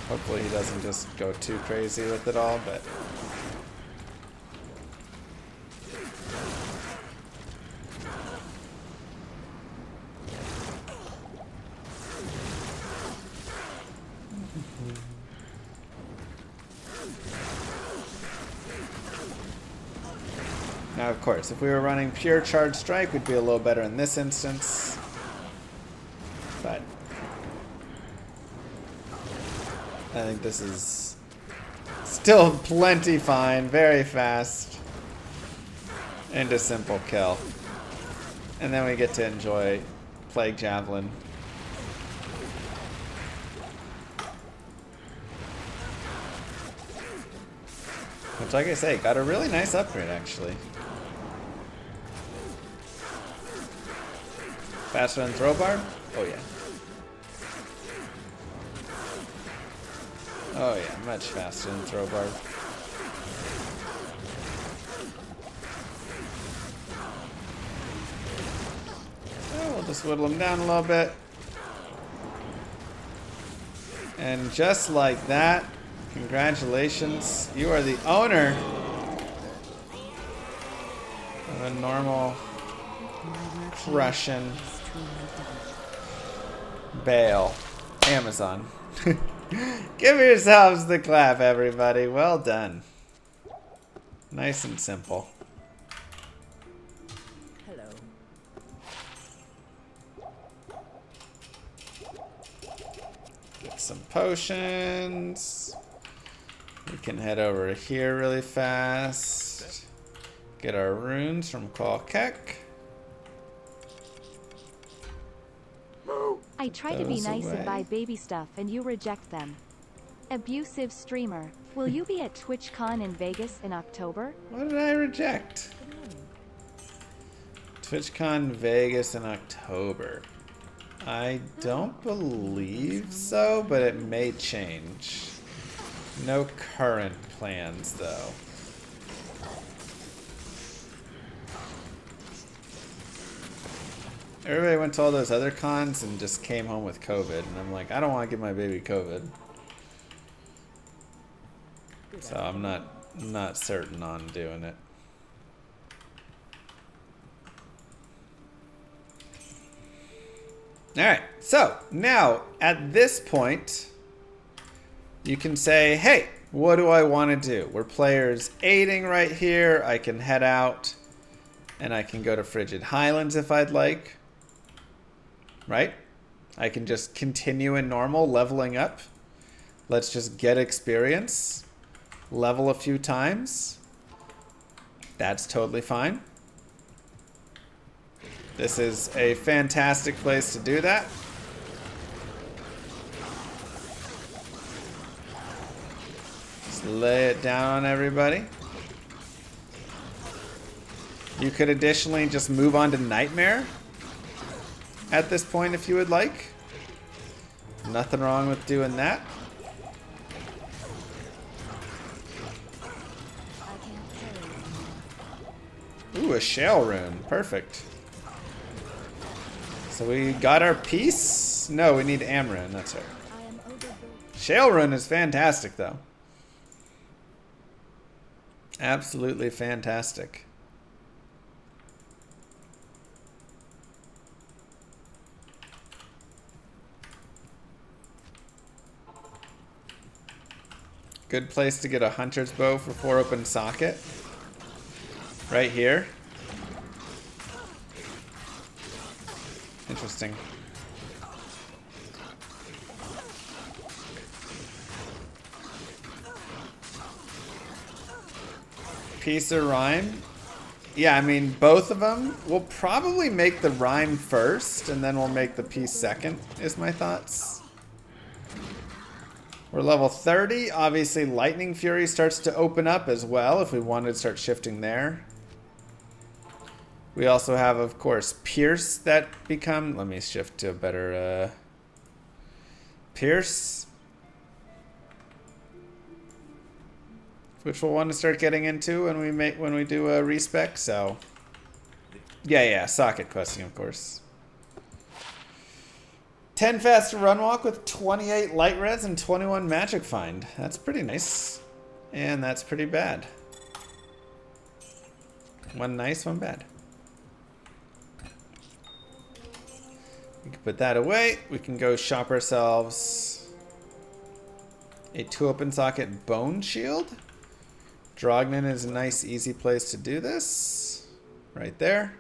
Hopefully he doesn't just go too crazy with it all, but... Now, of course, if we were running pure charge strike, we'd be a little better in this instance. But I think this is still plenty fine, very fast, and a simple kill. And then we get to enjoy Plague Javelin. Which, like I say, got a really nice upgrade, actually. Faster than throw bar? Oh yeah. Oh yeah, much faster than throw bar. Oh, we'll just whittle him down a little bit. And just like that, congratulations, you are the owner of a normal Russian bale. Amazon. Give yourselves the clap, everybody. Well done. Nice and simple. Hello. Get some potions. We can head over here really fast. Get our runes from Qualkek. I try to be Those nice away. and buy baby stuff and you reject them. Abusive streamer. Will you be at TwitchCon in Vegas in October? What did I reject? TwitchCon Vegas in October. I don't believe so, but it may change. No current plans, though. Everybody went to all those other cons and just came home with COVID, and I'm like, I don't want to give my baby COVID. So I'm not certain on doing it. Alright, so now at this point, you can say, hey, what do I want to do? We're players aiding right here. I can head out and I can go to Frigid Highlands if I'd like. Right? I can just continue in normal, leveling up. Let's just get experience. Level a few times. That's totally fine. This is a fantastic place to do that. Just lay it down on everybody. You could additionally just move on to Nightmare at this point if you would like. Nothing wrong with doing that. Ooh, a shale rune. Perfect. So we got our piece? No, we need Amrun. That's right. Shale rune is fantastic, though. Absolutely fantastic. Good place to get a hunter's bow for 4 open socket. Right here. Interesting. Peace or Rhyme? Yeah, I mean, both of them. We'll probably make the Rhyme first, and then we'll make the Peace second, is my thoughts. We're level 30. Obviously, Lightning Fury starts to open up as well if we wanted to start shifting there. We also have, of course, Pierce that become... Let me shift to a better... Pierce. Which we'll want to start getting into when we do a respec, so... Yeah, socket questing, of course. 10 faster run walk with 28 light res and 21 magic find. That's pretty nice. And that's pretty bad. One nice, one bad. We can put that away. We can go shop ourselves a 2-open socket bone shield. Drognin is a nice, easy place to do this. Right there.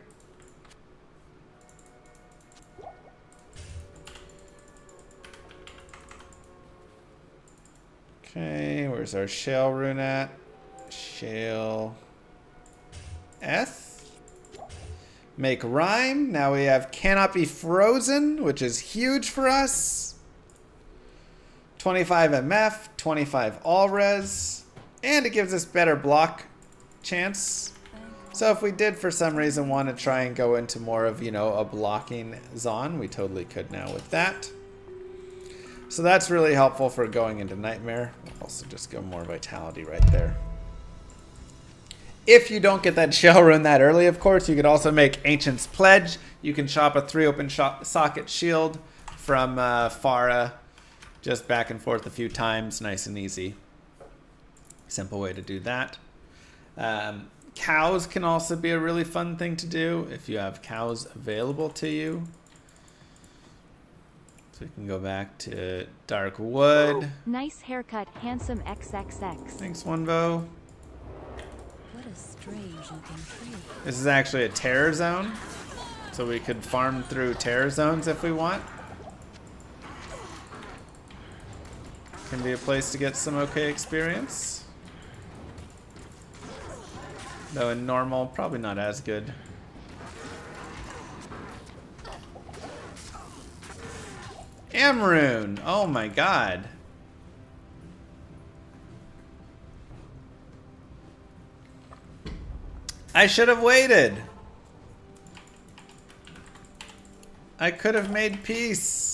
Okay, where's our shale rune at? Shale S. Make rhyme. Now we have cannot be frozen, which is huge for us. 25 MF, 25 all res, and it gives us better block chance. So if we did for some reason want to try and go into more of, you know, a blocking zone, we totally could now with that. So that's really helpful for going into Nightmare. We'll also just go more Vitality right there. If you don't get that shell rune that early, of course, you could also make Ancient's Pledge. You can chop a 3-open socket shield from Farah. Just back and forth a few times. Nice and easy. Simple way to do that. Cows can also be a really fun thing to do if you have cows available to you. So we can go back to Dark Wood. Nice haircut, handsome XXX. Thanks, Onevo. What a strange looking tree. This is actually a terror zone, so we could farm through terror zones if we want. Can be a place to get some okay experience. Though in normal, probably not as good. Amrune! Oh my god. I should have waited. I could have made peace.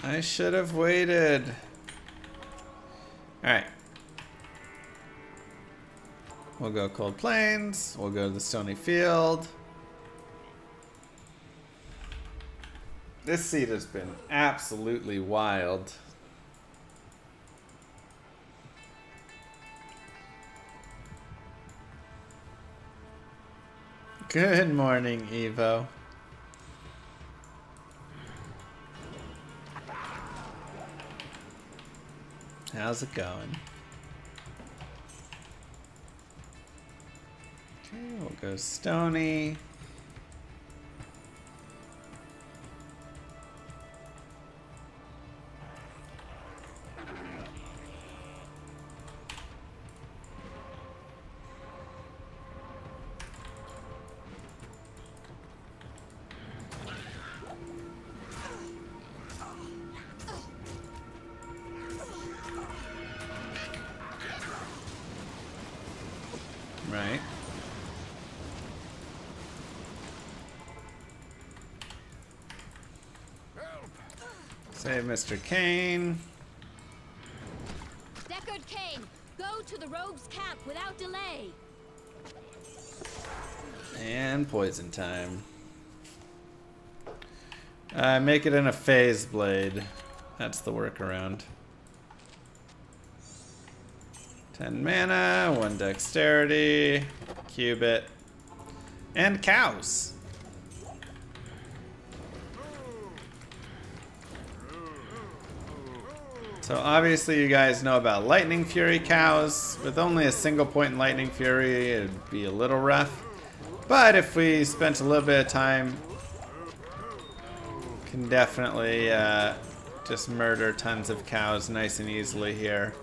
I should have waited. Alright. We'll go Cold Plains. We'll go to the Stony Field. This seed has been absolutely wild. Good morning, Evo. How's it going? Okay, we'll go Stony. Right. Save Mr. Kane. Deckard Kane, go to the rogues' camp without delay. And poison time. Make it in a phase blade. That's the workaround. 10 mana, 1 dexterity, cubit, and cows. So obviously you guys know about Lightning Fury cows. With only a single point in Lightning Fury, it'd be a little rough. But if we spent a little bit of time, can definitely just murder tons of cows nice and easily here.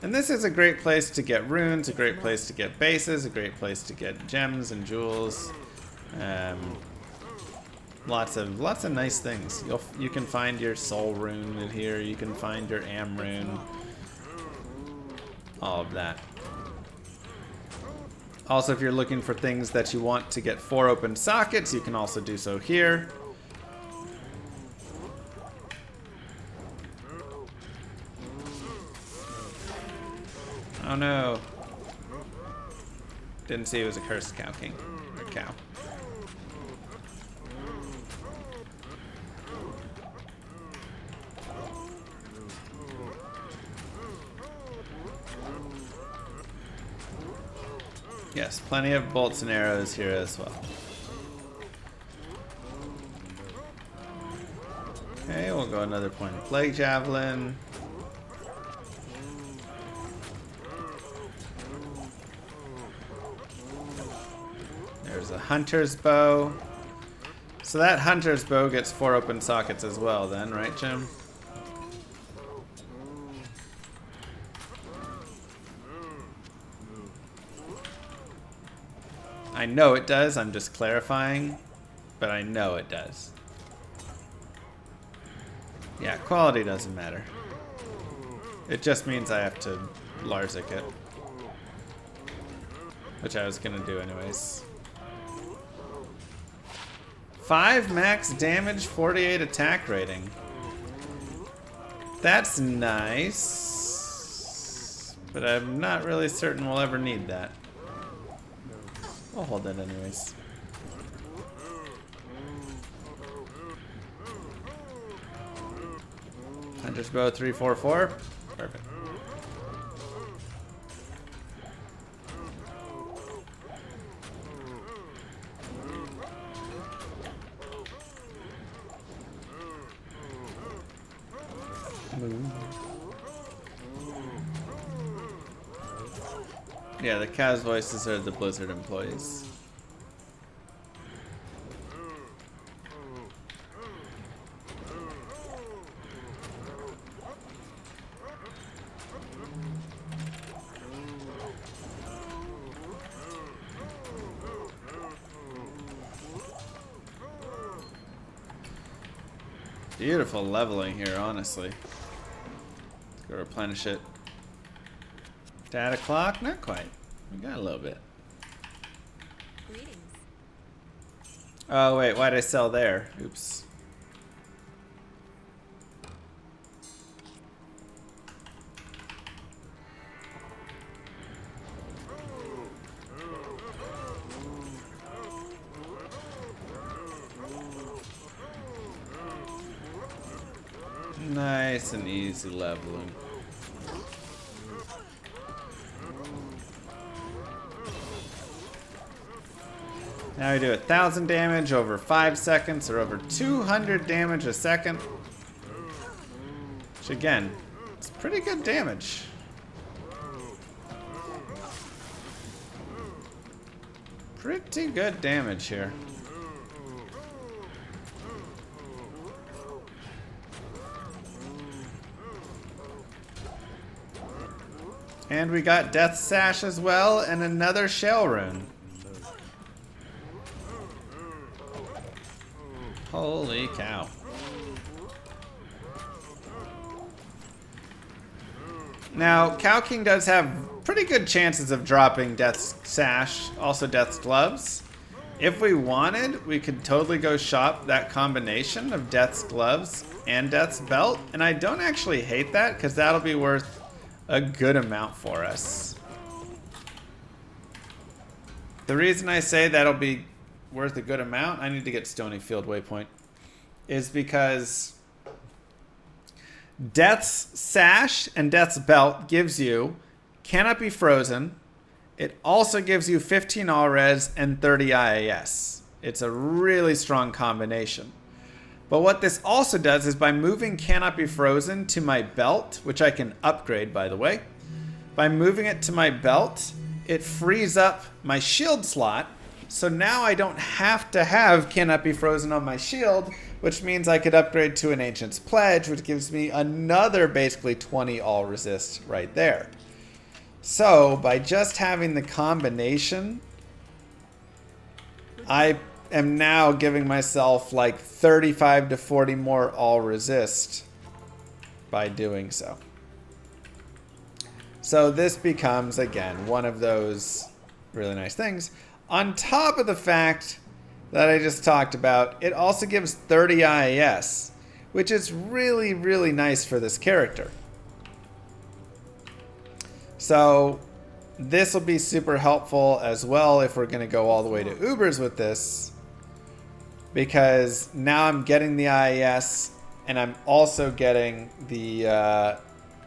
And this is a great place to get runes, a great place to get bases, a great place to get gems and jewels. Lots of nice things. You can find your soul rune in here. You can find your am rune. All of that. Also, if you're looking for things that you want to get 4 open sockets, you can also do so here. Oh no. Didn't see it was a cursed cow king. Or cow. Yes, plenty of bolts and arrows here as well. Okay, we'll go another point of plague javelin. There's a hunter's bow. So that hunter's bow gets 4 open sockets as well then, right, Jim? I know it does, I'm just clarifying, but I know it does. Yeah, quality doesn't matter. It just means I have to Larzik it. Which I was gonna do anyways. 5 max damage, 48 attack rating. That's nice. But I'm not really certain we'll ever need that. I'll hold that anyways. Hunter's bow 344. Perfect. Yeah, the cow's voices are the Blizzard employees. Beautiful leveling here, honestly. Let's go replenish it. Data clock? Not quite. We got a little bit. Greetings. Oh wait, why'd I sell there? Oops. Nice and easy leveling. Now we do 1,000 damage over 5 seconds, or over 200 damage a second. Which again, it's pretty good damage. Pretty good damage here. And we got Death Sash as well, and another Shell Rune. Holy cow. Now, Cow King does have pretty good chances of dropping Death's Sash, also Death's Gloves. If we wanted, we could totally go shop that combination of Death's Gloves and Death's Belt, and I don't actually hate that, because that'll be worth a good amount for us. The reason I say that'll be worth a good amount, I need to get Stonyfield waypoint, is because Death's Sash and Death's Belt gives you Cannot Be Frozen. It also gives you 15 all-res and 30 IAS. It's a really strong combination. But what this also does is by moving Cannot Be Frozen to my belt, which I can upgrade, by the way, by moving it to my belt, it frees up my shield slot. So now I don't have to have Cannot Be Frozen on my shield, which means I could upgrade to an Ancient's Pledge, which gives me another basically 20 all resist right there. So by just having the combination, I am now giving myself like 35 to 40 more all resist by doing so. So this becomes, again, one of those really nice things. On top of the fact that I just talked about, it also gives 30 IAS, which is really, really nice for this character. So this will be super helpful as well if we're going to go all the way to UBERS with this, because now I'm getting the IAS and I'm also getting the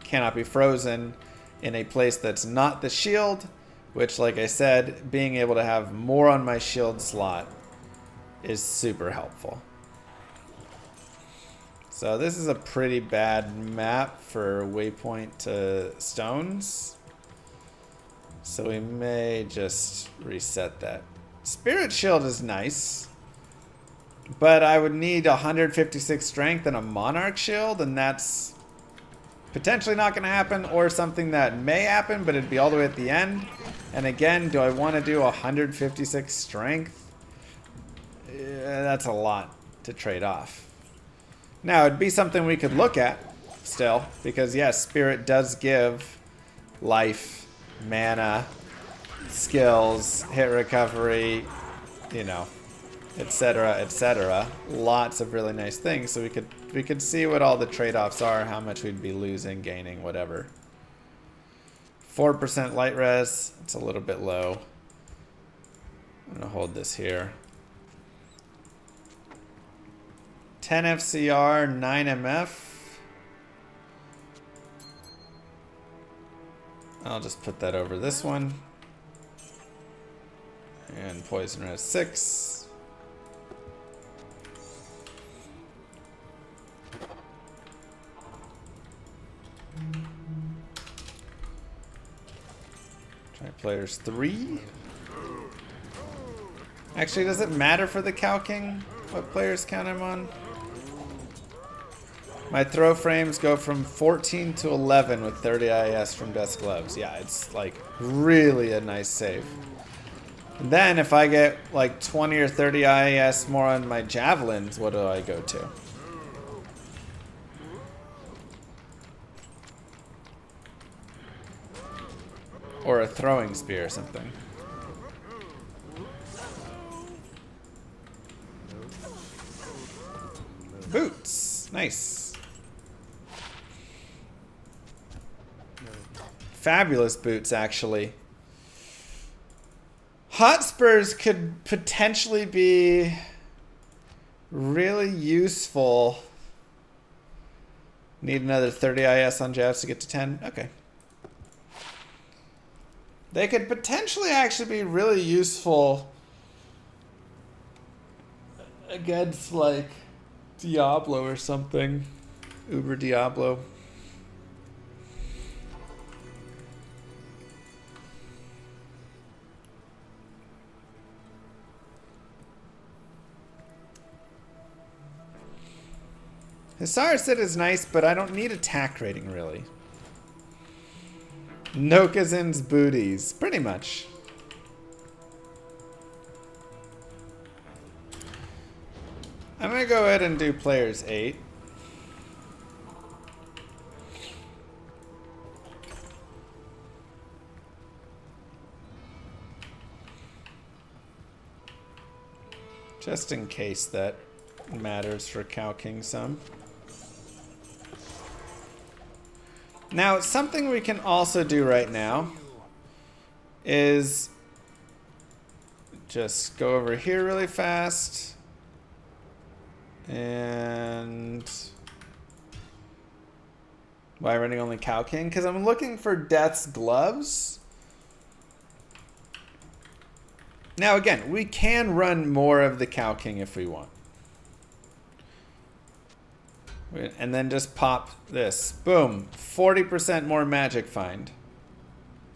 cannot be frozen in a place that's not the shield, which, like I said, being able to have more on my shield slot is super helpful. So this is a pretty bad map for waypoint to stones. So we may just reset that. Spirit shield is nice, but I would need 156 strength and a monarch shield, and that's potentially not going to happen, or something that may happen, but it'd be all the way at the end. And again, do I want to do 156 strength? That's a lot to trade off. Now, it'd be something we could look at still, because yes, Spirit does give life, mana, skills, hit recovery, you know, etc., etc. Lots of really nice things. So we could see what all the trade-offs are, how much we'd be losing, gaining, whatever. 4% light res, it's a little bit low. I'm gonna hold this here. 10 FCR, 9 MF. I'll just put that over this one. And poison res 6. Try players 3. Actually, does it matter for the calking what players count I'm on? My throw frames go from 14 to 11 with 30 IAS from Death's Gloves. Yeah, it's like really a nice save. And then if I get like 20 or 30 IAS more on my Javelins, what do I go to? Or a throwing spear or something. Boots. Nice. Fabulous boots, actually. Hotspurs could potentially be really useful. Need another 30 IS on Javs to get to 10? Okay. They could potentially actually be really useful against, like, Diablo or something. Uber Diablo. Hussar Sit is nice, but I don't need attack rating, really. Nokazin's booties. Pretty much. I'm going to go ahead and do players 8. Just in case that matters for calking some. Now, something we can also do right now is just go over here really fast. And why running only calking? Because I'm looking for Death's Gloves. Now, again, we can run more of the calking if we want. And then just pop this. Boom. 40% more magic find.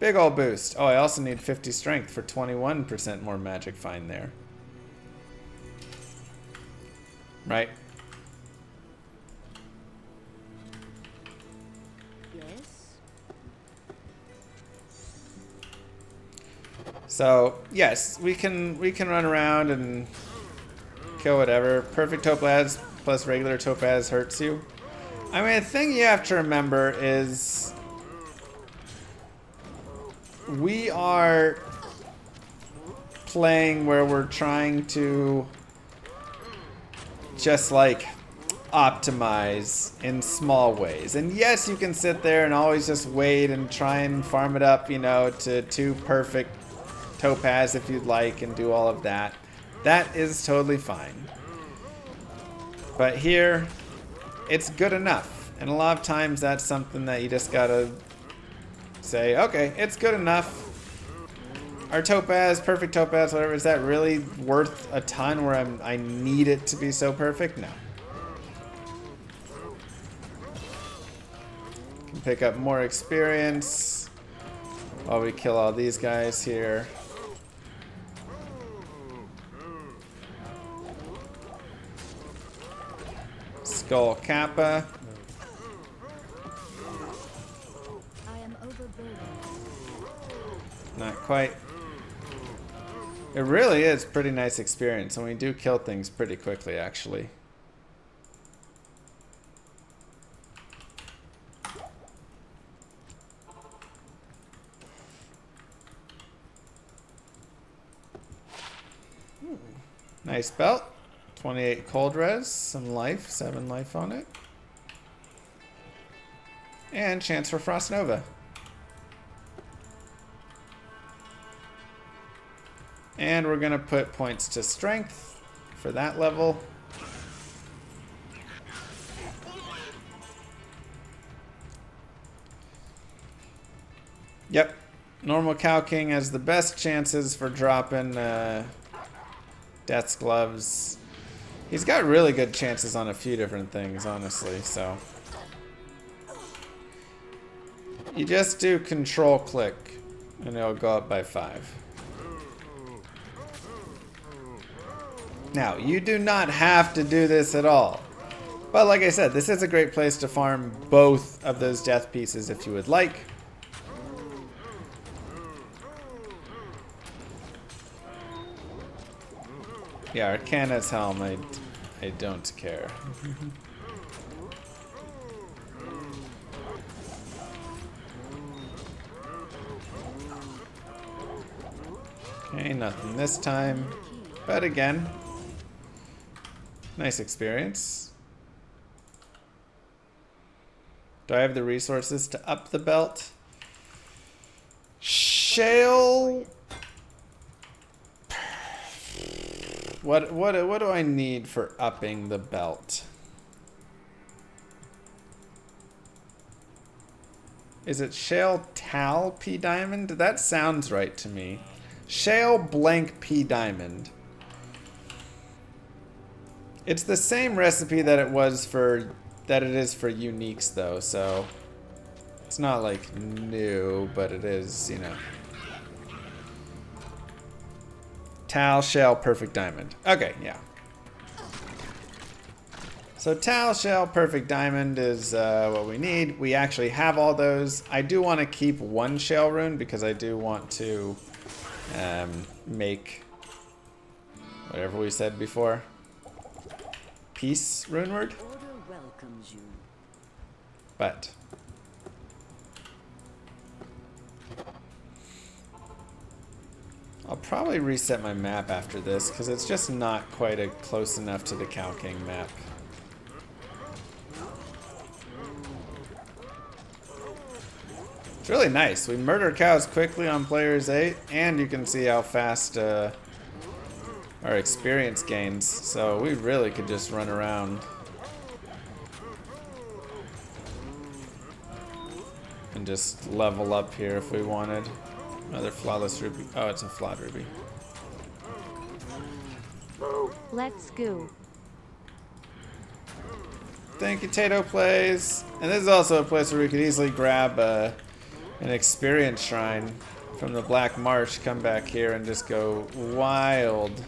Big ol' boost. Oh, I also need 50 strength for 21% more magic find there. Right? this. So yes, we can run around and kill whatever. Perfect topaz plus regular topaz hurts you. I mean, the thing you have to remember is we are playing where we're trying to just like optimize in small ways. And yes, you can sit there and always just wait and try and farm it up, you know, to 2 perfect topaz if you'd like and do all of that. That is totally fine. But here, it's good enough. And a lot of times that's something that you just gotta say, okay, it's good enough. Our topaz, perfect topaz, whatever, is that really worth a ton where I need it to be so perfect? No. Can pick up more experience while we kill all these guys here. Skull Kappa. I am overburdened. Not quite. It really is pretty nice experience, and we do kill things pretty quickly, actually. Nice belt. 28 cold res, some life, 7 life on it. And chance for Frost Nova. And we're gonna put points to strength for that level. Yep, normal Cow King has the best chances for dropping Death's Gloves. He's got really good chances on a few different things, honestly, so. You just do control click and it'll go up by 5. Now, you do not have to do this at all. But like I said, this is a great place to farm both of those death pieces if you would like. Yeah, Arcana's helm, I don't care. Okay, nothing this time. But again, nice experience. Do I have the resources to up the belt? Shale. What do I need for upping the belt? Is it Shale Tal P Diamond? That sounds right to me. Shale blank P Diamond. It's the same recipe that it is for uniques though, so it's not like new, but it is, you know. Tal, Shale, Perfect Diamond. Okay, yeah. So Tal, Shale, Perfect Diamond is what we need. We actually have all those. I do want to keep 1 Shale rune because I do want to make whatever we said before. Peace rune word. Order welcomes you. But I'll probably reset my map after this because it's just not quite close enough to the Cow King map. It's really nice. We murder cows quickly on players 8, and you can see how fast our experience gains. So we really could just run around and just level up here if we wanted. Another flawless ruby. Oh, it's a flawed ruby. Let's go. Thank you, Tato Plays. And this is also a place where we could easily grab an experience shrine from the Black Marsh, come back here and just go wild.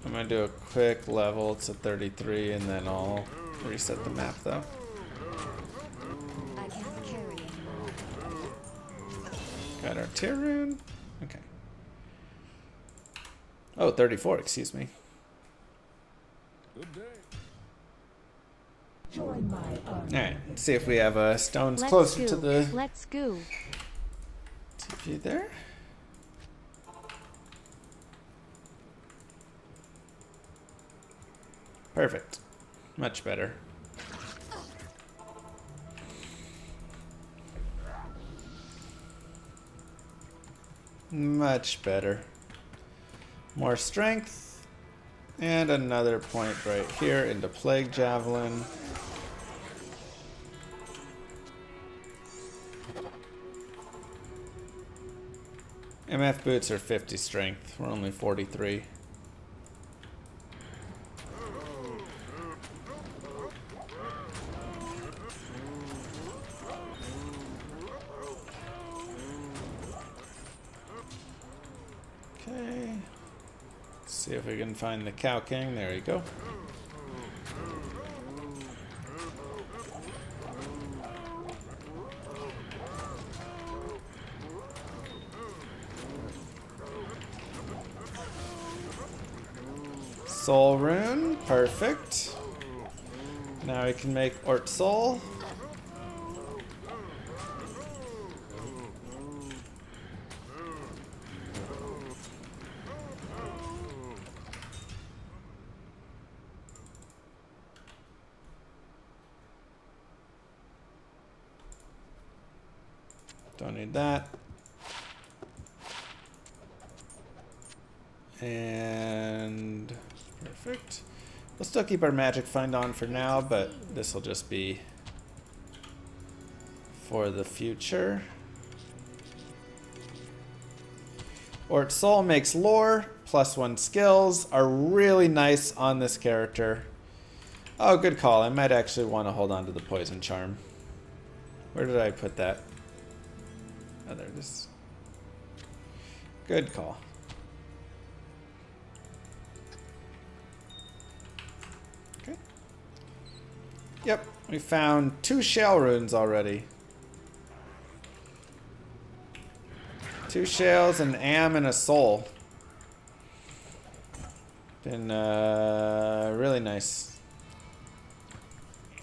I'm gonna do a quick level to 33 and then I'll reset the map though. I can't carry anymore. Got our tier rune. Okay. Oh, 34, excuse me. Good day. Alright, let's see if we have stones Let's closer go. to the Let's go. TP there. Perfect. Much better. Much better. More strength. And another point right here into Plague Javelin. MF boots are 50 strength. We're only 43. Okay. Let's see if we can find the Cow King. There you go. Soul rune, perfect. Now we can make Ort Soul. Don't need that. And perfect. We'll still keep our magic find on for now, but this will just be for the future. Ort Soul makes lore, +1 skills, are really nice on this character. Oh, good call. I might actually want to hold on to the poison charm. Where did I put that? Oh, there it is. Good call. Okay. Yep, we found 2 shell runes already. 2 shells, an am, and a soul. Been really nice.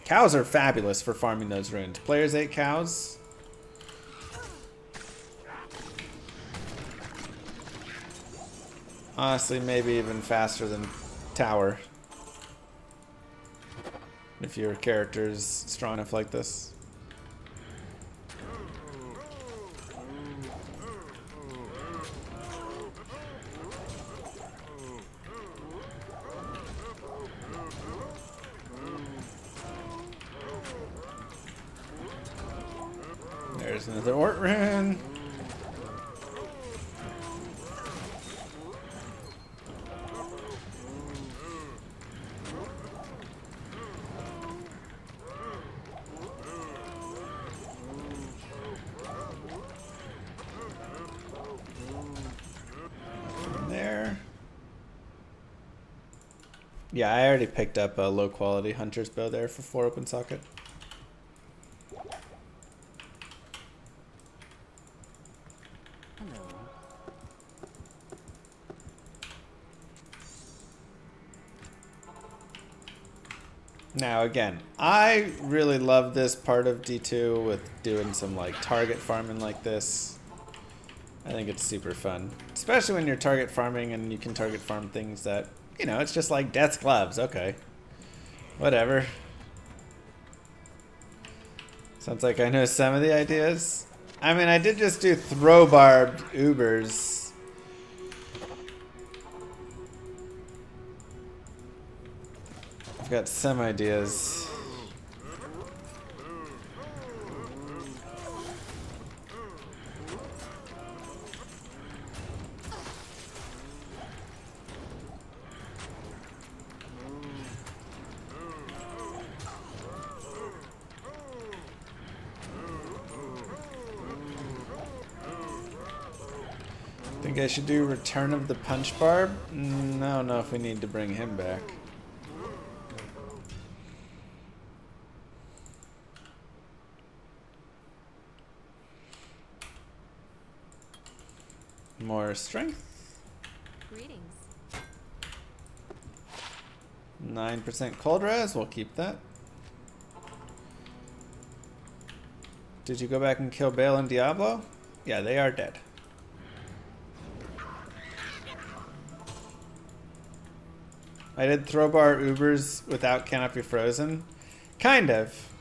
Cows are fabulous for farming those runes. Players 8 cows. Honestly, maybe even faster than tower. If your character is strong enough like this. There's another Ort rune. There. Yeah, I already picked up a low quality hunter's bow there for 4 open socket. Now again, I really love this part of D2 with doing some like target farming like this. I think it's super fun. Especially when you're target farming and you can target farm things that, you know, it's just like Death's Gloves. Okay. Whatever. Sounds like I know some of the ideas. I mean, I did just do throw barbed UBERS. I've got some ideas. Think I should do Return of the Punch Barb? I don't know if we need to bring him back. More strength. Greetings. 9% cold res, we'll keep that. Did you go back and kill Bale and Diablo? Yeah, they are dead. I did Throwbar Ubers without Canopy Frozen. Kind of.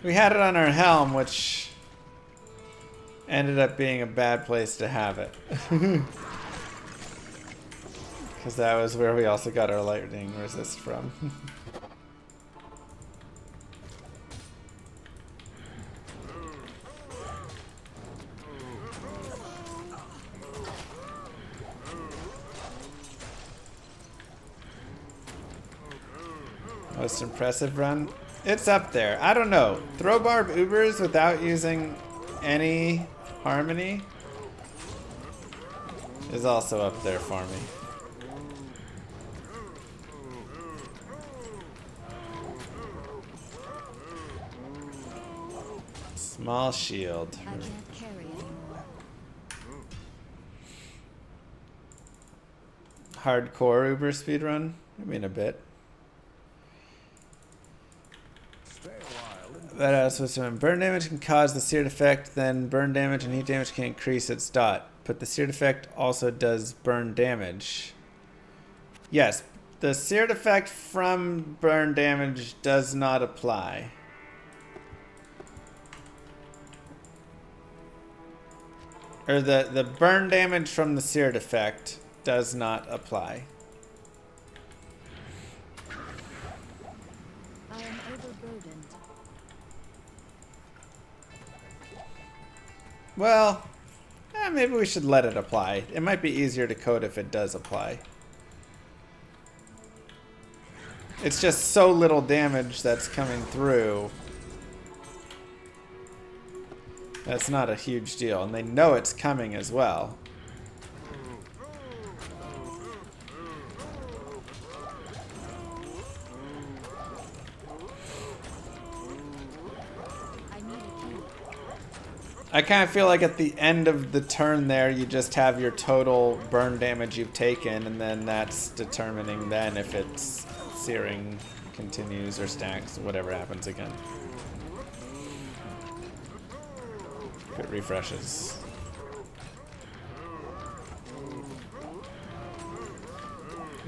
We had it on our helm, which ended up being a bad place to have it. Because that was where we also got our lightning resist from. Most impressive run? It's up there. I don't know. Throw barb Ubers without using any harmony is also up there for me. Small shield. I can't carry anymore. Hardcore Uber speedrun? I mean a bit. That has when burn damage can cause the seared effect, then burn damage and heat damage can increase its dot. But the seared effect also does burn damage. Yes, the seared effect from burn damage does not apply. Or the burn damage from the seared effect does not apply. I am overburdened. Well, maybe we should let it apply. It might be easier to code if it does apply. It's just so little damage that's coming through. That's not a huge deal, and they know it's coming as well. I kind of feel like at the end of the turn there, you just have your total burn damage you've taken, and then that's determining then if it's searing continues or stacks, whatever happens again. If it refreshes.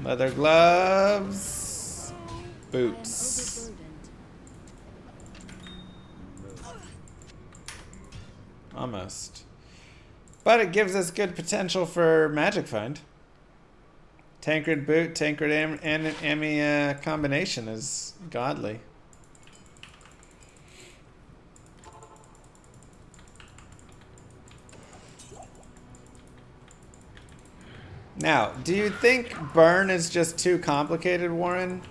Leather gloves. Boots. Almost. But it gives us good potential for Magic Find. Tancred Boot, Tancred and Emmy combination is godly. Now, do you think burn is just too complicated, Warren?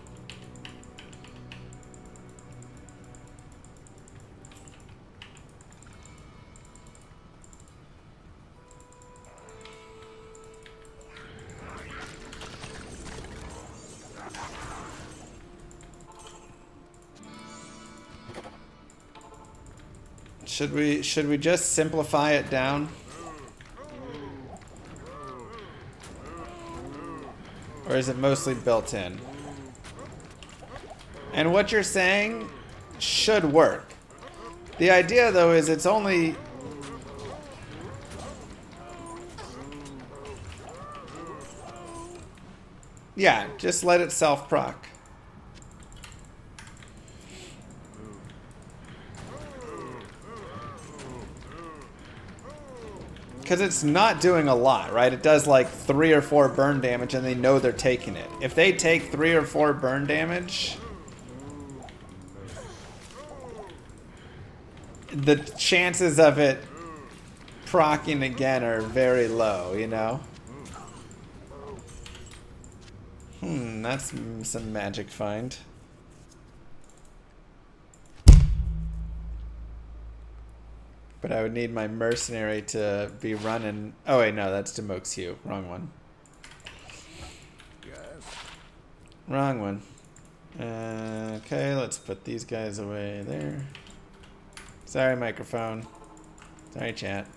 Should we just simplify it down? Or is it mostly built in? And what you're saying should work. The idea though is it's only yeah, just let it self-proc. Because it's not doing a lot, right? It does like 3 or 4 burn damage and they know they're taking it. If they take 3 or 4 burn damage, the chances of it proccing again are very low, you know? That's some magic find. But I would need my mercenary to be running. Oh wait, no, that's Demoxiu. Wrong one. Yes. Wrong one. Okay, let's put these guys away there. Sorry, microphone. Sorry, chat.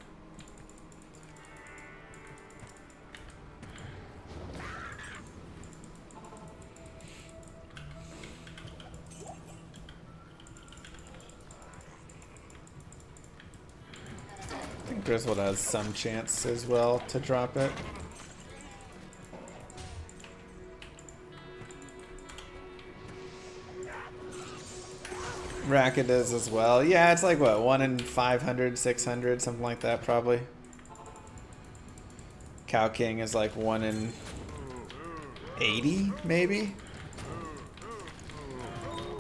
I think Griswold has some chance as well to drop it. Racket does as well. Yeah, it's like what, 1 in 500, 600, something like that probably. Cow King is like 1 in 80, maybe?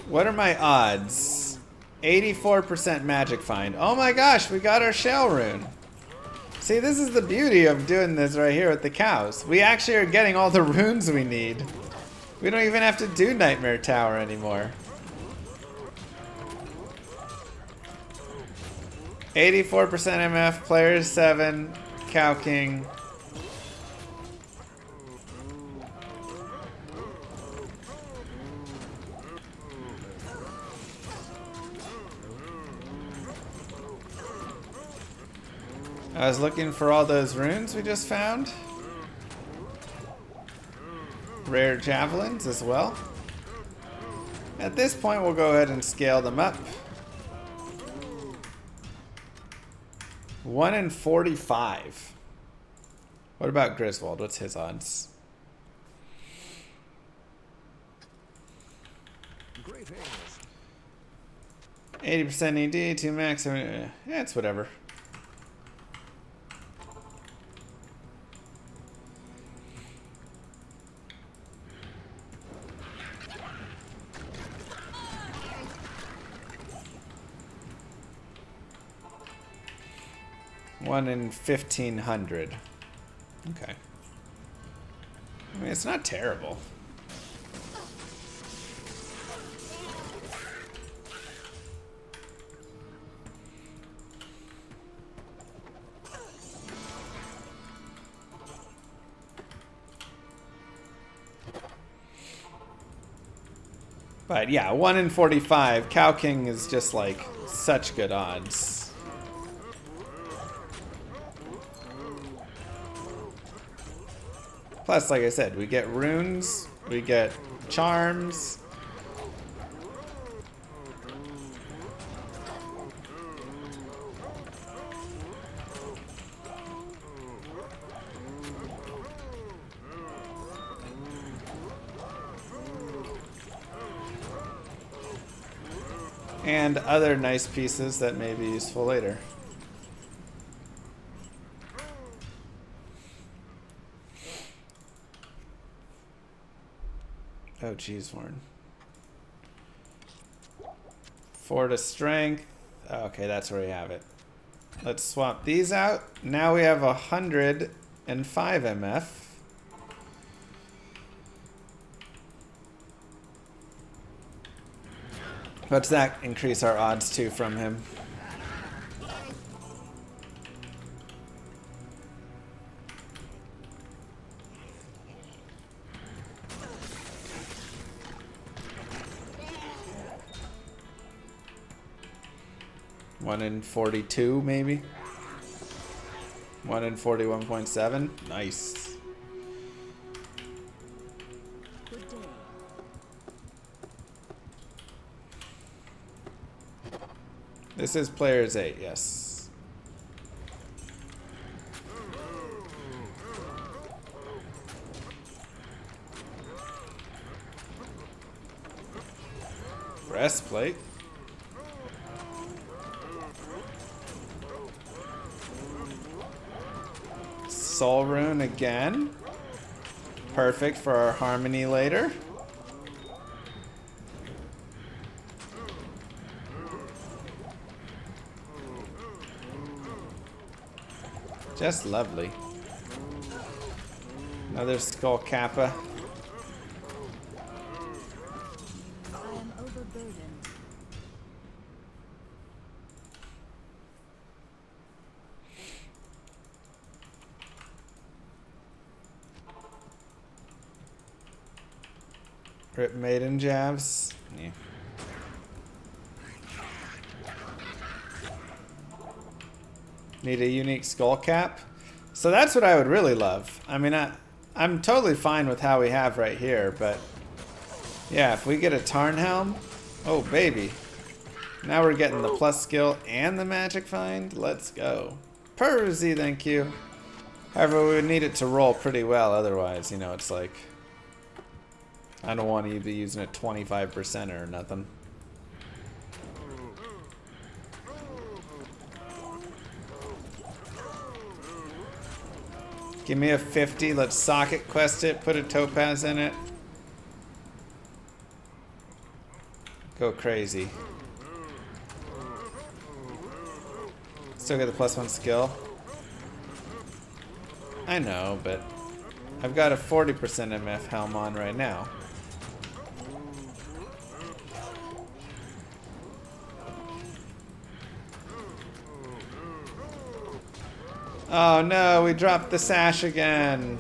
What are my odds? 84% magic find. Oh my gosh, we got our shell rune. See, this is the beauty of doing this right here with the cows. We actually are getting all the runes we need. We don't even have to do Nightmare Tower anymore. 84% MF, players 7, Cow King. I was looking for all those runes we just found. Rare javelins as well. At this point, we'll go ahead and scale them up. 1 in 45. What about Griswold? What's his odds? Great hands. 80% ED, 2 max. Yeah, it's whatever. One in 1500. Okay. I mean, it's not terrible. But yeah, 1 in 45. Cow King is just like such good odds. Plus, like I said, we get runes, we get charms. And other nice pieces that may be useful later. Oh, geez, Warren. 4 to strength. Oh, okay, that's where we have it. Let's swap these out. Now we have 105 MF. What's that increase our odds to from him? One in 42, maybe? 1 in 41.7? Nice. Good day. This is players 8, yes. Breastplate. Soul Rune again. Perfect for our Harmony later. Just lovely. Another Skull Kappa. I am overburdened. Crit maiden jabs. Yeah. Need a unique skull cap. So that's what I would really love. I mean, I'm totally fine with how we have right here, but yeah, if we get a Tarn Helm, oh baby. Now we're getting the plus skill and the magic find. Let's go. Percy, thank you. However, we would need it to roll pretty well, otherwise, you know, it's like I don't want to be using it 25% or nothing. Give me a 50. Let's socket quest it. Put a topaz in it. Go crazy. Still get the +1 skill. I know, but I've got a 40% MF helm on right now. Oh no, we dropped the sash again.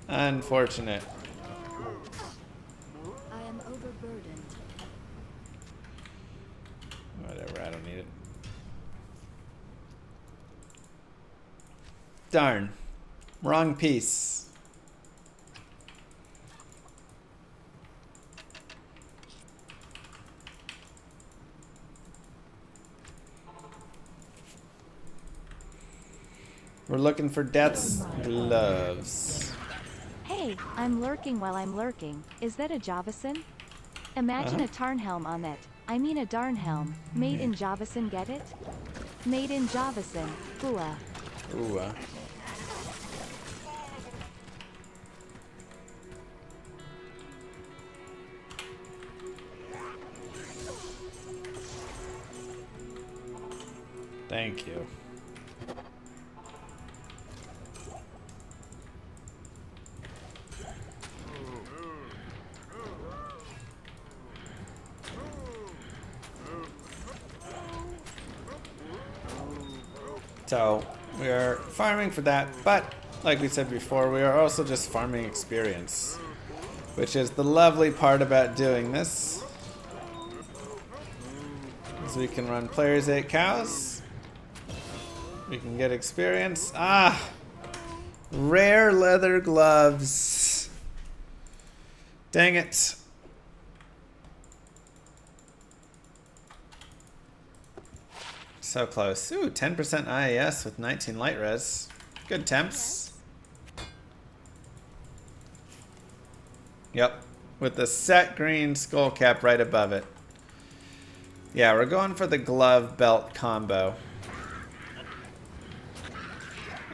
Unfortunate. I am overburdened. Whatever, I don't need it. Darn. Wrong piece. We're looking for Death's gloves. Hey, I'm lurking while I'm lurking. Is that a Javelin? Imagine a Tarnhelm on it. I mean a Darnhelm. Made in Javelin, get it? Made in Javelin. Ooh. Ooh. Thank you. So, we are farming for that, but like we said before, we are also just farming experience, which is the lovely part about doing this. Is we can run players 8 cows. We can get experience. Ah! Rare leather gloves. Dang it. So close. Ooh, 10% IAS with 19 light res. Good temps. Yep. With the set green skull cap right above it. Yeah, we're going for the glove belt combo.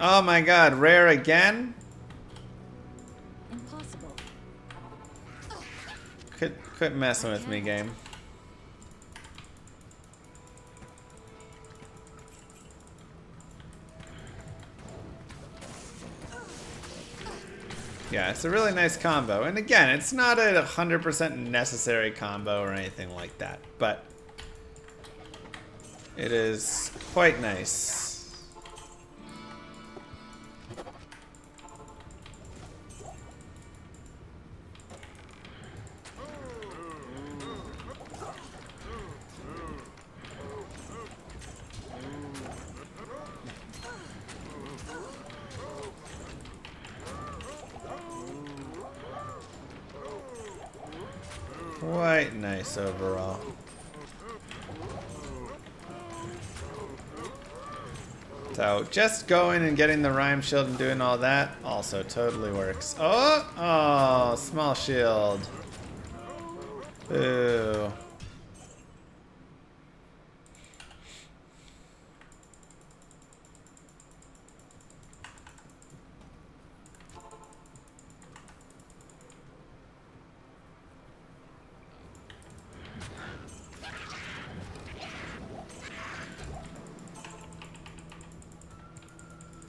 Oh my god, rare again? Impossible. Quit messing with me, game. Yeah, it's a really nice combo. And again, it's not a 100% necessary combo or anything like that, but it is quite nice. Quite nice overall. So just going and getting the rhyme shield and doing all that also totally works. Oh, small shield. Ooh.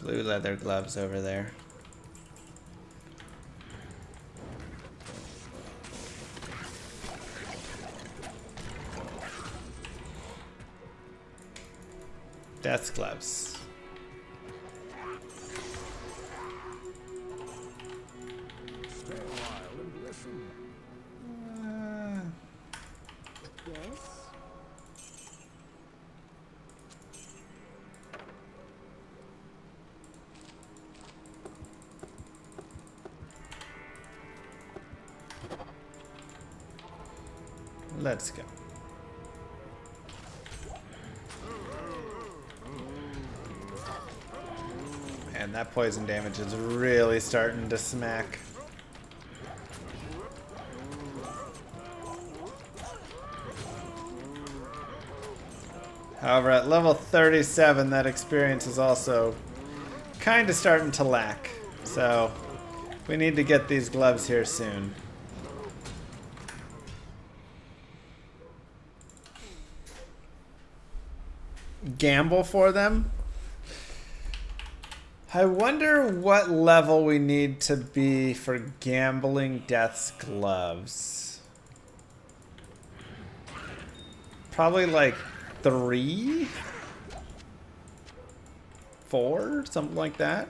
Blue leather gloves over there. Death's gloves. Let's go. Man, that poison damage is really starting to smack. However, at level 37, that experience is also kind of starting to lack. So, we need to get these gloves here soon. Gamble for them? I wonder what level we need to be for Gambling Death's gloves. Probably like 3? 4? Something like that.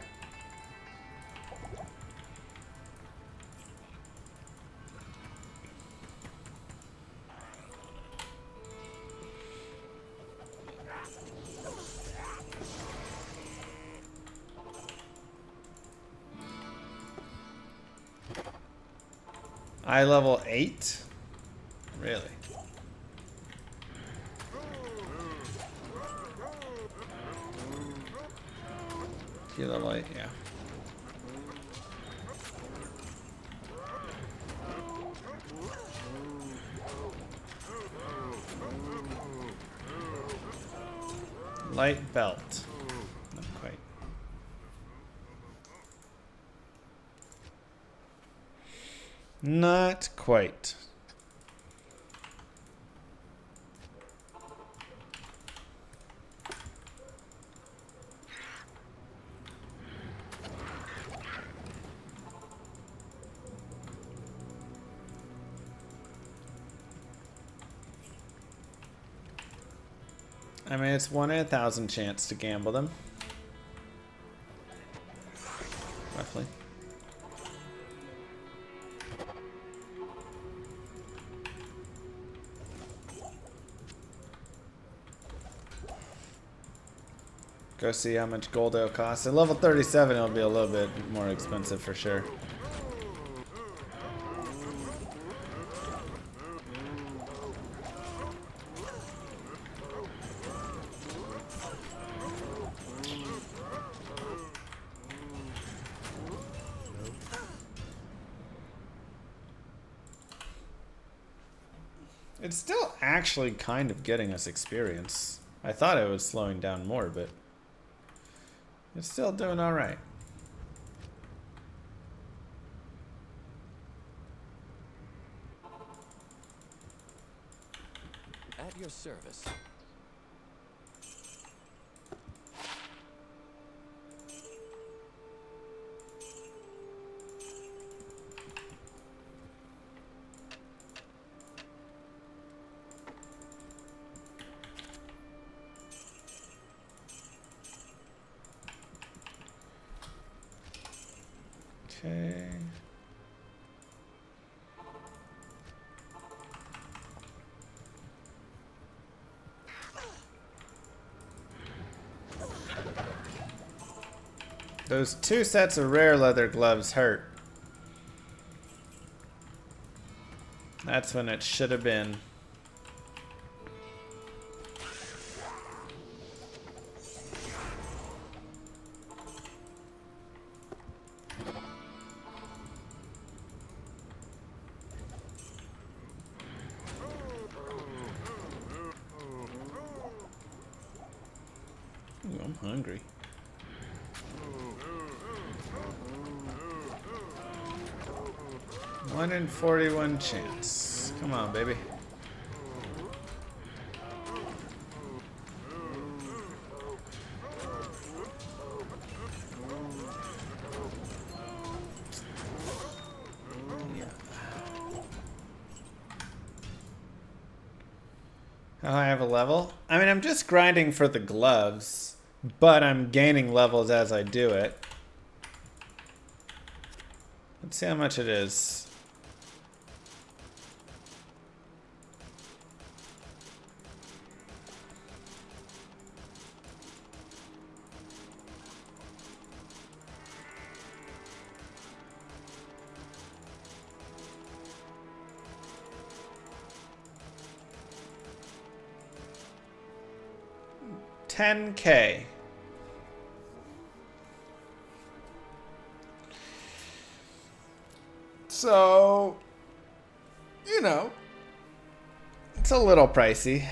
Eye level 8? Really? Key level 8, yeah. Light belt. Not quite. Not quite. I mean, it's 1 in 1,000 chance to gamble them. Roughly. Go see how much gold it'll cost. At level 37, it'll be a little bit more expensive for sure. It's still actually kind of getting us experience. I thought it was slowing down more, but it's still doing all right. At your service. Okay. Those 2 sets of rare leather gloves hurt. That's when it should have been. Ooh, I'm hungry. One in 41 chance. Come on, baby. Yeah. How high of a level? I mean, I'm just grinding for the gloves, but I'm gaining levels as I do it. Let's see how much it is. 10K. So, you know, it's a little pricey.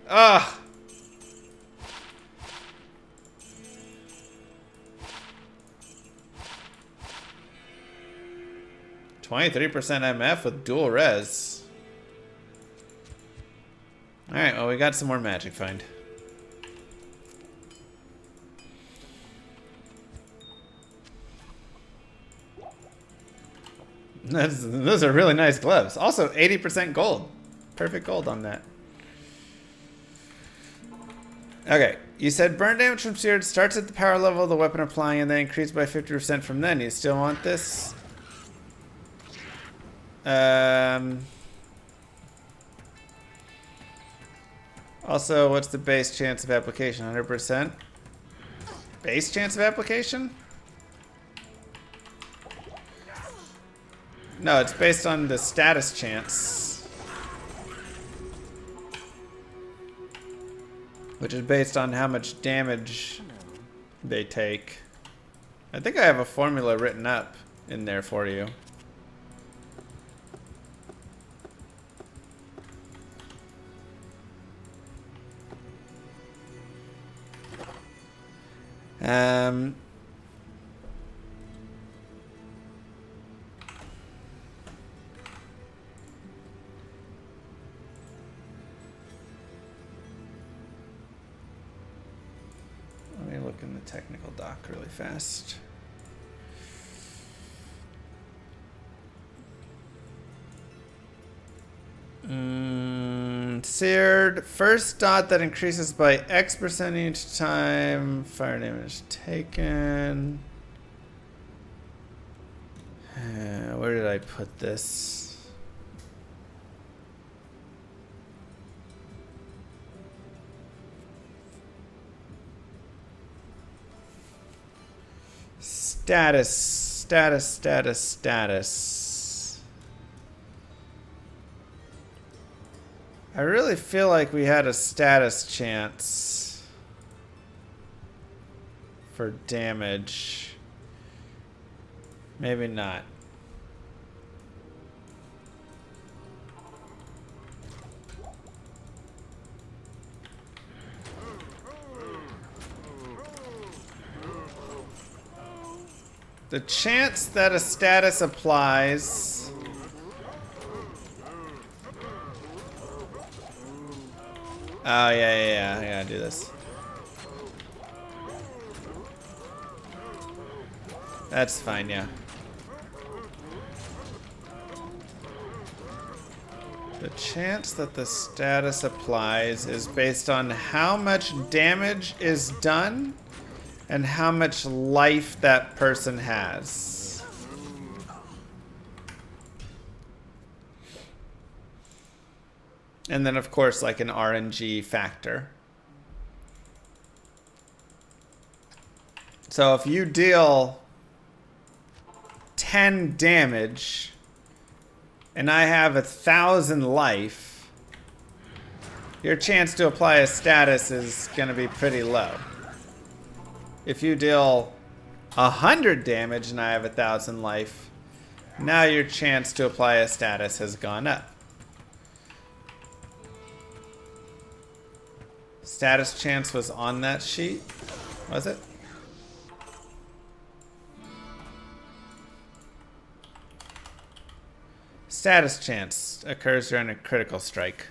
Ugh. 23% MF with dual res. Alright, well, we got some more magic find. Those are really nice gloves. Also, 80% gold. Perfect gold on that. Okay, you said burn damage from seared starts at the power level of the weapon applying and then increase by 50% from then. You still want this? Also, what's the base chance of application? 100%? Base chance of application? No, it's based on the status chance. Which is based on how much damage they take. I think I have a formula written up in there for you. Let me look in the technical doc really fast. Seared, first dot that increases by X% each time fire damage taken. Where did I put this? Status. I really feel like we had a status chance for damage. Maybe not. The chance that a status applies... Oh, yeah. I gotta do this. That's fine, yeah. The chance that the status applies is based on how much damage is done and how much life that person has. And then, of course, like an RNG factor. So if you deal 10 damage and I have 1,000 life, your chance to apply a status is going to be pretty low. If you deal 100 damage and I have 1,000 life, now your chance to apply a status has gone up. Status chance was on that sheet, was it? Status chance occurs during a critical strike.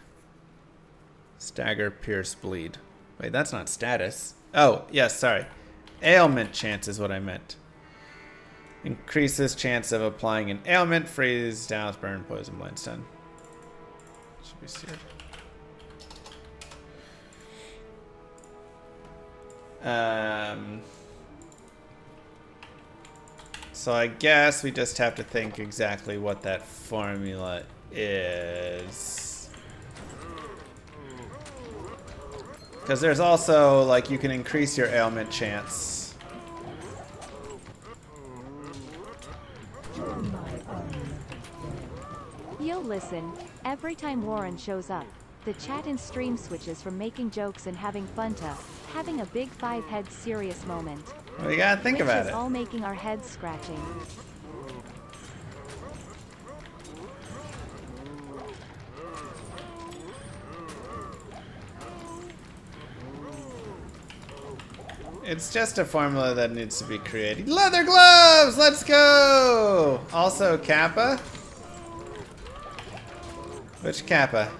Stagger, pierce, bleed. Wait, that's not status. Oh, yes, sorry. Ailment chance is what I meant. Increases chance of applying an ailment, freeze, douse, burn, poison, blind, stun. Should be seared. So I guess we just have to think exactly what that formula is. Because there's also, like, you can increase your ailment chance. listen, every time Warren shows up, the chat and stream switches from making jokes and having fun to having a big five-head serious moment. We gotta think which about is it. all making our heads scratching. It's just a formula that needs to be created. Leather gloves! Let's go! Also Kappa. Which Kappa?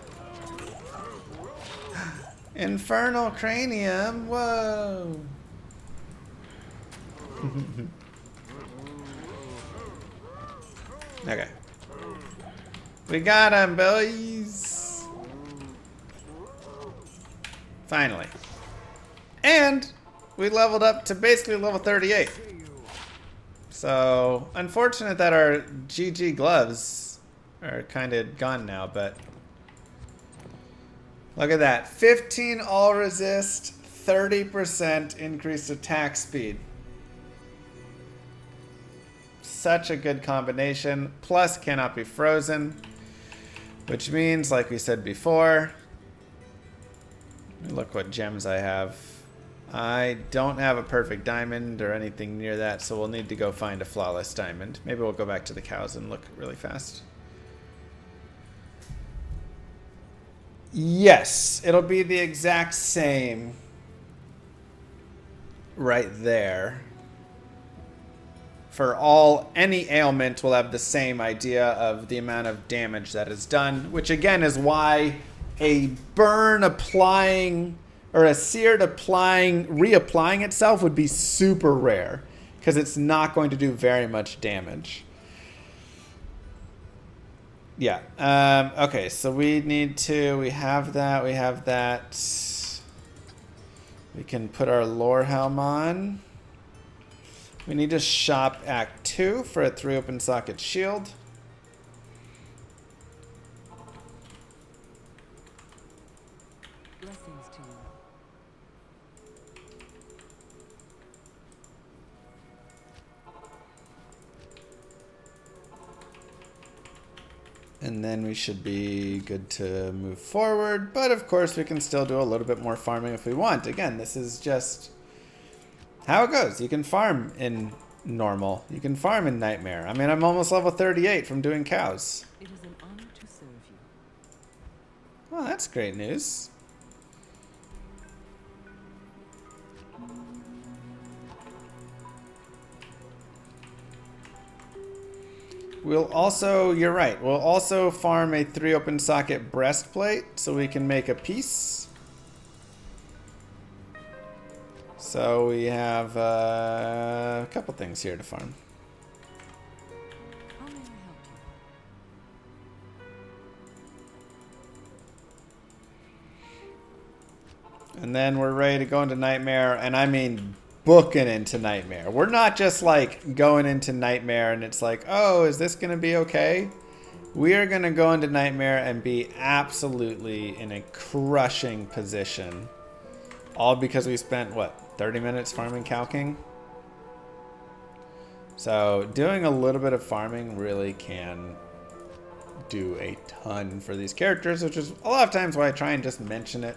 Infernal cranium. Whoa. Okay. We got him, boys. Finally. And we leveled up to basically level 38. So, unfortunate that our GG gloves are kind of gone now, but look at that. 15 all resist, 30% increased attack speed. Such a good combination. Plus cannot be frozen, which means, like we said before, look what gems I have. I don't have a perfect diamond or anything near that, so we'll need to go find a flawless diamond. Maybe we'll go back to the cows and look really fast. Yes, it'll be the exact same right there. For any ailment, we'll have the same idea of the amount of damage that is done, which again is why a burn applying or a seared reapplying itself would be super rare, because it's not going to do very much damage. Yeah. Okay, so we have that. We can put our lore helm on. We need to shop Act 2 for a 3 open socket shield. Blessings to you. And then we should be good to move forward. But of course, we can still do a little bit more farming if we want. Again, this is just how it goes. You can farm in normal. You can farm in nightmare. I mean, I'm almost level 38 from doing cows. It is an honor to serve you. Well, that's great news. We'll also, you're right, we'll also farm a 3 open socket breastplate so we can make a piece. So we have a couple things here to farm. How may I help you? And then we're ready to go into Nightmare, and I mean booking into Nightmare. We're not just like going into Nightmare and it's like, oh, is this going to be okay? We are going to go into Nightmare and be absolutely in a crushing position. All because we spent, what, 30 minutes farming Cow King? So doing a little bit of farming really can do a ton for these characters, which is a lot of times why I try and just mention it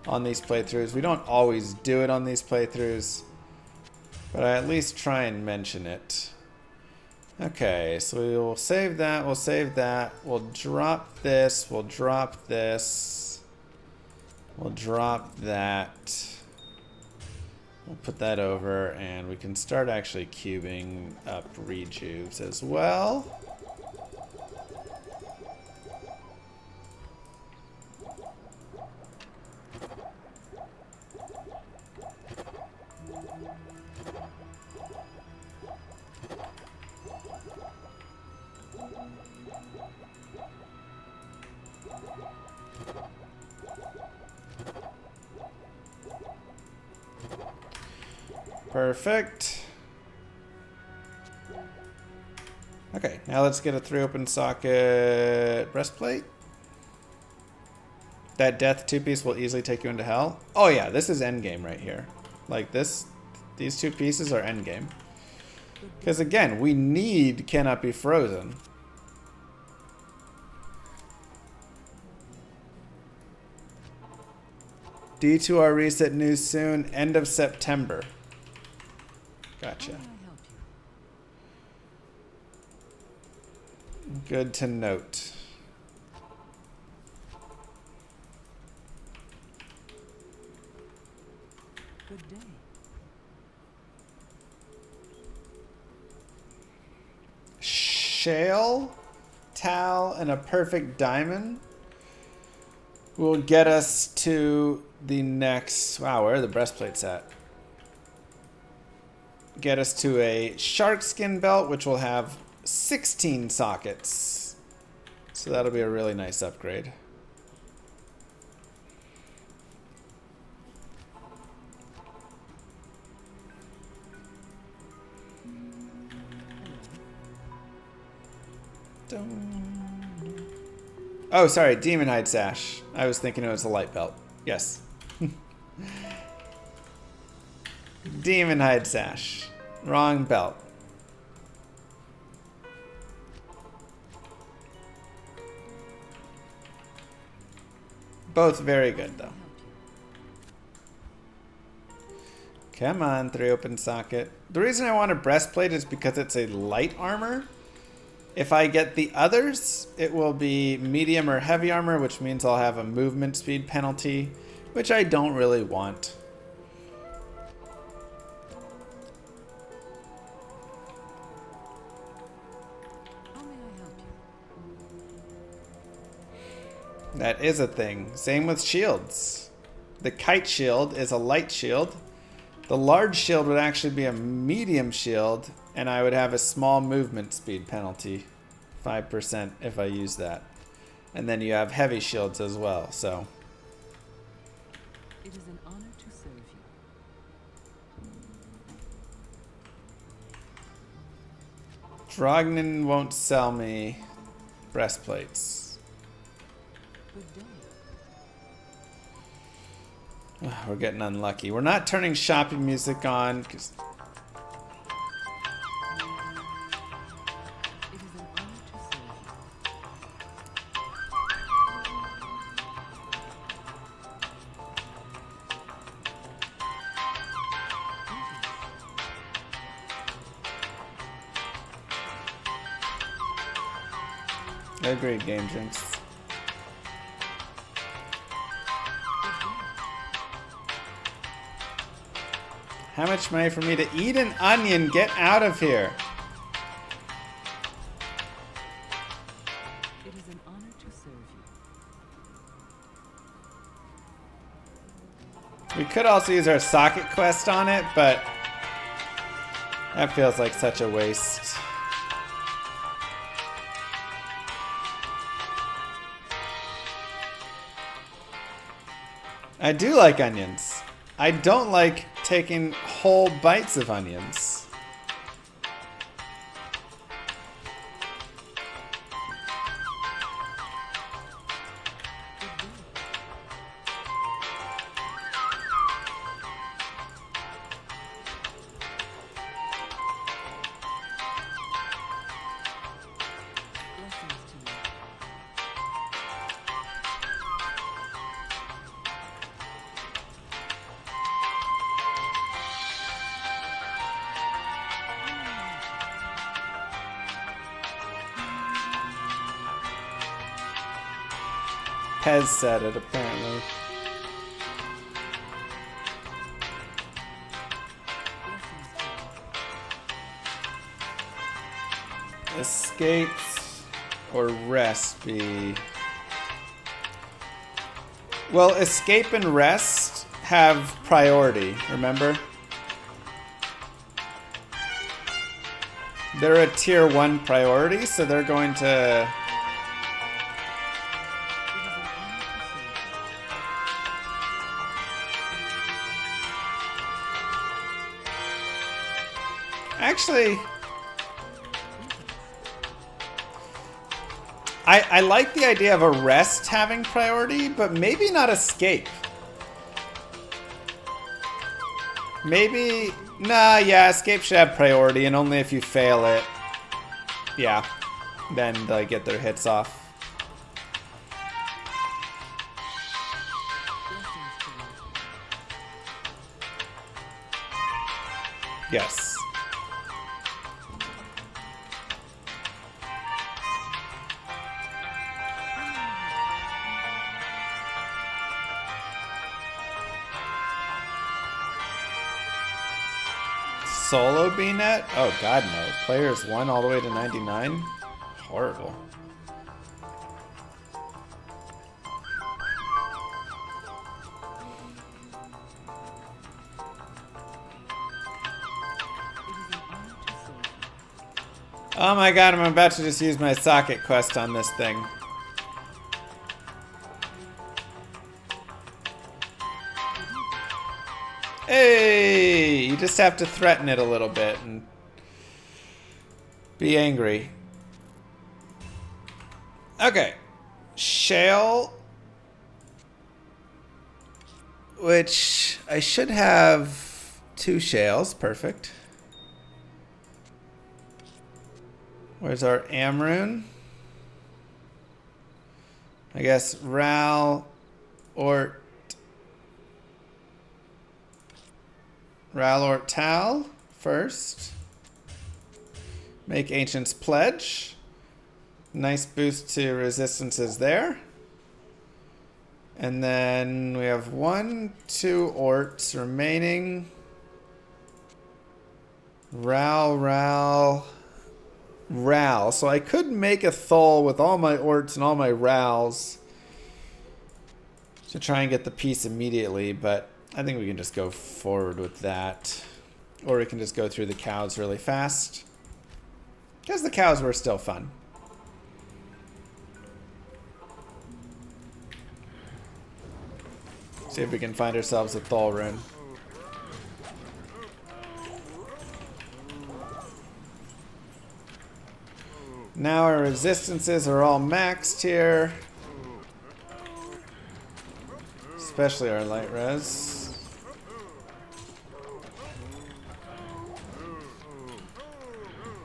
on these playthroughs. We don't always do it on these playthroughs, but I at least try and mention it. Okay, so we will save that, we'll save that, we'll drop this, we'll drop this, we'll drop that, we'll put that over, and we can start actually cubing up rejuves as well. Perfect. Okay, now let's get a 3 open socket breastplate. That death 2-piece will easily take you into hell. Oh yeah, this is endgame right here. Like this, these 2 pieces are endgame. Because again, we need cannot be frozen. D2R reset news soon. End of September. Gotcha. Good to note. Good day. Shale, Tal, and a perfect diamond will get us to the next... Wow, where are the breastplates at? Get us to a shark skin belt, which will have 16 sockets. So that'll be a really nice upgrade. Oh, sorry, Demon Hide Sash. I was thinking it was a light belt. Yes. Demon Hide Sash. Wrong belt. Both very good, though. Come on, 3 open socket. The reason I want a breastplate is because it's a light armor. If I get the others, it will be medium or heavy armor, which means I'll have a movement speed penalty, which I don't really want. How may I help you? That is a thing. Same with shields. The kite shield is a light shield. The large shield would actually be a medium shield, and I would have a small movement speed penalty. 5% if I use that. And then you have heavy shields as well, so. It is an honor to serve you. Drognin won't sell me breastplates. Good day. We're getting unlucky. We're not turning shopping music on because It is an honor to serve you. agreed, Game Drinks. How much money for me to eat an onion? Get out of here. It is an honor to serve you. We could also use our socket quest on it, but that feels like such a waste. I do like onions. I don't like taking whole bites of onions. Blessings to you. Pez said it, apparently. Blessings to you. Escapes or rest be... Well, escape and rest have priority, remember? They're a tier 1 priority, so they're going to... Actually, I like the idea of a rest having priority, but maybe not escape. Maybe, nah, yeah, escape should have priority, and only if you fail it, yeah, then they get their hits off. Blessings to you. Yes. Solo BNet? Oh god no. Players 1 all the way to 99? Horrible. Oh my god, I'm about to just use my socket quest on this thing. Hey! You just have to threaten it a little bit and be angry. Okay. Shale. Which I should have 2 shales. Perfect. Where's our Amrune? I guess Ral or Tal first. Make Ancient's Pledge. Nice boost to resistances there. And then we have 1, 2 Orts remaining. Ral. So I could make a Thul with all my Orts and all my Rals to try and get the piece immediately, but I think we can just go forward with that. Or we can just go through the cows really fast. Because the cows were still fun. See if we can find ourselves a Thul rune. Now our resistances are all maxed here. Especially our light res.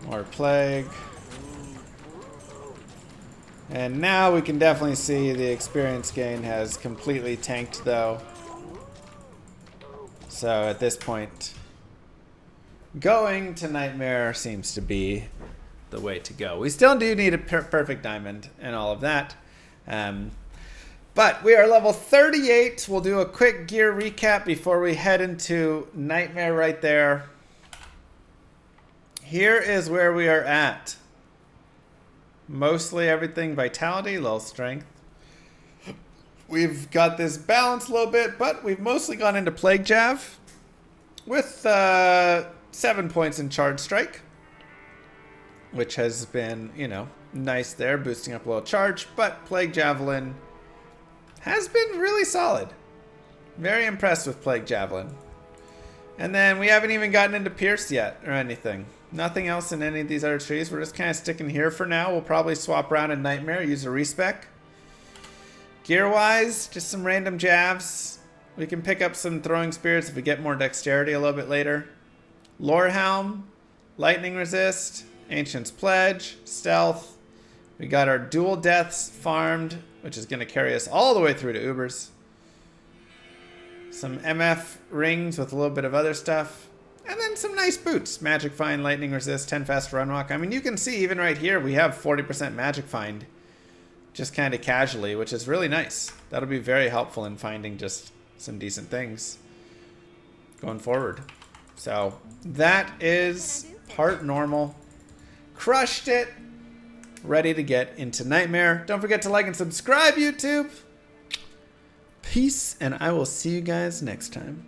More plague. And now we can definitely see the experience gain has completely tanked though. So at this point, going to Nightmare seems to be the way to go. We still do need a perfect diamond and all of that. But we are level 38. We'll do a quick gear recap before we head into Nightmare right there. Here is where we are at. Mostly everything vitality, low strength. We've got this balanced a little bit, but we've mostly gone into Plague Jav with 7 points in Charge Strike, which has been, you know, nice there, boosting up a little charge, but Plague Javelin has been really solid. Very impressed with Plague Javelin. And then we haven't even gotten into Pierce yet or anything. Nothing else in any of these other trees. We're just kind of sticking here for now. We'll probably swap around in Nightmare, use a respec. Gear-wise, just some random jabs. We can pick up some throwing spirits if we get more dexterity a little bit later. Lorehelm, lightning resist, Ancient's Pledge, stealth. We got our dual deaths farmed, which is going to carry us all the way through to UBERS. Some MF rings with a little bit of other stuff. And then some nice boots. Magic Find, Lightning Resist, 10 Fast Run Walk. I mean, you can see even right here, we have 40% Magic Find. Just kind of casually, which is really nice. That'll be very helpful in finding just some decent things going forward. So that is part normal. Crushed it. Ready to get into Nightmare. Don't forget to like and subscribe, YouTube. Peace, and I will see you guys next time.